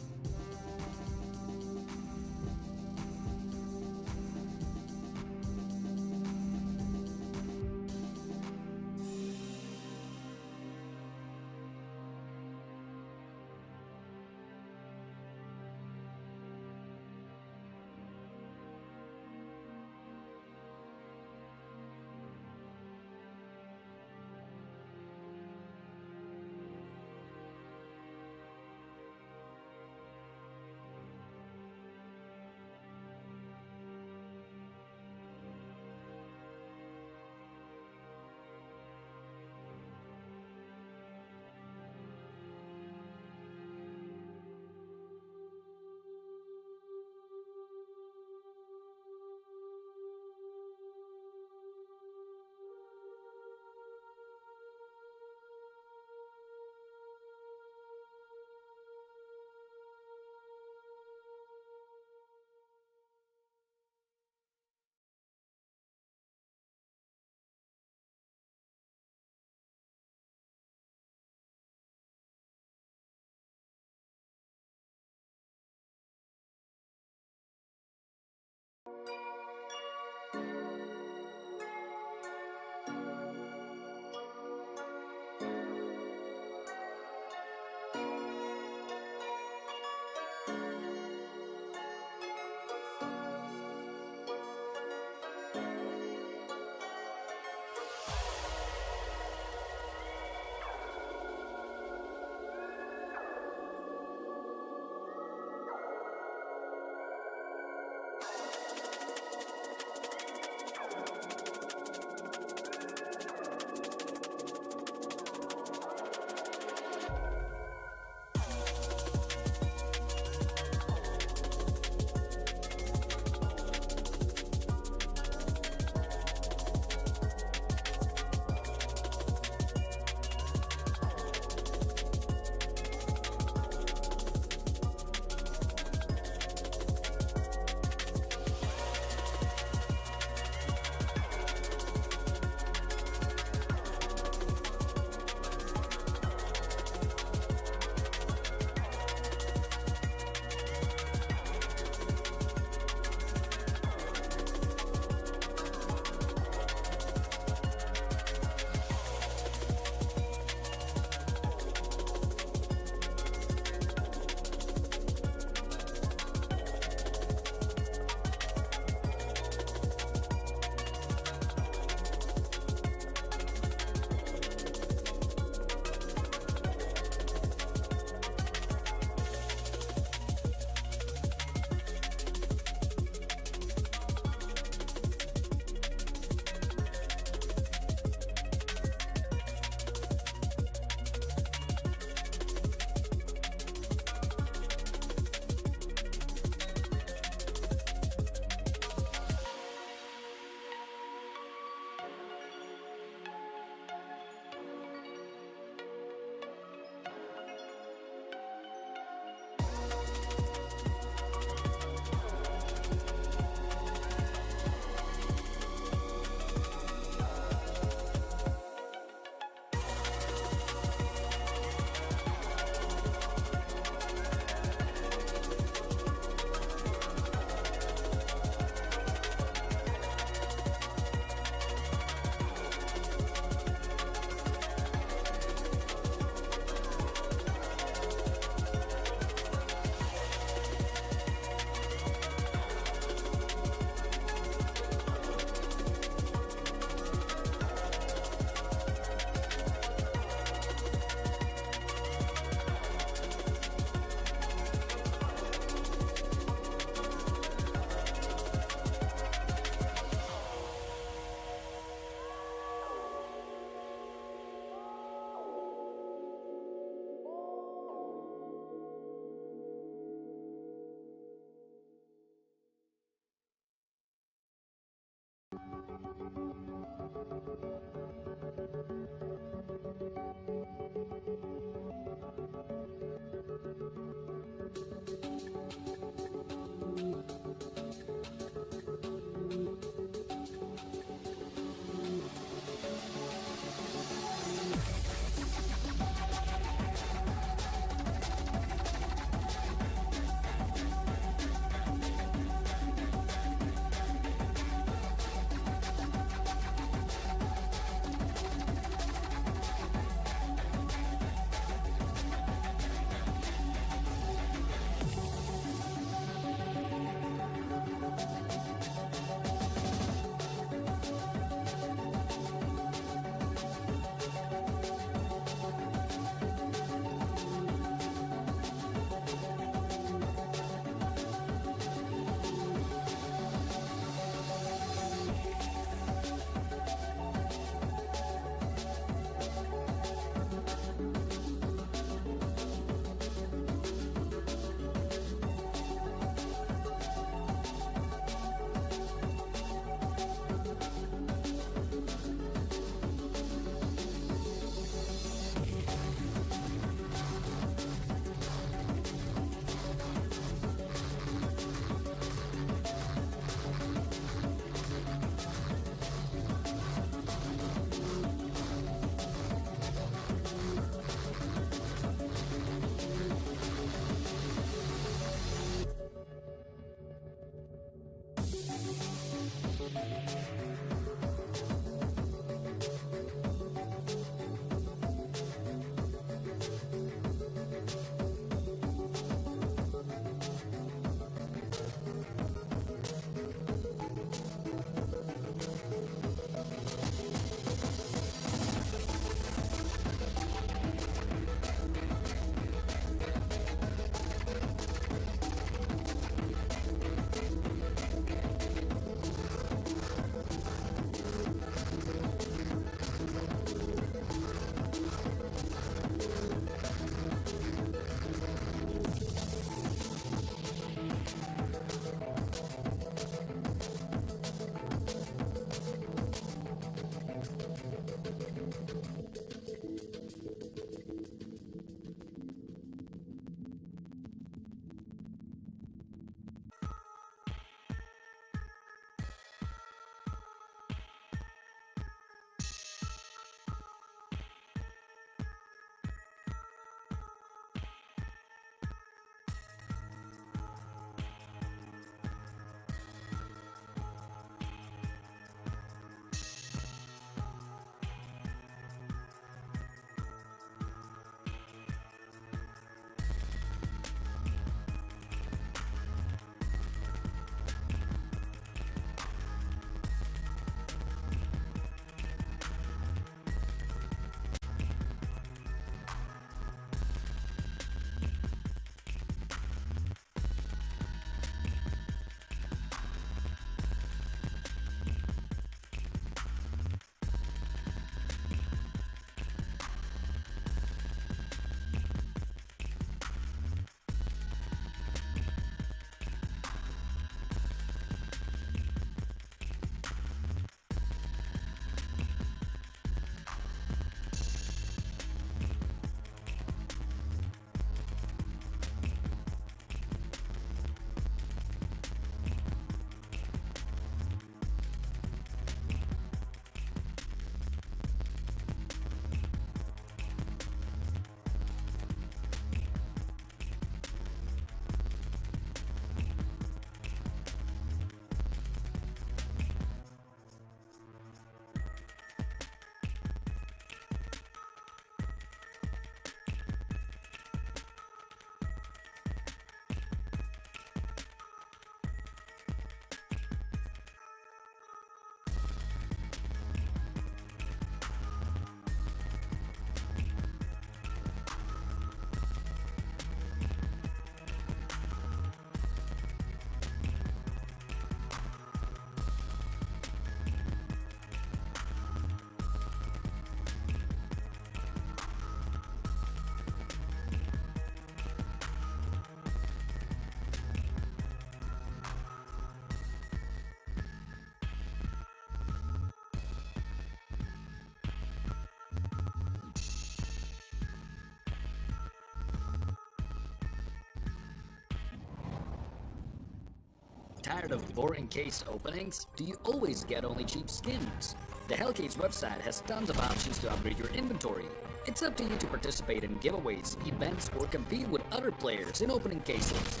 Tired of boring case openings? Do you always get only cheap skins? The Hellcade's website has tons of options to upgrade your inventory. It's up to you to participate in giveaways, events, or compete with other players in opening cases.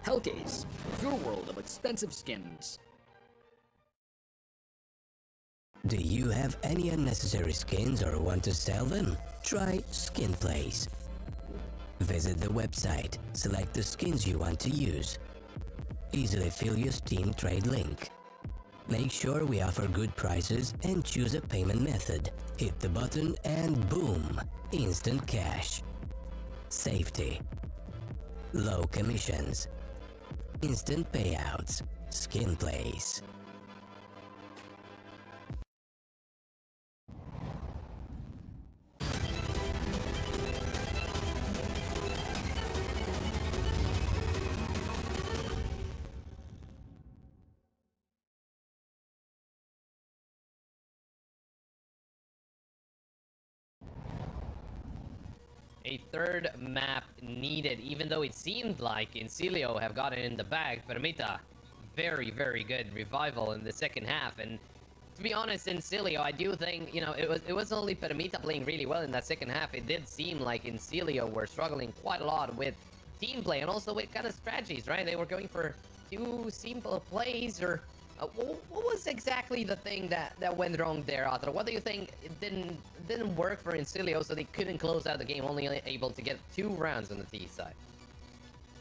Hellcase, your world of expensive skins. Do you have any unnecessary skins or want to sell them? Try Skin Place. Visit the website, select the skins you want to use. Easily fill your Steam trade link. Make sure we offer good prices and choose a payment method. Hit the button and boom! Instant cash. Safety. Low commissions. Instant payouts. Skin Place. A third map needed, even though it seemed like Insilio have gotten in the bag. Permitta, very, very good revival in the second half. And to be honest, Insilio, I do think, you know, it was only Permitta playing really well in that second half. It did seem like Insilio were struggling quite a lot with team play and also with kind of strategies, right? They were going for too simple plays or... what was exactly the thing that went wrong there, Atro? What do you think didn't work for Insilio so they couldn't close out the game, only able to get 2 rounds on the T side?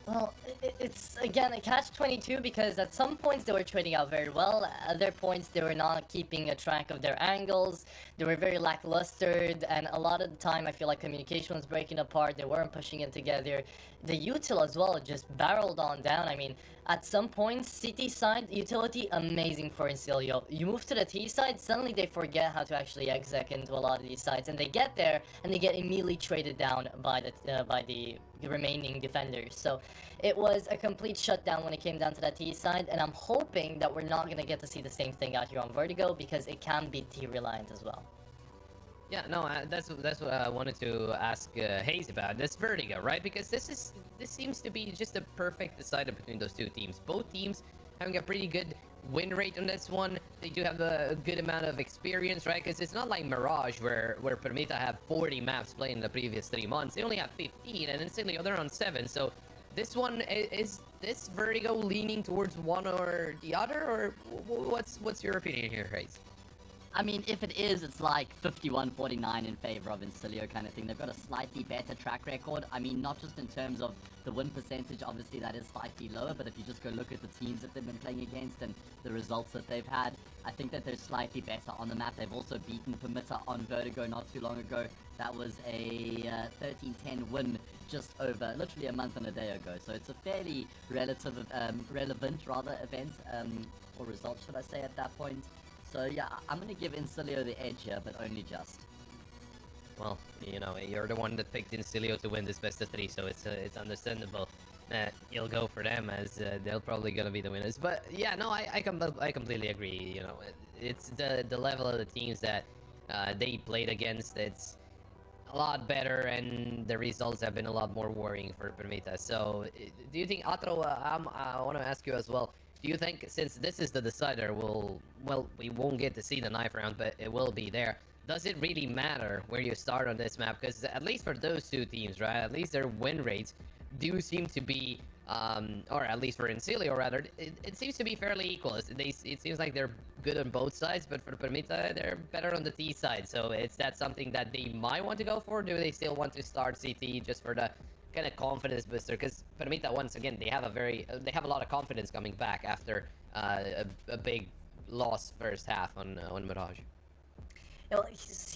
Well, it's again a catch-22 because at some points they were trading out very well, at other points they were not keeping a track of their angles, they were very lackluster, and a lot of the time I feel like communication was breaking apart, they weren't pushing it together. The util as well just barreled on down. I mean, at some points, CT side utility amazing for Insilio. You move to the T side, suddenly they forget how to actually exec into a lot of these sides, and they get there and they get immediately traded down by the remaining defenders. So it was a complete shutdown when it came down to that T side, and I'm hoping that we're not gonna get to see the same thing out here on Vertigo because it can be T reliant as well. Yeah, no, that's what I wanted to ask Hayes about. This Vertigo, right? Because this seems to be just a perfect decider between those two teams. Both teams having a pretty good win rate on this one. They do have a good amount of experience, right? Because it's not like Mirage where Permitta have 40 maps played in the previous 3 months. They only have 15, and Insilio they're on 7. So this one is this Vertigo leaning towards one or the other, or what's your opinion here, Hayes? I mean, if it is, it's like 51-49 in favor of Insilio kind of thing. They've got a slightly better track record. I mean, not just in terms of the win percentage, obviously that is slightly lower, but if you just go look at the teams that they've been playing against and the results that they've had, I think that they're slightly better on the map. They've also beaten Permitta on Vertigo not too long ago. That was a 13-10 win just over, literally a month and a day ago. So it's a fairly relevant event, or result, should I say, at that point. So yeah, I'm gonna give Insilio the edge here, but only just. Well, you know, you're the one that picked Insilio to win this best of 3, so it's understandable that you'll go for them, as they're probably gonna be the winners. But yeah, no, I completely agree. You know, it's the level of the teams that they played against. It's a lot better, and the results have been a lot more worrying for Permitta. So, do you think, Atro? I want to ask you as well. Do you think, since this is the decider, we won't get to see the knife round, but it will be there. Does it really matter where you start on this map? Because at least for those two teams, right, at least their win rates do seem to be, or at least for Insilio rather, it seems to be fairly equal. It seems like they're good on both sides, but for Permitta, they're better on the T side. So is that something that they might want to go for? Or do they still want to start CT just for the kind of confidence booster? Because Permitta, once again, they have a lot of confidence coming back after a big loss first half on Mirage. Well,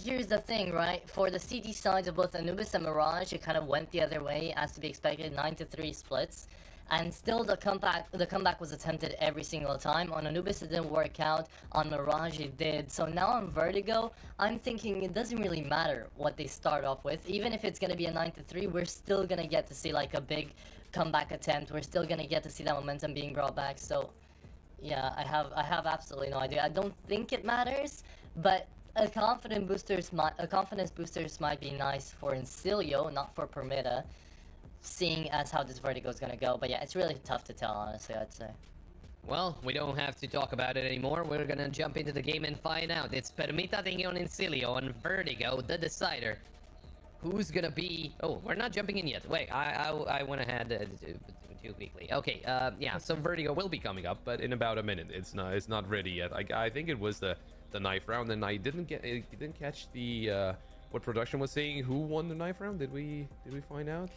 here's the thing, right? For the CT sides of both Anubis and Mirage, it kind of went the other way, as to be expected, 9-3 splits. And still the comeback was attempted every single time. On Anubis it didn't work out, on Mirage it did. So now on Vertigo, I'm thinking it doesn't really matter what they start off with. Even if it's gonna be a 9-3, we're still gonna get to see like a big comeback attempt. We're still gonna get to see that momentum being brought back. So yeah, I have absolutely no idea. I don't think it matters, but a confidence boosters might be nice for Insilio, not for Permitta. seeing as how this Vertigo is gonna go. But yeah, it's really tough to tell, honestly, I'd say. Well, we don't have to talk about it anymore. We're gonna jump into the game and find out. It's Permitta taking on Insilio on Vertigo, the decider. Who's gonna be... Oh, we're not jumping in yet. Wait, I went ahead too quickly. Okay, yeah, so Vertigo will be coming up, but in about a minute. It's not ready yet. I think it was the knife round, and I didn't catch the what production was saying. Who won the knife round? Did we find out?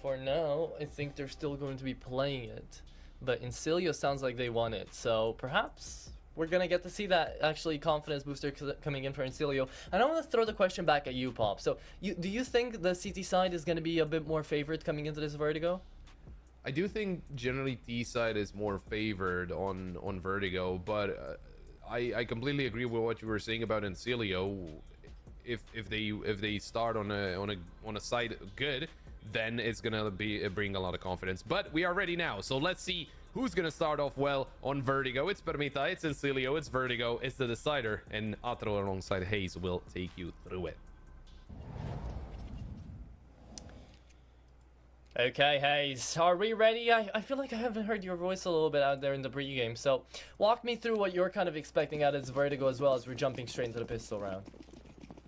For now, I think they're still going to be playing it, but Insilio sounds like they won it, so perhaps we're gonna get to see that actually confidence booster coming in for Insilio. And I want to throw the question back at you, Pop. So, do you think the CT side is gonna be a bit more favored coming into this Vertigo? I do think generally T side is more favored on Vertigo, but I completely agree with what you were saying about Insilio. If they start on a side good, then it's gonna bring a lot of confidence. But we are ready now, so let's see who's gonna start off well on Vertigo. It's Permitta, it's Insilio, it's Vertigo, it's the decider, and Atro alongside Hayes will take you through it. Okay, Hayes, are we ready? I feel like I haven't heard your voice a little bit out there in the pregame, so walk me through what you're kind of expecting out of this Vertigo as well as we're jumping straight into the pistol round.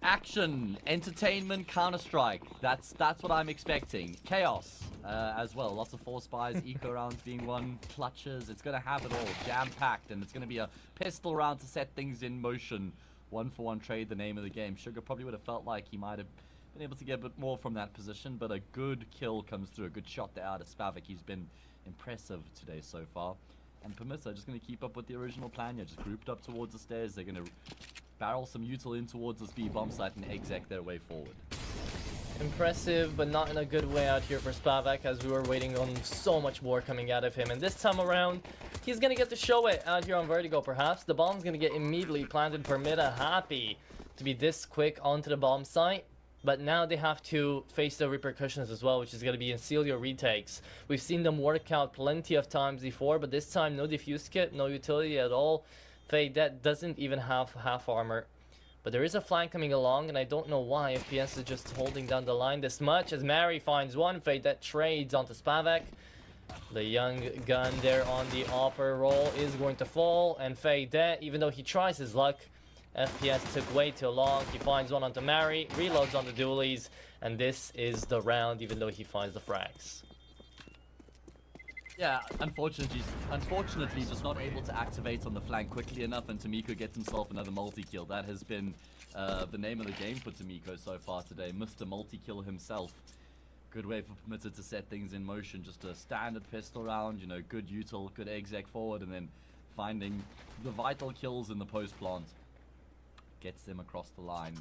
Action, entertainment, Counter-Strike. That's what I'm expecting. Chaos as well. Lots of force buys, eco rounds being won, clutches. It's gonna have it all, jam-packed, and it's gonna be a pistol round to set things in motion. 1-for-1 trade, the name of the game. Sugar probably would have felt like he might have been able to get a bit more from that position, but a good kill comes through. A good shot there out of Spavik. He's been impressive today so far. And Permitta just gonna keep up with the original plan. Yeah, just grouped up towards the stairs. They're gonna barrel some util in towards this B bomb site and exec their way forward. Impressive, but not in a good way out here for Spavak, as we were waiting on so much more coming out of him. And this time around, he's gonna get to show it out here on Vertigo, perhaps. The bomb's gonna get immediately planted. Permitta happy to be this quick onto the bomb site. But now they have to face the repercussions as well, which is going to be Insilio retakes. We've seen them work out plenty of times before, but this time no defuse kit, no utility at all. Fade doesn't even have half armor. But there is a flank coming along, and I don't know why FPS is just holding down the line this much. As Mary finds one, Fade trades onto Spavak. The young gun there on the upper roll is going to fall, and Fade, even though he tries his luck, FPS took way too long. He finds one onto Mary, reloads on the dualies, and this is the round, even though he finds the frags. Yeah, unfortunately just not able to activate on the flank quickly enough, and Tomiko gets himself another multi-kill. That has been the name of the game for Tomiko so far today. Mr. Multi-kill himself. Good way for Permitta to set things in motion. Just a standard pistol round, you know, good util, good exec forward, and then finding the vital kills in the post-plant. Gets them across the line.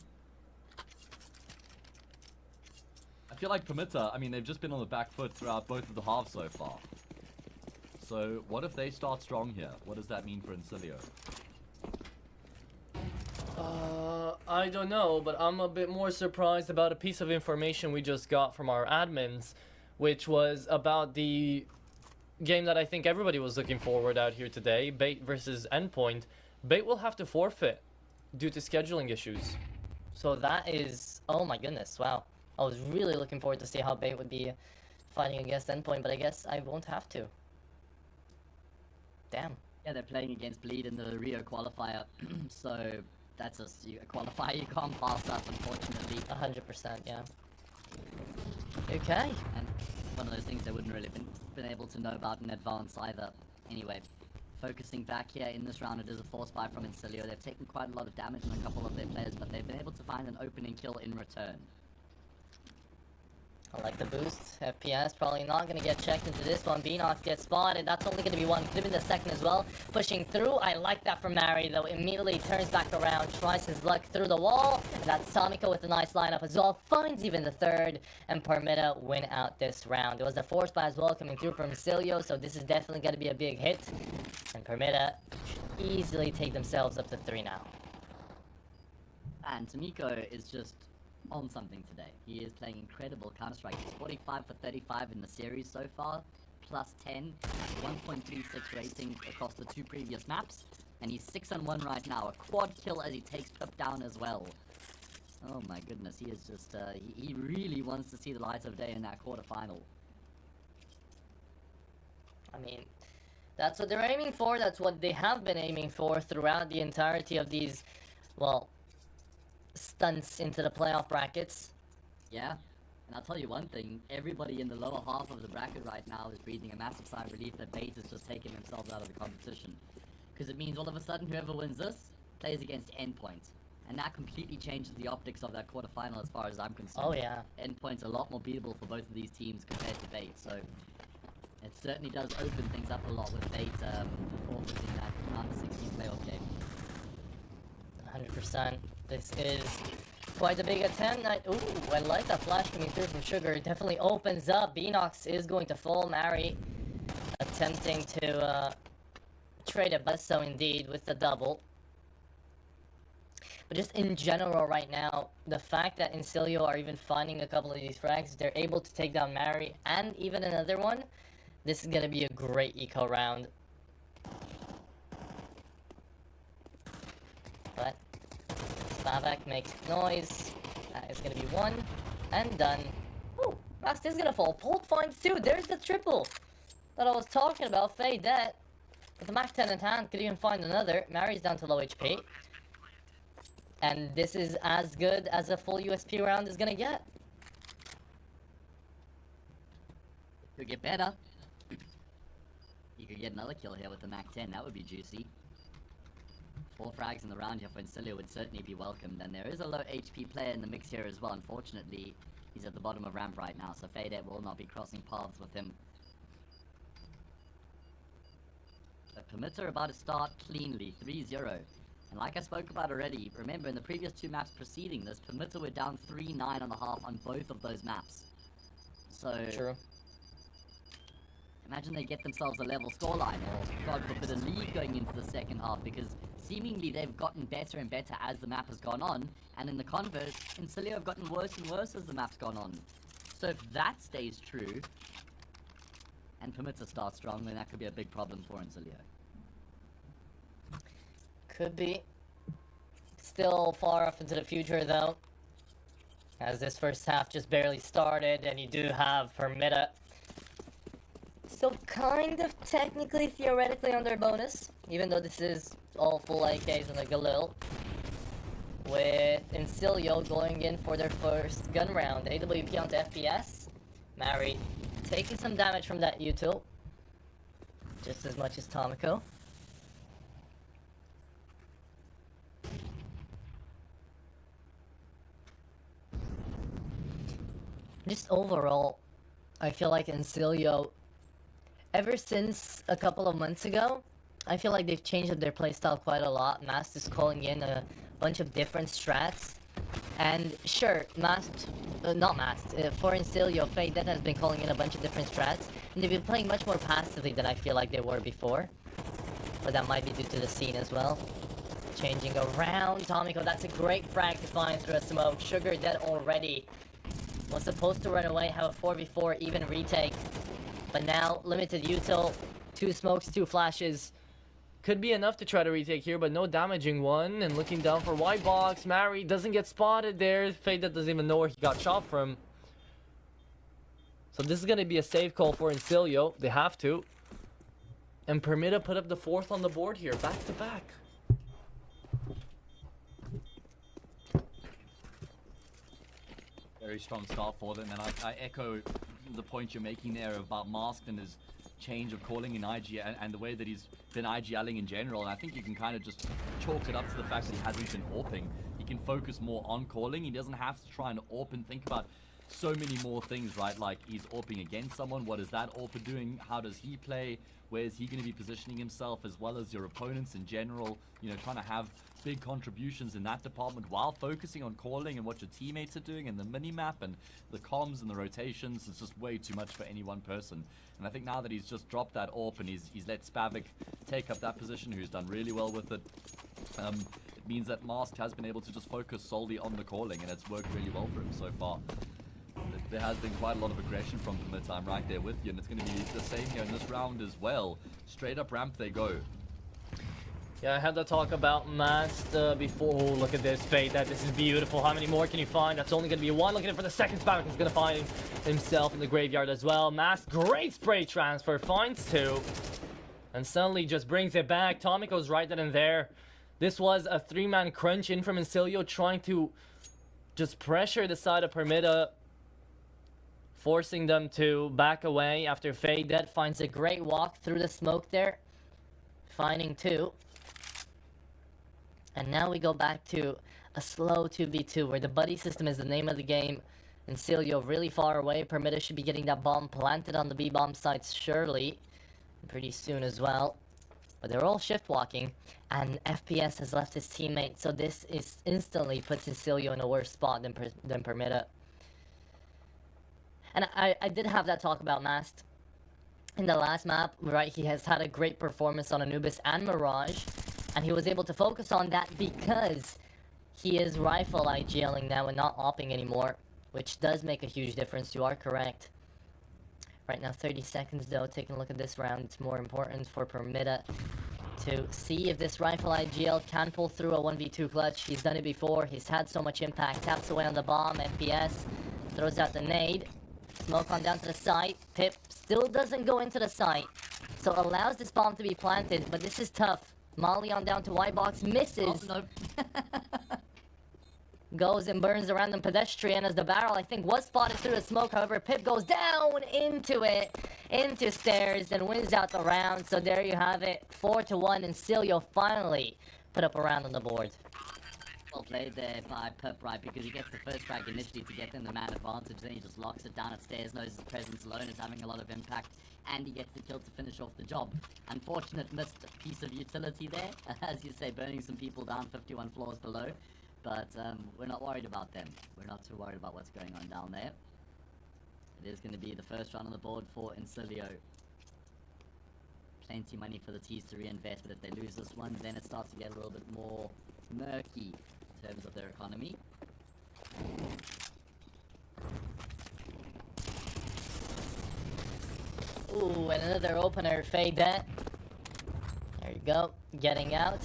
I feel like Permitta, I mean, they've just been on the back foot throughout both of the halves so far. So, what if they start strong here? What does that mean for Insilio? I don't know, but I'm a bit more surprised about a piece of information we just got from our admins, which was about the game that I think everybody was looking forward out here today, Bait versus Endpoint. Bait will have to forfeit due to scheduling issues. So that is... Oh my goodness, wow. I was really looking forward to see how Bait would be fighting against Endpoint, but I guess I won't have to. Damn. Yeah, they're playing against Bleed in the Rio qualifier, so that's a qualifier you can't pass up, unfortunately. 100%, yeah. Okay. And one of those things they wouldn't really been able to know about in advance either. Anyway. Focusing back here in this round, it is a force buy from Insilio. They've taken quite a lot of damage on a couple of their players, but they've been able to find an opening kill in return. I like the boost. FPS probably not going to get checked into this one. Beanock gets spotted. That's only going to be one. Could have been the second as well. Pushing through. I like that from Mary, though. Immediately turns back around. Tries his luck through the wall. And that's Tomiko with a nice lineup as well. Finds even the third. And Permitta win out this round. There was a force buy as well coming through from Insilio. So this is definitely going to be a big hit. And Permitta should easily take themselves up to 3 now. And Tomiko is just on something today. He is playing incredible Counter-Strike. He's 45 for 35 in the series so far, plus 10, 1.36 rating across the 2 previous maps, and he's 6-1 right now. A quad kill as he takes Pip down as well. Oh my goodness, he is just, he really wants to see the light of day in that quarterfinal. I mean, that's what they're aiming for. That's what they have been aiming for throughout the entirety of these, well, stunts into the playoff brackets. Yeah, and I'll tell you one thing, everybody in the lower half of the bracket right now is breathing a massive sigh of relief that Bait is just taking themselves out of the competition. Because it means all of a sudden whoever wins this plays against Endpoint. And that completely changes the optics of that quarterfinal as far as I'm concerned. Oh yeah. Endpoint's a lot more beatable for both of these teams compared to Bait, so it certainly does open things up a lot with Bait forfeiting that round of 16 playoff game. 100%. This is quite a big attempt. Ooh, I like that flash coming through from Sugar. It definitely opens up. Beanox is going to fall. Mary attempting to trade it, but so indeed with the double. But just in general right now, the fact that Insilio are even finding a couple of these frags, they're able to take down Mary and even another one. This is going to be a great eco round. But Spavak makes noise. That is going to be one and done. Oh, Rast is going to fall. Bolt finds two. There's the triple that I was talking about. Fade that. With the Mach 10 in hand, could even find another. Mary's down to low HP. And this is as good as a full USP round is gonna get. Could get better. You could get another kill here with the Mach 10, that would be juicy. 4 frags in the round here for Insilio would certainly be welcomed, and there is a low HP player in the mix here as well. Unfortunately, he's at the bottom of ramp right now, so Fade will not be crossing paths with him. But Permitta about to start cleanly, 3-0. And like I spoke about already, remember in the previous 2 maps preceding this, Permitta were down 3-9 on the half on both of those maps. So, true. Imagine they get themselves a level scoreline, or God forbid a lead going into the second half, because seemingly they've gotten better and better as the map has gone on, and in the converse, Insilio have gotten worse and worse as the map's gone on. So if that stays true, and Permitta starts strong, then that could be a big problem for Insilio. Could be. Still far off into the future though, as this first half just barely started, and you do have Permitta still kind of technically, theoretically on their bonus, even though this is all full AKs and a Galil. With Insilio going in for their first gun round, AWP onto FPS. Mary taking some damage from that util, just as much as Tomiko. Just overall, I feel like Insilio, ever since a couple of months ago, I feel like they've changed up their playstyle quite a lot. Mast is calling in a bunch of different strats. And sure, for Insilio, Fade that has been calling in a bunch of different strats. And they've been playing much more passively than I feel like they were before. But that might be due to the scene as well. Changing around, Tomiko, that's a great frag to find through a smoke. Sugar dead already. Was supposed to run away, have a 4v4, even retake. But now, limited util, 2 smokes, 2 flashes. Could be enough to try to retake here, but no damaging one. And looking down for white box, Mary doesn't get spotted there. Fade that doesn't even know where he got shot from. So this is going to be a safe call for Insilio. They have to. And Permitta put up the 4th on the board here, back to back. Very strong start for them, and I echo the point you're making there about Masked and his change of calling in IG and the way that he's been IGLing in general. And I think you can kind of just chalk it up to the fact that he hasn't been AWPing. He can focus more on calling. He doesn't have to try and AWP and think about so many more things, right? Like he's AWPing against someone. What is that AWP doing? How does he play? Where is he going to be positioning himself, as well as your opponents in general? You know, trying to have big contributions in that department while focusing on calling and what your teammates are doing and the mini-map and the comms and the rotations. It's just way too much for any one person. And I think now that he's just dropped that AWP and he's let Spavak take up that position, who's done really well with it, it means that Masked has been able to just focus solely on the calling, and it's worked really well for him so far. There has been quite a lot of aggression from Permitta. I'm right there with you, and it's going to be the same here in this round as well. Straight up ramp they go. Yeah, I had to talk about Mast before. Oh, look at this fade. This is beautiful. How many more can you find? That's only going to be one. Looking for the second spam. He's going to find himself in the graveyard as well. Mast, great spray transfer. Finds two. And suddenly just brings it back. Tomiko's right then and there. This was a three-man crunch in from Insilio, trying to just pressure the side of Permitta, forcing them to back away after Fade Dead finds a great walk through the smoke there, finding two. And now we go back to a slow 2v2 where the buddy system is the name of the game. Insilio really far away. Permitta should be getting that bomb planted on the B-bomb sites surely. Pretty soon as well. But they're all shift walking. And FPS has left his teammate. So this is instantly puts Insilio in a worse spot than Permitta. And I did have that talk about Mast in the last map, right? He has had a great performance on Anubis and Mirage. And he was able to focus on that because he is rifle IGLing now and not opping anymore, which does make a huge difference. You are correct. Right now, 30 seconds though. Taking a look at this round, it's more important for Permitta to see if this rifle IGL can pull through a 1v2 clutch. He's done it before. He's had so much impact. Taps away on the bomb. FPS throws out the nade. Smoke on down to the site. Pip still doesn't go into the site, so allows this bomb to be planted, but this is tough. Molly on down to white box, misses. Oh, no. Goes and burns the random pedestrian as the barrel, I think, was spotted through the smoke. However, Pip goes down into it, into stairs, and wins out the round. So there you have it, 4-1, and Insilio finally put up a round on the board. Well played there by Pip, right, because he gets the first frag initially to get them the man advantage, then he just locks it down at stairs, knows his presence alone is having a lot of impact, and he gets the kill to finish off the job. Unfortunate missed piece of utility there, as you say, burning some people down 51 floors below, but we're not worried about them. We're not too worried about what's going on down there. It is going to be the first round on the board for Insilio. Plenty money for the T's to reinvest, but if they lose this one, then it starts to get a little bit more murky in terms of their economy. Ooh, and another opener, fade that. There you go, getting out.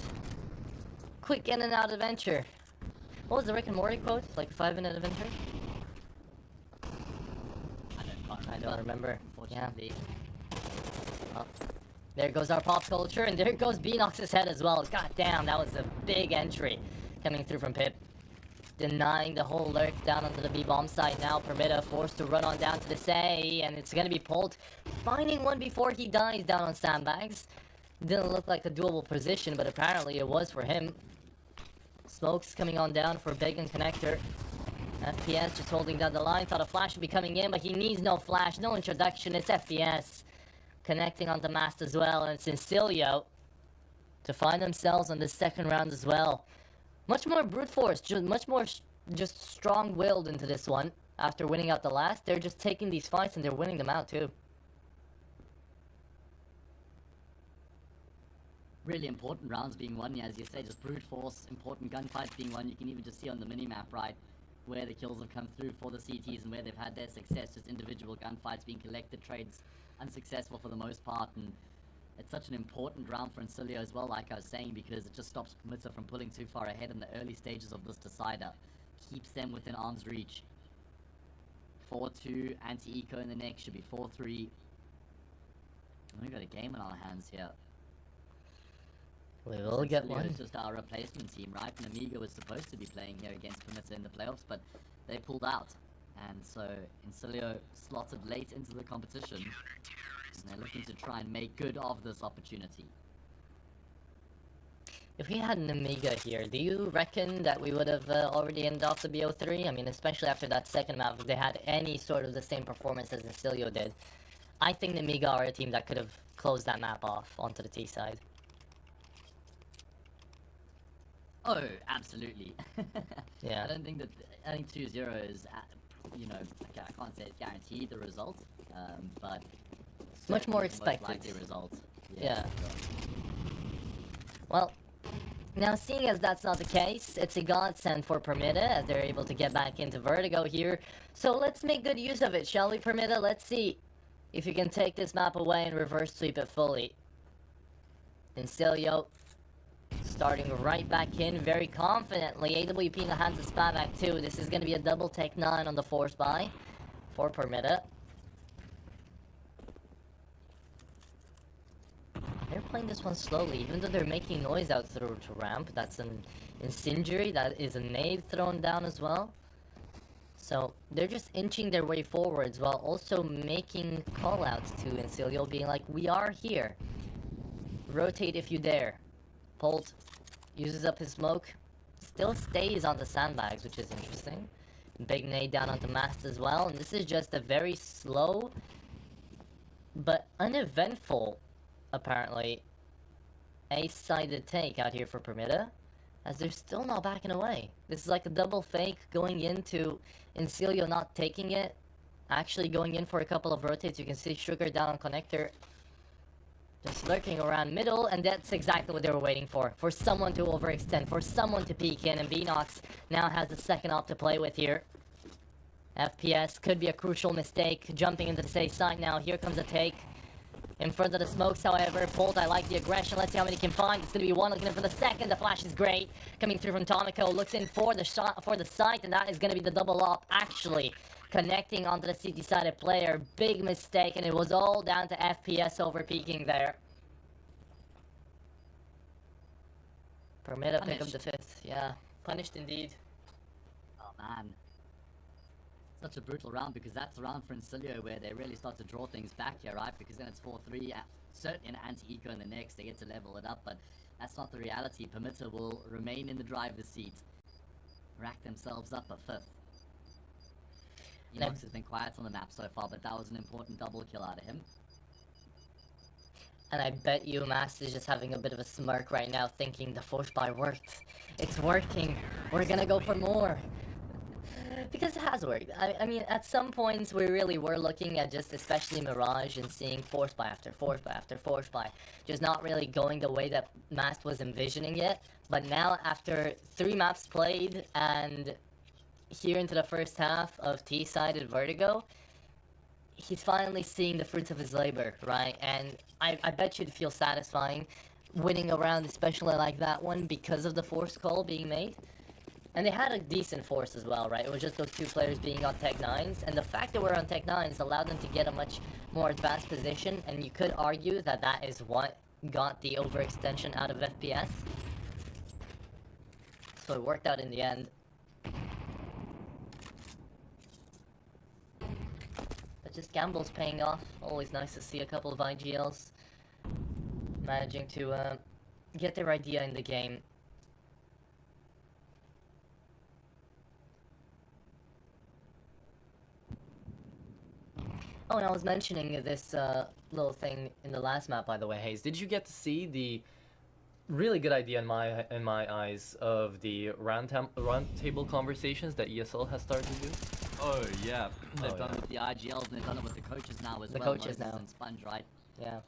Quick in and out adventure. What was the Rick and Morty quote? Like a 5-minute adventure? I don't remember. Unfortunately. Yeah. Well, there goes our pop culture, and there goes Beanox's head as well. God damn, that was a big entry coming through from Pip. Denying the whole lurk down onto the B-bomb site now. Permitta forced to run on down to this A, and it's gonna be pulled. Finding one before he dies down on sandbags. Didn't look like a doable position, but apparently it was for him. Smokes coming on down for Big and Connector. FPS just holding down the line. Thought a flash would be coming in, but he needs no flash, no introduction. It's FPS. Connecting onto Mast as well, and it's Insilio to find themselves on this second round as well. Much more brute force, much more just strong-willed into this one. After winning out the last, they're just taking these fights and they're winning them out too. Really important rounds being won, as you say, just brute force, important gunfights being won. You can even just see on the mini-map, right, where the kills have come through for the CTs and where they've had their success, just individual gunfights being collected, trades unsuccessful for the most part, and it's such an important round for Insilio as well, like I was saying, because it just stops Permitta from pulling too far ahead in the early stages of this decider. Keeps them within arm's reach. 4-2, anti-eco in the next, should be 4-3. We've got a game on our hands here. We will get one. It's just our replacement team, right? And Amiga was supposed to be playing here against Permitta in the playoffs, but they pulled out. And so Insilio slotted late into the competition, and they're looking to try and make good of this opportunity. If we had an Amiga here, do you reckon that we would have already ended off the BO3? I mean, especially after that second map, if they had any sort of the same performance as Insilio did. I think the Amiga are a team that could have closed that map off onto the T side. Oh, absolutely. Yeah. I don't think that, I think 2-0 is, you know, I can't say it guaranteed the result, but much more most expected. likely result. Yeah. Sure. Well, now seeing as that's not the case, it's a godsend for Permitta as they're able to get back into Vertigo here. So let's make good use of it, shall we, Permitta? Let's see if you can take this map away and reverse sweep it fully. Insilio starting right back in very confidently. AWP in the hands of Spavac too. This is going to be a double take 9 on the force buy for Permitta. They're playing this one slowly, even though they're making noise out through to ramp. That's an incendiary, that is a nade thrown down as well. So they're just inching their way forwards while also making callouts to Insilio, being like, we are here. Rotate if you dare. Polt uses up his smoke. Still stays on the sandbags, which is interesting. Big nade down onto Mast as well. And this is just a very slow but uneventful, apparently, ace-sided take out here for Permitta, as they're still not backing away. This is like a double fake going into Insilio not taking it, actually going in for a couple of rotates. You can see Sugar down on connector, just lurking around middle, and that's exactly what they were waiting for someone to overextend, for someone to peek in, and Beanox now has the second op to play with here. FPS could be a crucial mistake, jumping into the safe side now. Here comes a take. In front of the smokes, however, Bolt, I like the aggression. Let's see how many he can find. It's going to be one looking in for the second. The flash is great. Coming through from Tomico, looks in for the shot, for the sight, and that is going to be the double op, actually connecting onto the CT-sided player. Big mistake, and it was all down to FPS over peaking there. Permitta pick up the 5th. Yeah, punished indeed. Oh man. Such a brutal round, because that's the round for Insilio where they really start to draw things back here, right? Because then it's 4-3, certainly an anti-eco in the next, they get to level it up, but that's not the reality. Permitta will remain in the driver's seat, rack themselves up a 5th. Enox has been quiet on the map so far, but that was an important double kill out of him. And I bet you Master is just having a bit of a smirk right now, thinking the force buy worked. It's working. We're gonna go for more. Because it has worked. I mean, at some points we really were looking at just, especially Mirage, and seeing force buy after force buy after force buy, just not really going the way that Mast was envisioning it. But now, after 3 maps played, and here into the first half of T-sided Vertigo, he's finally seeing the fruits of his labor, right? And I bet you it'd feel satisfying winning a round, especially like that one, because of the force call being made. And they had a decent force as well, right? It was just those 2 players being on Tech 9s, and the fact that we're on Tech 9s allowed them to get a much more advanced position, and you could argue that that is what got the overextension out of FPS. So it worked out in the end. But just Gamble's paying off. Always nice to see a couple of IGLs managing to get their idea in the game. Oh, and I was mentioning this little thing in the last map, by the way, Hayes. Did you get to see the really good idea in my eyes of the round table conversations that ESL has started to do? Oh yeah, They've done it with the IGLs, and they've done it with the coaches now as The well. coaches Moses now. and Sponge, right? Yeah.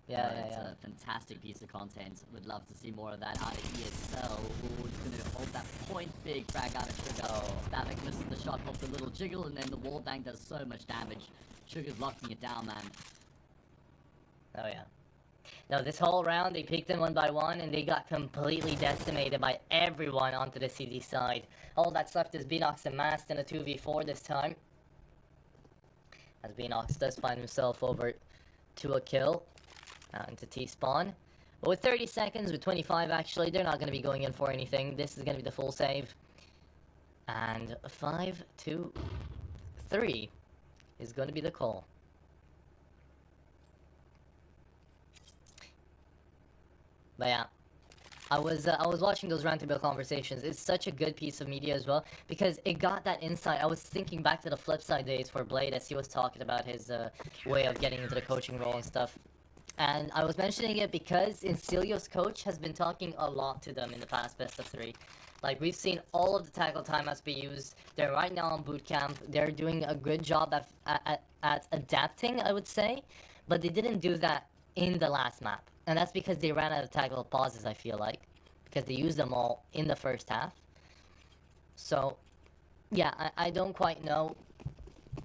It's a fantastic piece of content. Would love to see more of that out of ESL. Ooh, just gonna hold that point. Big frag out of Sugar. Spavak misses the shot off the little jiggle, and then the wall bang does so much damage. Sugar's locking it down, man. Oh yeah. No, this whole round they picked them one by one, and they got completely decimated by everyone onto the CT side. All that's left is Beanox and Mast in a 2v4 this time, as Beanox does find himself over to a kill into T-spawn. But with 30 seconds, with 25 actually, they're not going to be going in for anything. This is going to be the full save. And 5, 2, 3 is going to be the call. But yeah, I was watching those roundtable conversations. It's such a good piece of media as well, because it got that insight. I was thinking back to the flip side days for Blade, as he was talking about his way of getting into the coaching role and stuff. And I was mentioning it because Insilio's coach has been talking a lot to them in the past best of 3. Like, we've seen all of the tackle timeouts be used. They're right now on boot camp. They're doing a good job at adapting, I would say. But they didn't do that in the last map. And that's because they ran out of tackle pauses, I feel like. Because they used them all in the first half. So, yeah, I don't quite know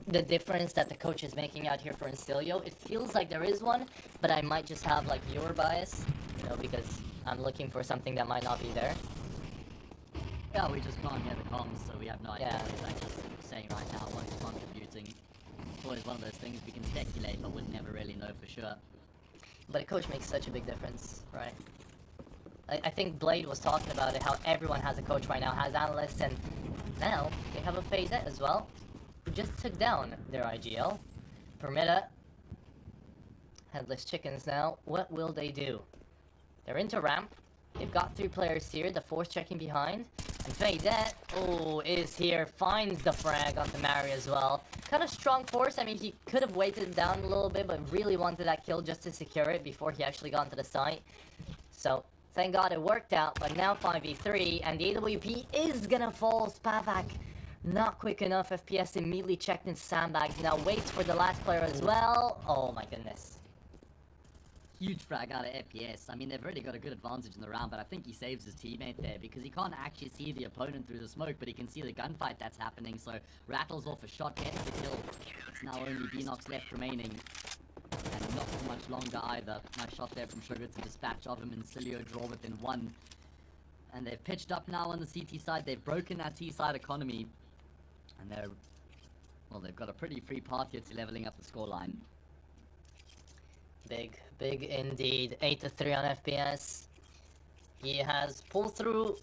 the difference that the coach is making out here for Insilio. It feels like there is one, but I might just have, like, viewer bias. You know, because I'm looking for something that might not be there. Yeah, we just can't hear the comms, so we have no idea Yeah. what he's actually saying right now, what he's contributing. It's always one of those things we can speculate, but we'll never really know for sure. But a coach makes such a big difference, right? I think Blade was talking about it, how everyone has a coach right now, has analysts, and now they have a FaZe as well, who just took down their IGL. Permitta, Headless Chickens now, what will they do? They're into ramp, they've got 3 players here, the force checking behind, and FaZe, is here, finds the frag onto Mary as well. Kind of strong force, I mean, he could have waited down a little bit, but really wanted that kill just to secure it before he actually got into the site. So, thank God it worked out, but now 5v3, and the AWP is gonna fall. Spavac, not quick enough. FPS immediately checked in sandbags, now waits for the last player as well. Oh my goodness. Huge frag out of FPS. I mean, they've already got a good advantage in the round, but I think he saves his teammate there because he can't actually see the opponent through the smoke, but he can see the gunfight that's happening, so rattles off a shot, gets the kill. It's now only Beanox left remaining, and not for much longer either. Nice shot there from Sugar to dispatch of him, and Insilio draw within 1. And they've pitched up now on the CT side. They've broken that T-side economy, and they've got a pretty free path here to leveling up the scoreline. Big indeed. 8-3 on FPS. He has pulled through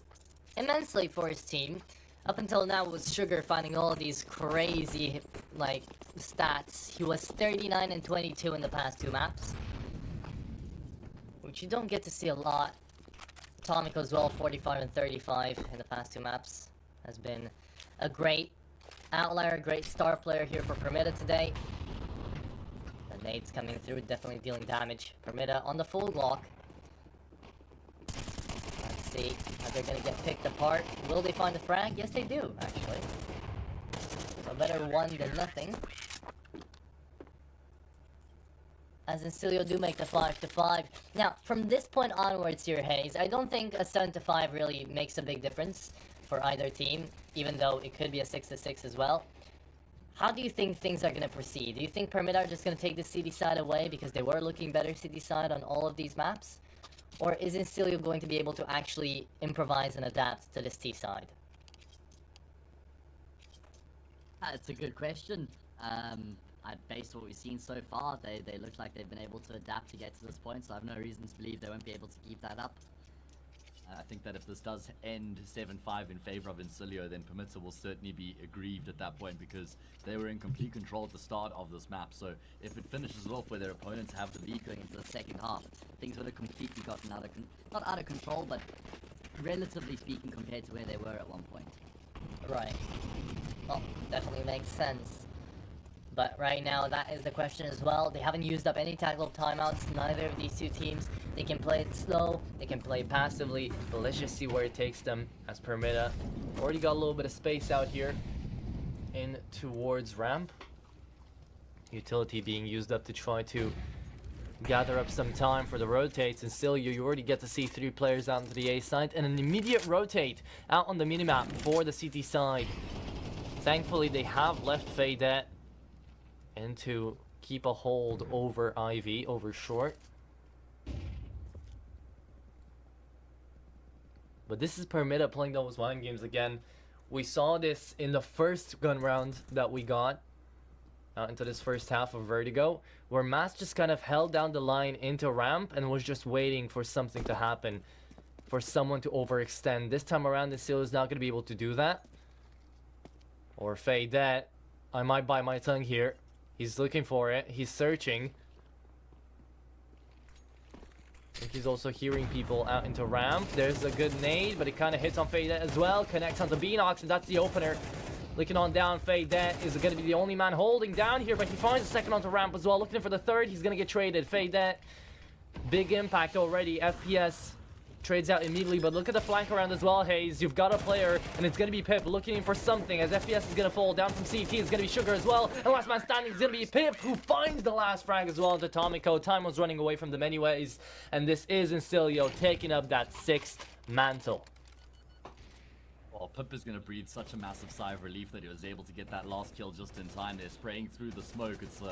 immensely for his team. Up until now, with Sugar finding all these crazy, like, stats. He was 39 and 22 in the past 2 maps, which you don't get to see a lot. Atomic as well, 45 and 35 in the past 2 maps. Has been a great outlier, great star player here for Permitta today. The nades coming through, definitely dealing damage. Permitta on the full Glock. Let's see how they're gonna get picked apart. Will they find the frag? Yes, they do, actually. So better one than nothing. As Insilio do make the 5-5. Now, from this point onwards here, Hayes, I don't think a 7-5 really makes a big difference for either team, even though it could be a 6-6 as well. How do you think things are going to proceed? Do you think Permitta are just going to take the city side away because they were looking better city side on all of these maps? Or is Insilio going to be able to actually improvise and adapt to this T side? That's a good question. Based on what we've seen so far, they look like they've been able to adapt to get to this point, so I have no reason to believe they won't be able to keep that up. I think that if this does end 7-5 in favor of Insilio, then Permitta will certainly be aggrieved at that point because they were in complete control at the start of this map. So if it finishes off where their opponents have the lead going into the second half, things would have completely gotten not out of control, but relatively speaking compared to where they were at one point. Right. Well, definitely makes sense. But right now, that is the question as well. They haven't used up any tackle timeouts, neither of these 2 teams. They can play it slow, they can play passively, But let's just see where it takes them as Permitta already got a little bit of space out here in towards ramp. Utility being used up to try to gather up some time for the rotates. And still, you already get to see 3 players out into the A side and an immediate rotate out on the minimap for the CT side. Thankfully, they have left FaZe and to keep a hold over Ivy, over short. But this is Permitta playing those mind games again. We saw this in the first gun round that we got into this first half of Vertigo, where Mass just kind of held down the line into ramp and was just waiting for something to happen, for someone to overextend. This time around, Insilio is not going to be able to do that. Or fade that. I might bite my tongue here. He's looking for it. He's searching. I think he's also hearing people out into ramp. There's a good nade, but it kind of hits on Fade as well. Connects onto Beanox, and that's the opener. Looking on down, Fade is going to be the only man holding down here, but he finds the second onto ramp as well. Looking for the third. He's going to get traded. Fade, big impact already. FPS trades out immediately, but look at the flank around as well, Hayes. You've got a player, and it's going to be Pip looking for something as FPS is going to fall down from CT. It's going to be Sugar as well, and last man standing is going to be Pip, who finds the last frag as well into Atomico. Time was running away from them anyways, and this is Insilio taking up that 6th mantle. Well, Pip is going to breathe such a massive sigh of relief that he was able to get that last kill just in time. They're spraying through the smoke. It's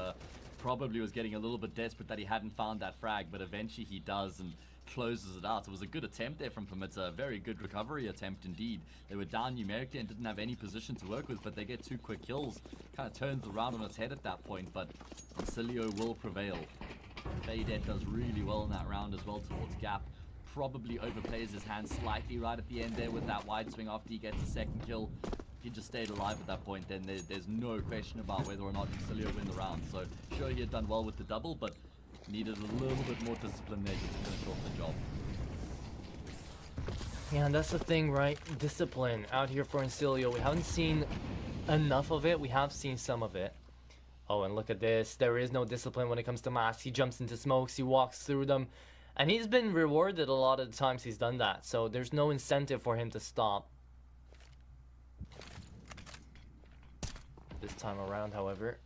probably was getting a little bit desperate that he hadn't found that frag, but eventually he does, and closes it out. It was a good attempt there from Permitta, a very good recovery attempt indeed. They were down numerically and didn't have any position to work with, but they get 2 quick kills. Kind of turns the round on its head at that point, but Insilio will prevail. Faydet does really well in that round as well towards Gap. Probably overplays his hand slightly right at the end there with that wide swing after he gets a second kill. If he just stayed alive at that point, then there's no question about whether or not Insilio win the round. So sure, he had done well with the double, but needed a little bit more discipline there just to finish off the job. Yeah, and that's the thing, right? Discipline out here for Insilio. We haven't seen enough of it. We have seen some of it. Oh, and look at this. There is no discipline when it comes to masks. He jumps into smokes. He walks through them. And he's been rewarded a lot of the times he's done that. So there's no incentive for him to stop. This time around, however,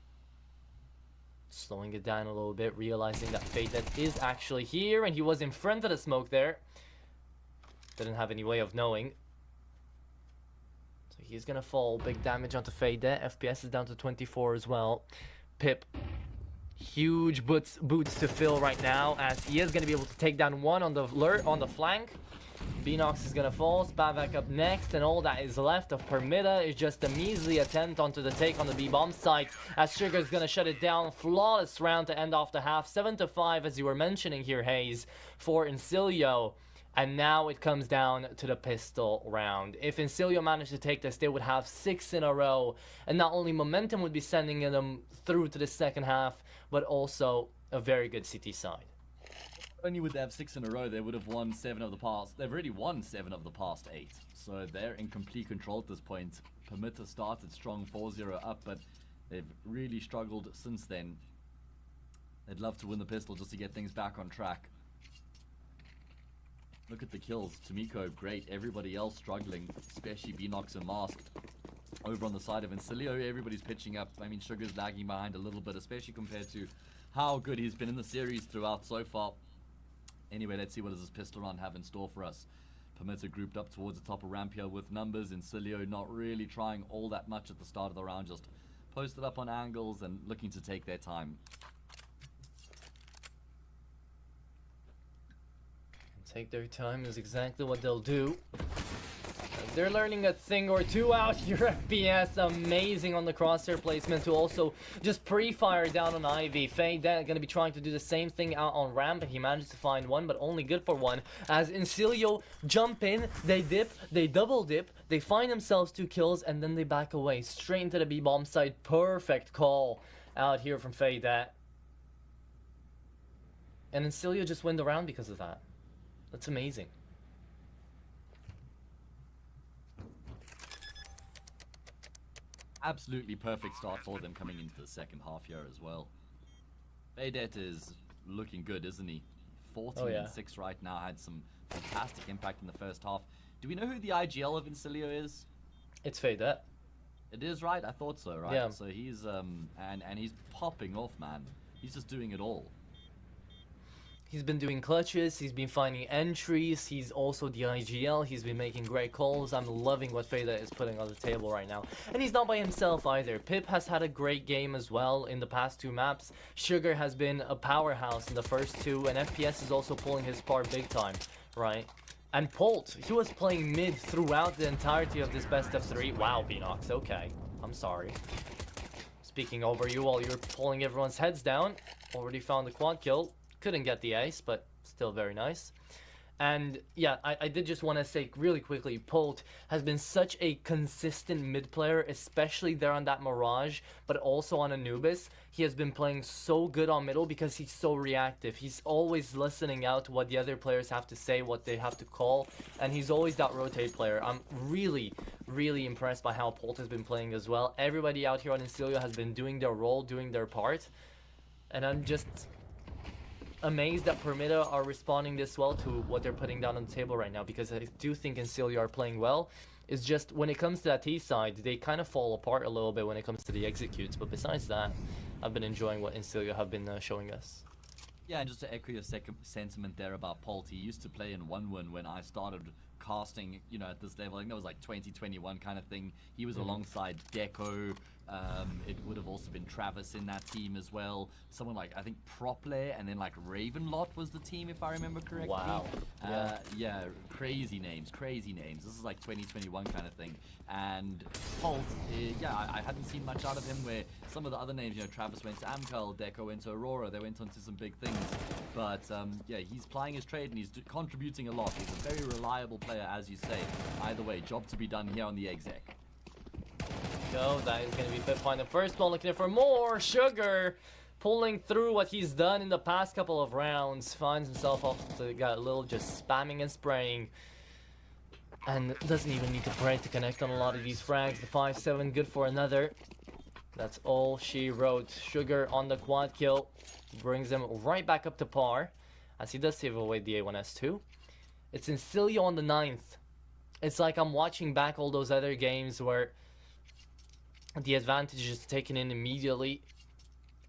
slowing it down a little bit, realizing that Faydet is actually here. And he was in front of the smoke there. Didn't have any way of knowing. So he's gonna fall. Big damage onto Faydet. FPS is down to 24 as well. Pip, huge boots to fill right now, as he is gonna be able to take down one on the flank. Beanox is gonna fall. Spavak up next, and all that is left of Permitta is just a measly attempt onto the take on the B-bomb site, as Sugar's gonna shut it down. Flawless round to end off the half. 7-5, as you were mentioning here, Hayes, for Insilio. And now it comes down to the pistol round. If Insilio managed to take this, they would have 6 in a row. And not only momentum would be sending them through to the second half, but also a very good CT side. Not only would they have 6 in a row, they would have won 7 of the past. They've already won 7 of the past 8. So they're in complete control at this point. Permitta started strong 4-0 up, but they've really struggled since then. They'd love to win the pistol just to get things back on track. Look at the kills. Tomiko, great. Everybody else struggling, especially Beanox and Masked. Over on the side of Insilio, everybody's pitching up. I mean, Sugar's lagging behind a little bit, especially compared to how good he's been in the series throughout so far. Anyway, let's see what does this pistol round have in store for us. Permitta grouped up towards the top of ramp here with numbers. Insilio not really trying all that much at the start of the round, just posted up on angles and looking to take their time. Take their time is exactly what they'll do. They're learning a thing or two out here. FPS amazing on the crosshair placement to also just pre-fire down on Ivy. Faydet gonna be trying to do the same thing out on ramp, and he managed to find one, but only good for one. As Insilio jump in, they dip, they double dip, they find themselves 2 kills, and then they back away straight into the B-bomb site. Perfect call out here from Faydet. And Insilio just win the round because of that. That's amazing. Absolutely perfect start for them coming into the second half here as well. Faydet is looking good, isn't he? 14 and 6 right now, had some fantastic impact in the first half. Do we know who the IGL of Insilio is? It's Faydet. It is, right? I thought so, right? Yeah. So he's and he's popping off, man. He's just doing it all. He's been doing clutches, he's been finding entries, he's also the IGL, he's been making great calls. I'm loving what Faydet is putting on the table right now. And he's not by himself either. Pip has had a great game as well in the past 2 maps. Sugar has been a powerhouse in the first 2, and FPS is also pulling his part big time, right? And Polt, he was playing mid throughout the entirety of this best of 3. Wow, Beanox, okay. I'm sorry. Speaking over you while you're pulling everyone's heads down. Already found the quad kill. Couldn't get the ace, but still very nice. And yeah, I did just want to say really quickly, Polt has been such a consistent mid player, especially there on that Mirage, but also on Anubis. He has been playing so good on middle because he's so reactive. He's always listening out to what the other players have to say, what they have to call, and he's always that rotate player. I'm really, really impressed by how Polt has been playing as well. Everybody out here on Insilio has been doing their role, doing their part, and I'm just amazed that Permitta are responding this well to what they're putting down on the table right now, because I do think Insilio are playing well. It's just when it comes to that T side, they kind of fall apart a little bit when it comes to the executes, but besides that, I've been enjoying what Insilio have been showing us. Yeah, and just to echo your second sentiment there about Polt, he used to play in 1-1 when I started casting, you know, at this level. I think that was like 2021 kind of thing. He was alongside Deco, It would have also been Travis in that team as well. Someone like, I think, Proplay, and then like Ravenlot was the team, if I remember correctly. Wow. Yeah, crazy names, crazy names. This is like 2021 kind of thing. And Holt, yeah, I hadn't seen much out of him, where some of the other names, you know, Travis went to Amcal, Deco went to Aurora, they went on to some big things. But yeah, he's plying his trade and he's contributing a lot. He's a very reliable player, as you say. Either way, job to be done here on the exec. Go, that is going to be Bitfine. The first one looking for more. Sugar pulling through what he's done in the past couple of rounds. Finds himself off to got a little just spamming and spraying. And doesn't even need to pray to connect on a lot of these frags. The 5-7 good for another. That's all she wrote. Sugar on the quad kill. Brings him right back up to par. As he does save away the A1S2. It's Insilio on the 9th. It's like I'm watching back all those other games where the advantage is taken in immediately,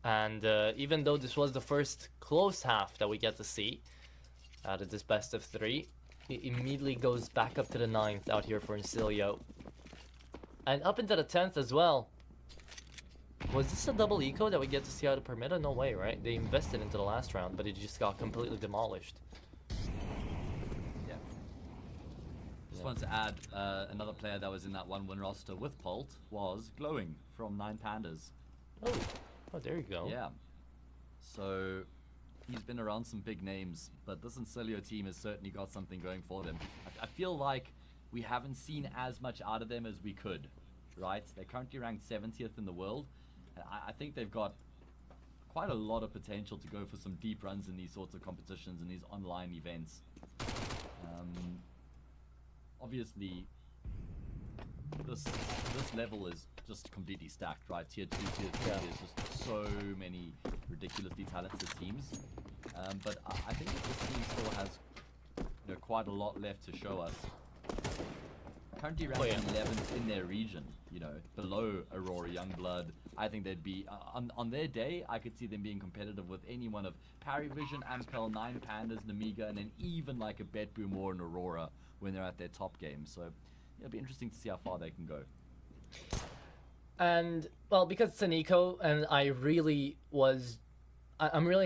and even though this was the first close half that we get to see out of this best of 3, it immediately goes back up to the 9th out here for Insilio, and up into the 10th as well. Was this a double eco that we get to see out of Permitta? No way, right? They invested into the last round, but it just got completely demolished. Just wanted to add another player that was in that 1-win roster with Polt was Glowing from 9 Pandas. Oh, there you go. Yeah. So he's been around some big names, but this Insilio team has certainly got something going for them. I feel like we haven't seen as much out of them as we could, right? They're currently ranked 70th in the world. I think they've got quite a lot of potential to go for some deep runs in these sorts of competitions and these online events. Obviously, this level is just completely stacked, right? Tier 2, Tier 3, there's just so many ridiculously talented teams. But I think that this team still has, you know, quite a lot left to show us. Currently ranked 11th in their region, you know, below Aurora Youngblood. I think they'd be, on their day, I could see them being competitive with any one of Parivision, Amcal, 9 Pandas, Namiga, and then even like a BetBoom or an Aurora when they're at their top game. So yeah, it'll be interesting to see how far they can go. And well, because it's an eco, and I'm really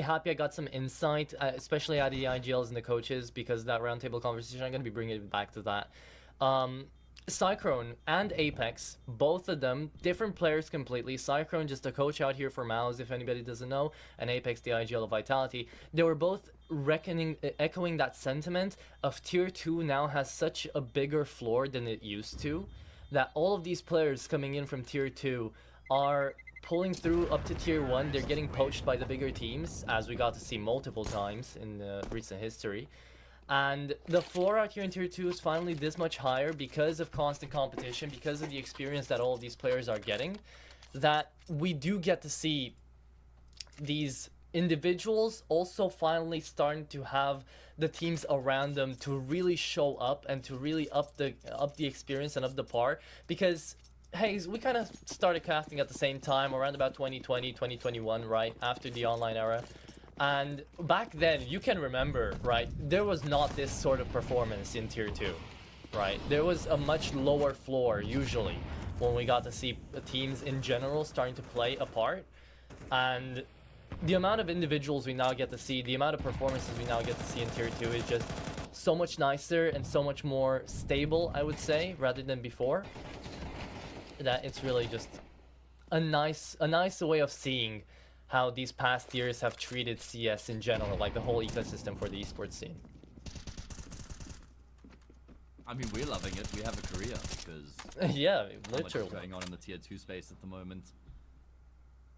happy I got some insight, especially out of the IGLs and the coaches, because that roundtable conversation, I'm going to be bringing it back to that. Cyclone and Apex, both of them different players completely. Cyclone just a coach out here for Mouse, if anybody doesn't know, and Apex the IGL of Vitality. They were both echoing that sentiment of Tier 2 now has such a bigger floor than it used to, that all of these players coming in from Tier 2 are pulling through up to Tier 1. They're getting poached by the bigger teams, as we got to see multiple times in recent history. And the floor out here in Tier 2 is finally this much higher because of constant competition, because of the experience that all of these players are getting, that we do get to see these individuals also finally starting to have the teams around them to really show up and to really up the experience and up the par. Because hey, we kind of started casting at the same time around about 2020, 2021, right after the online era. And back then, you can remember, right, there was not this sort of performance in Tier 2, right? There was a much lower floor, usually, when we got to see teams in general starting to play a part. And the amount of individuals we now get to see, the amount of performances we now get to see in Tier 2 is just so much nicer and so much more stable, I would say, rather than before. That it's really just a nice way of seeing how these past years have treated CS in general, like the whole ecosystem for the esports scene. I mean, we're loving it. We have a career because yeah, how much literally is going on in the Tier 2 space at the moment.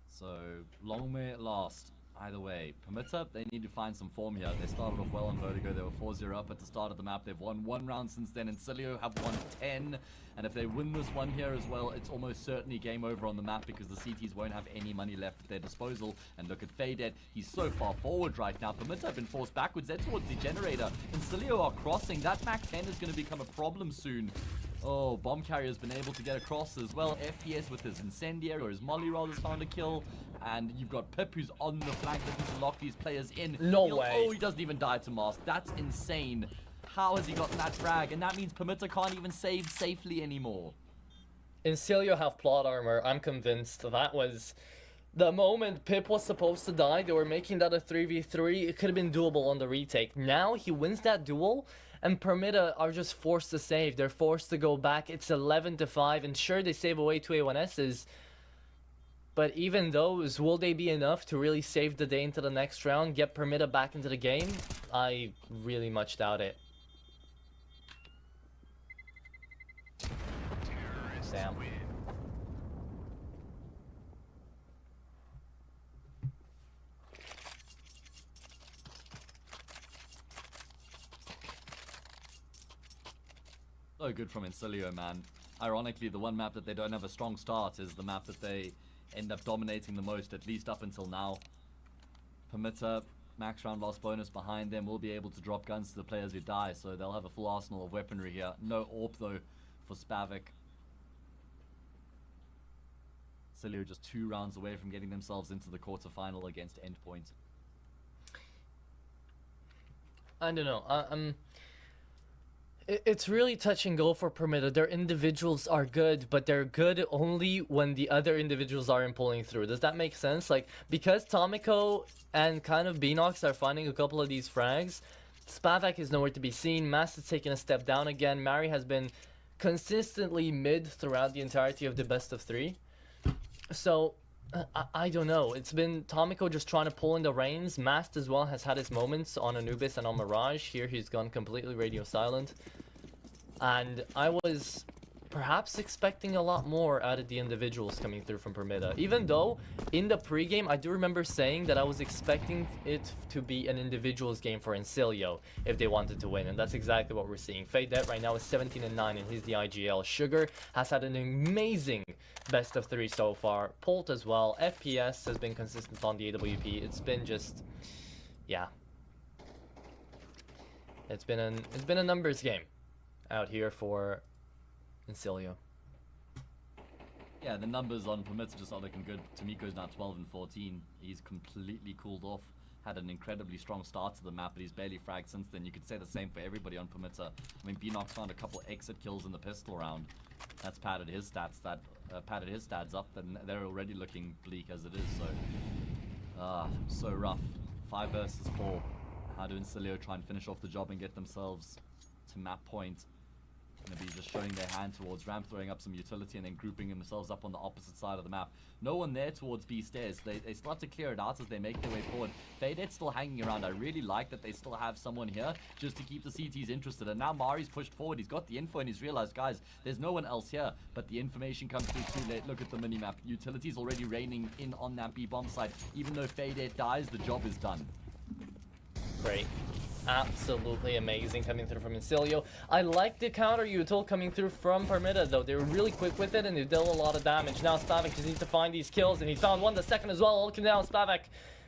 So long may it last. Either way, Permitta, they need to find some form here. They started off well on Vertigo. They were 4-0 up at the start of the map. They've won 1 round since then. Insilio have won 10. And if they win this one here as well, it's almost certainly game over on the map because the CTs won't have any money left at their disposal. And look at Faded. He's so far forward right now. Permitta have been forced backwards. They're towards the generator. Insilio are crossing. That Mac 10 is going to become a problem soon. Oh, Bomb Carrier's been able to get across as well. FPS with his Incendiary or his Molly Roll has found a kill. And you've got Pip who's on the flank looking to lock these players in. No way. Oh, he doesn't even die to Mask. That's insane. How has he gotten that frag? And that means Permitta can't even save safely anymore. Insilio have plot armor. I'm convinced that was the moment Pip was supposed to die. They were making that a 3v3. It could have been doable on the retake. Now he wins that duel, and Permitta are just forced to save. They're forced to go back. It's 11-5, and sure, they save away 2 A1Ss. But even those, will they be enough to really save the day into the next round, get Permitta back into the game? I really much doubt it. Damn. So good from Insilio, man. Ironically, the one map that they don't have a strong start is the map that they end up dominating the most, at least up until now. Permitta, max round loss bonus behind them, will be able to drop guns to the players who die, so they'll have a full arsenal of weaponry here. No AWP though for Spavik. Insilio just 2 rounds away from getting themselves into the quarterfinal against Endpoint. I don't know. It's really touch and go for Permitta. Their individuals are good, but they're good only when the other individuals aren't pulling through. Does that make sense? Like, because Tomiko and kind of Beanox are finding a couple of these frags, Spavak is nowhere to be seen. Mast is taking a step down again. Mari has been consistently mid throughout the entirety of the best of 3. So, I don't know. It's been Tomiko just trying to pull in the reins. Mast as well has had his moments on Anubis and on Mirage. Here he's gone completely radio silent. And I was perhaps expecting a lot more out of the individuals coming through from Permitta. Even though, in the pregame, I do remember saying that I was expecting it to be an individuals game for Insilio if they wanted to win. And that's exactly what we're seeing. Fadet right now is 17-9 and he's the IGL. Sugar has had an amazing best of 3 so far. Polt as well. FPS has been consistent on the AWP. It's been just, yeah. It's been a numbers game out here for Insilio. Yeah, the numbers on Permitta just aren't looking good. Tomiko's now 12-14. He's completely cooled off. Had an incredibly strong start to the map, but he's barely fragged since then. You could say the same for everybody on Permitta. I mean, Beanox found a couple exit kills in the pistol round. That's padded his stats. Padded his stats up, and they're already looking bleak as it is. So rough. 5 versus 4. How do Insilio try and finish off the job and get themselves to map point? Gonna be just showing their hand towards ramp, throwing up some utility, and then grouping themselves up on the opposite side of the map. No one there towards B stairs. They still have to clear it out as they make their way forward. Fadet's still hanging around. I really like that they still have someone here just to keep the CTs interested. And now Mari's pushed forward. He's got the info and he's realized, guys, there's no one else here. But the information comes through too late. Look at the minimap. Utility's already raining in on that B bomb site. Even though Fadet dies, the job is done. Great. Absolutely amazing coming through from Insilio. I like the counter util coming through from Permitta though. They were really quick with it and they dealt a lot of damage. Now Spavak just needs to find these kills, and he found one the second as well. Looking down, Spavak,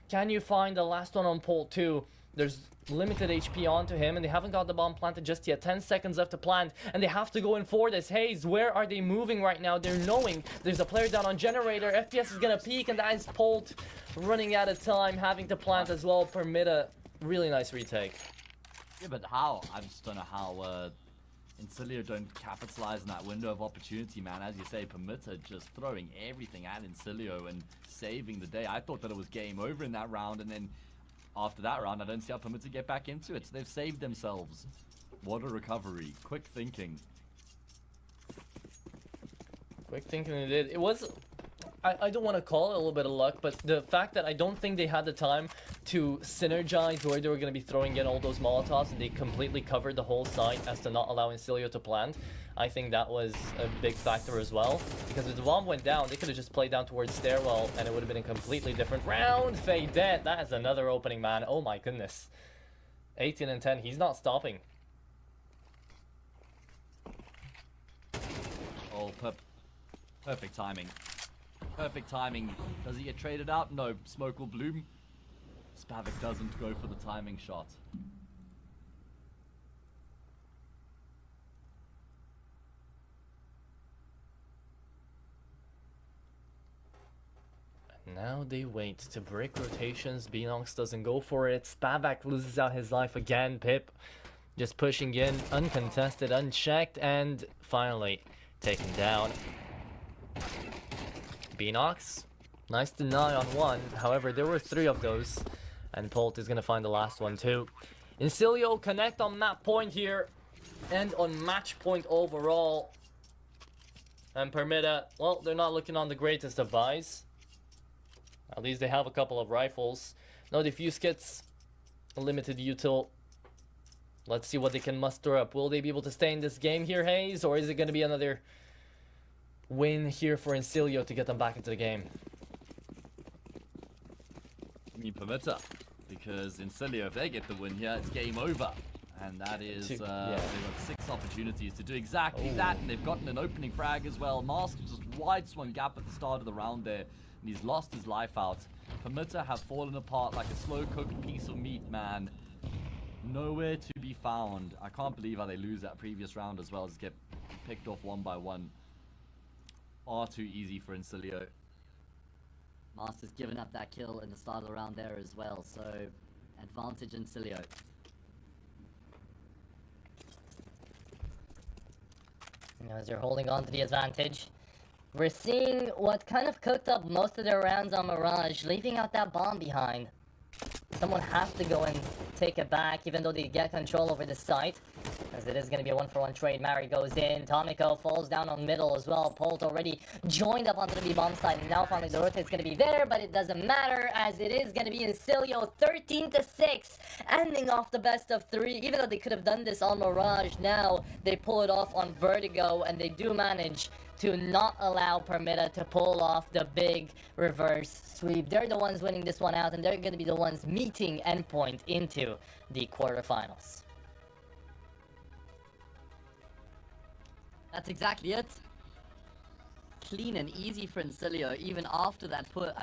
can you find the last one on Polt 2? There's limited HP onto him and they haven't got the bomb planted just yet. 10 seconds left to plant and they have to go in for this. Haze, where are they moving right now? They're knowing there's a player down on generator. FPS is gonna peek, and that is Polt running out of time, having to plant as well. Permitta, really nice retake. Yeah, but how? I just don't know how Insilio don't capitalize on that window of opportunity, man. As you say, Permitta just throwing everything at Insilio and saving the day. I thought that it was game over in that round, and then after that round, I don't see how Permitta get back into it. So they've saved themselves. What a recovery. Quick thinking. Quick thinking it did. It was... I don't want to call it a little bit of luck, but the fact that I don't think they had the time to synergize where they were going to be throwing in all those Molotovs, and they completely covered the whole site as to not allow Insilio to plant. I think that was a big factor as well, because if the bomb went down, they could have just played down towards stairwell and it would have been a completely different round. Fadet, that is another opening, man. Oh my goodness. 18-10, he's not stopping. Oh, perfect timing. Perfect timing. Does he get traded out? No. Smoke will bloom. Spavik doesn't go for the timing shot. Now they wait to break rotations. Beanox doesn't go for it. Spavak loses out his life again. Pip just pushing in, uncontested, unchecked, and finally taken down. Beanox. Nice deny on one. However, there were 3 of those. And Polt is gonna find the last one too. Insilio connect on map point here. And on match point overall. And Permitta, well, they're not looking on the greatest of buys. At least they have a couple of rifles. No diffuse kits. A limited util. Let's see what they can muster up. Will they be able to stay in this game here, Hayes? Or is it going to be another win here for Insilio to get them back into the game? I mean, Permitta. Because Insilio, if they get the win here, it's game over. And that is, they've got 6 opportunities to do exactly that. And they've gotten an opening frag as well. Mask just wide swung gap at the start of the round there. And he's lost his life out. Permitta have fallen apart like a slow-cooked piece of meat, man. Nowhere to be found. I can't believe how they lose that previous round as well as get picked off one by one. Far too easy for Insilio. Master's given up that kill in the start of the round there as well, so advantage Insilio. As they're holding on to the advantage, we're seeing what kind of cooked up most of their rounds on Mirage, leaving out that bomb behind. Someone has to go and take it back, even though they get control over the site. As it is going to be a 1-for-1 trade. Mary goes in. Tomiko falls down on middle as well. Polt already joined up onto the B-bomb side. And now finally the rotate's going to be there, but it doesn't matter as it is going to be Insilio 13-6, ending off the best of 3. Even though they could have done this on Mirage, now they pull it off on Vertigo, and they do manage to not allow Permitta to pull off the big reverse sweep. They're the ones winning this one out, and they're going to be the ones meeting Endpoint into the quarterfinals. That's exactly it. Clean and easy for Insilio, even after that poor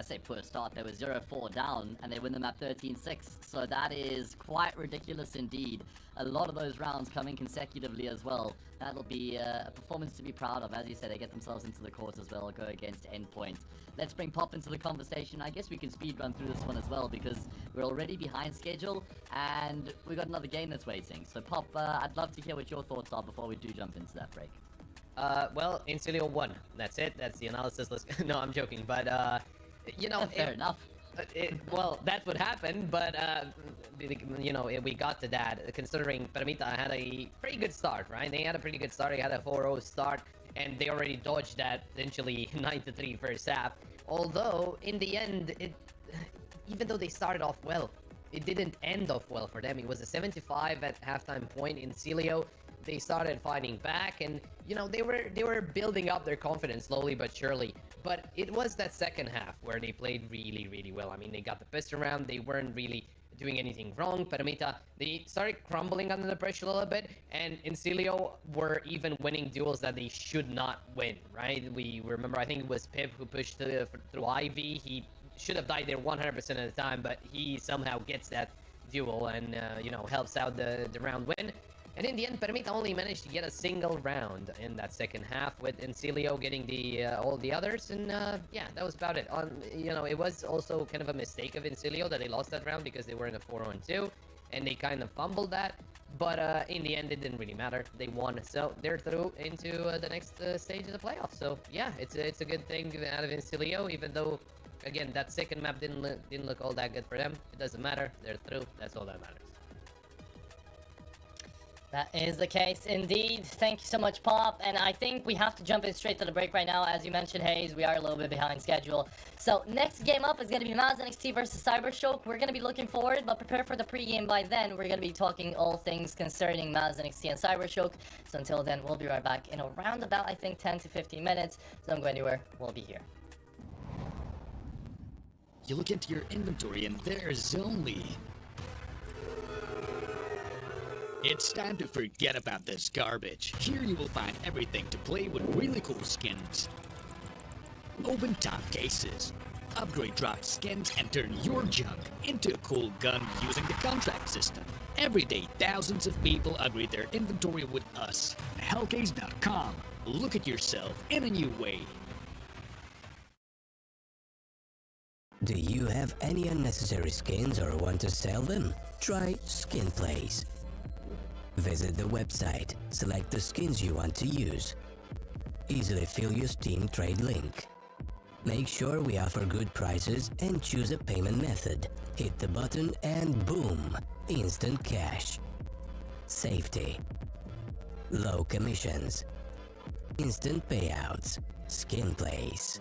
start. They were 0-4 down, and they win the map 13-6. So that is quite ridiculous indeed. A lot of those rounds coming consecutively as well. That'll be a performance to be proud of. As you said, they get themselves into the court as well, go against Endpoint. Let's bring Pop into the conversation. I guess we can speed run through this one as well, because we're already behind schedule, and we've got another game that's waiting. So Pop, I'd love to hear what your thoughts are before we do jump into that break. Well, Insilio won. That's it. That's the analysis. No, I'm joking. But, you know... Fair enough. Well, that's what happened, but, you know, we got to that, considering Permitta had a pretty good start, right? They had a pretty good start. They had a 4-0 start, and they already dodged that, essentially, 9-3 first half. Although, in the end, even though they started off well, it didn't end off well for them. It was a 75 at halftime point in Insilio. They started fighting back, and you know they were building up their confidence slowly but surely. But it was that second half where they played really well. I mean, they got the pistol round. They weren't really doing anything wrong. Permitta, they started crumbling under the pressure a little bit, and Insilio were even winning duels that they should not win. Right? We remember, I think it was Pip who pushed through Ivy. He should have died there 100% of the time, but he somehow gets that duel and you know, helps out the round win. And in the end, Permitta only managed to get a single round in that second half, with Insilio getting the all the others, and yeah, that was about it. You know, it was also kind of a mistake of Insilio that they lost that round because they were in a 4-on-2, and they kind of fumbled that. But in the end, it didn't really matter. They won, so they're through into the next stage of the playoffs. So yeah, it's a good thing out of Insilio, even though, again, that second map didn't look all that good for them. It doesn't matter. They're through. That's all that matters. That is the case indeed. Thank you so much, Pop. And I think we have to jump in straight to the break right now. As you mentioned, Hayes, we are a little bit behind schedule. So next game up is going to be Maz NXT versus Cybershock. We're going to be looking forward, but prepare for the pregame by then. We're going to be talking all things concerning Maz NXT and Cybershock. So until then, we'll be right back in around about, I think, 10 to 15 minutes. So don't go anywhere. We'll be here. You look into your inventory and there's only... It's time to forget about this garbage. Here you will find everything to play with really cool skins. Open top cases. Upgrade drop skins and turn your junk into a cool gun using the contract system. Every day, thousands of people upgrade their inventory with us. Hellcase.com. Look at yourself in a new way. Do you have any unnecessary skins or want to sell them? Try Skinplace. Visit the website, select the skins you want to use. Easily fill your Steam trade link. Make sure we offer good prices and choose a payment method. Hit the button and boom, instant cash. Safety. Low commissions. Instant payouts. Skin Place.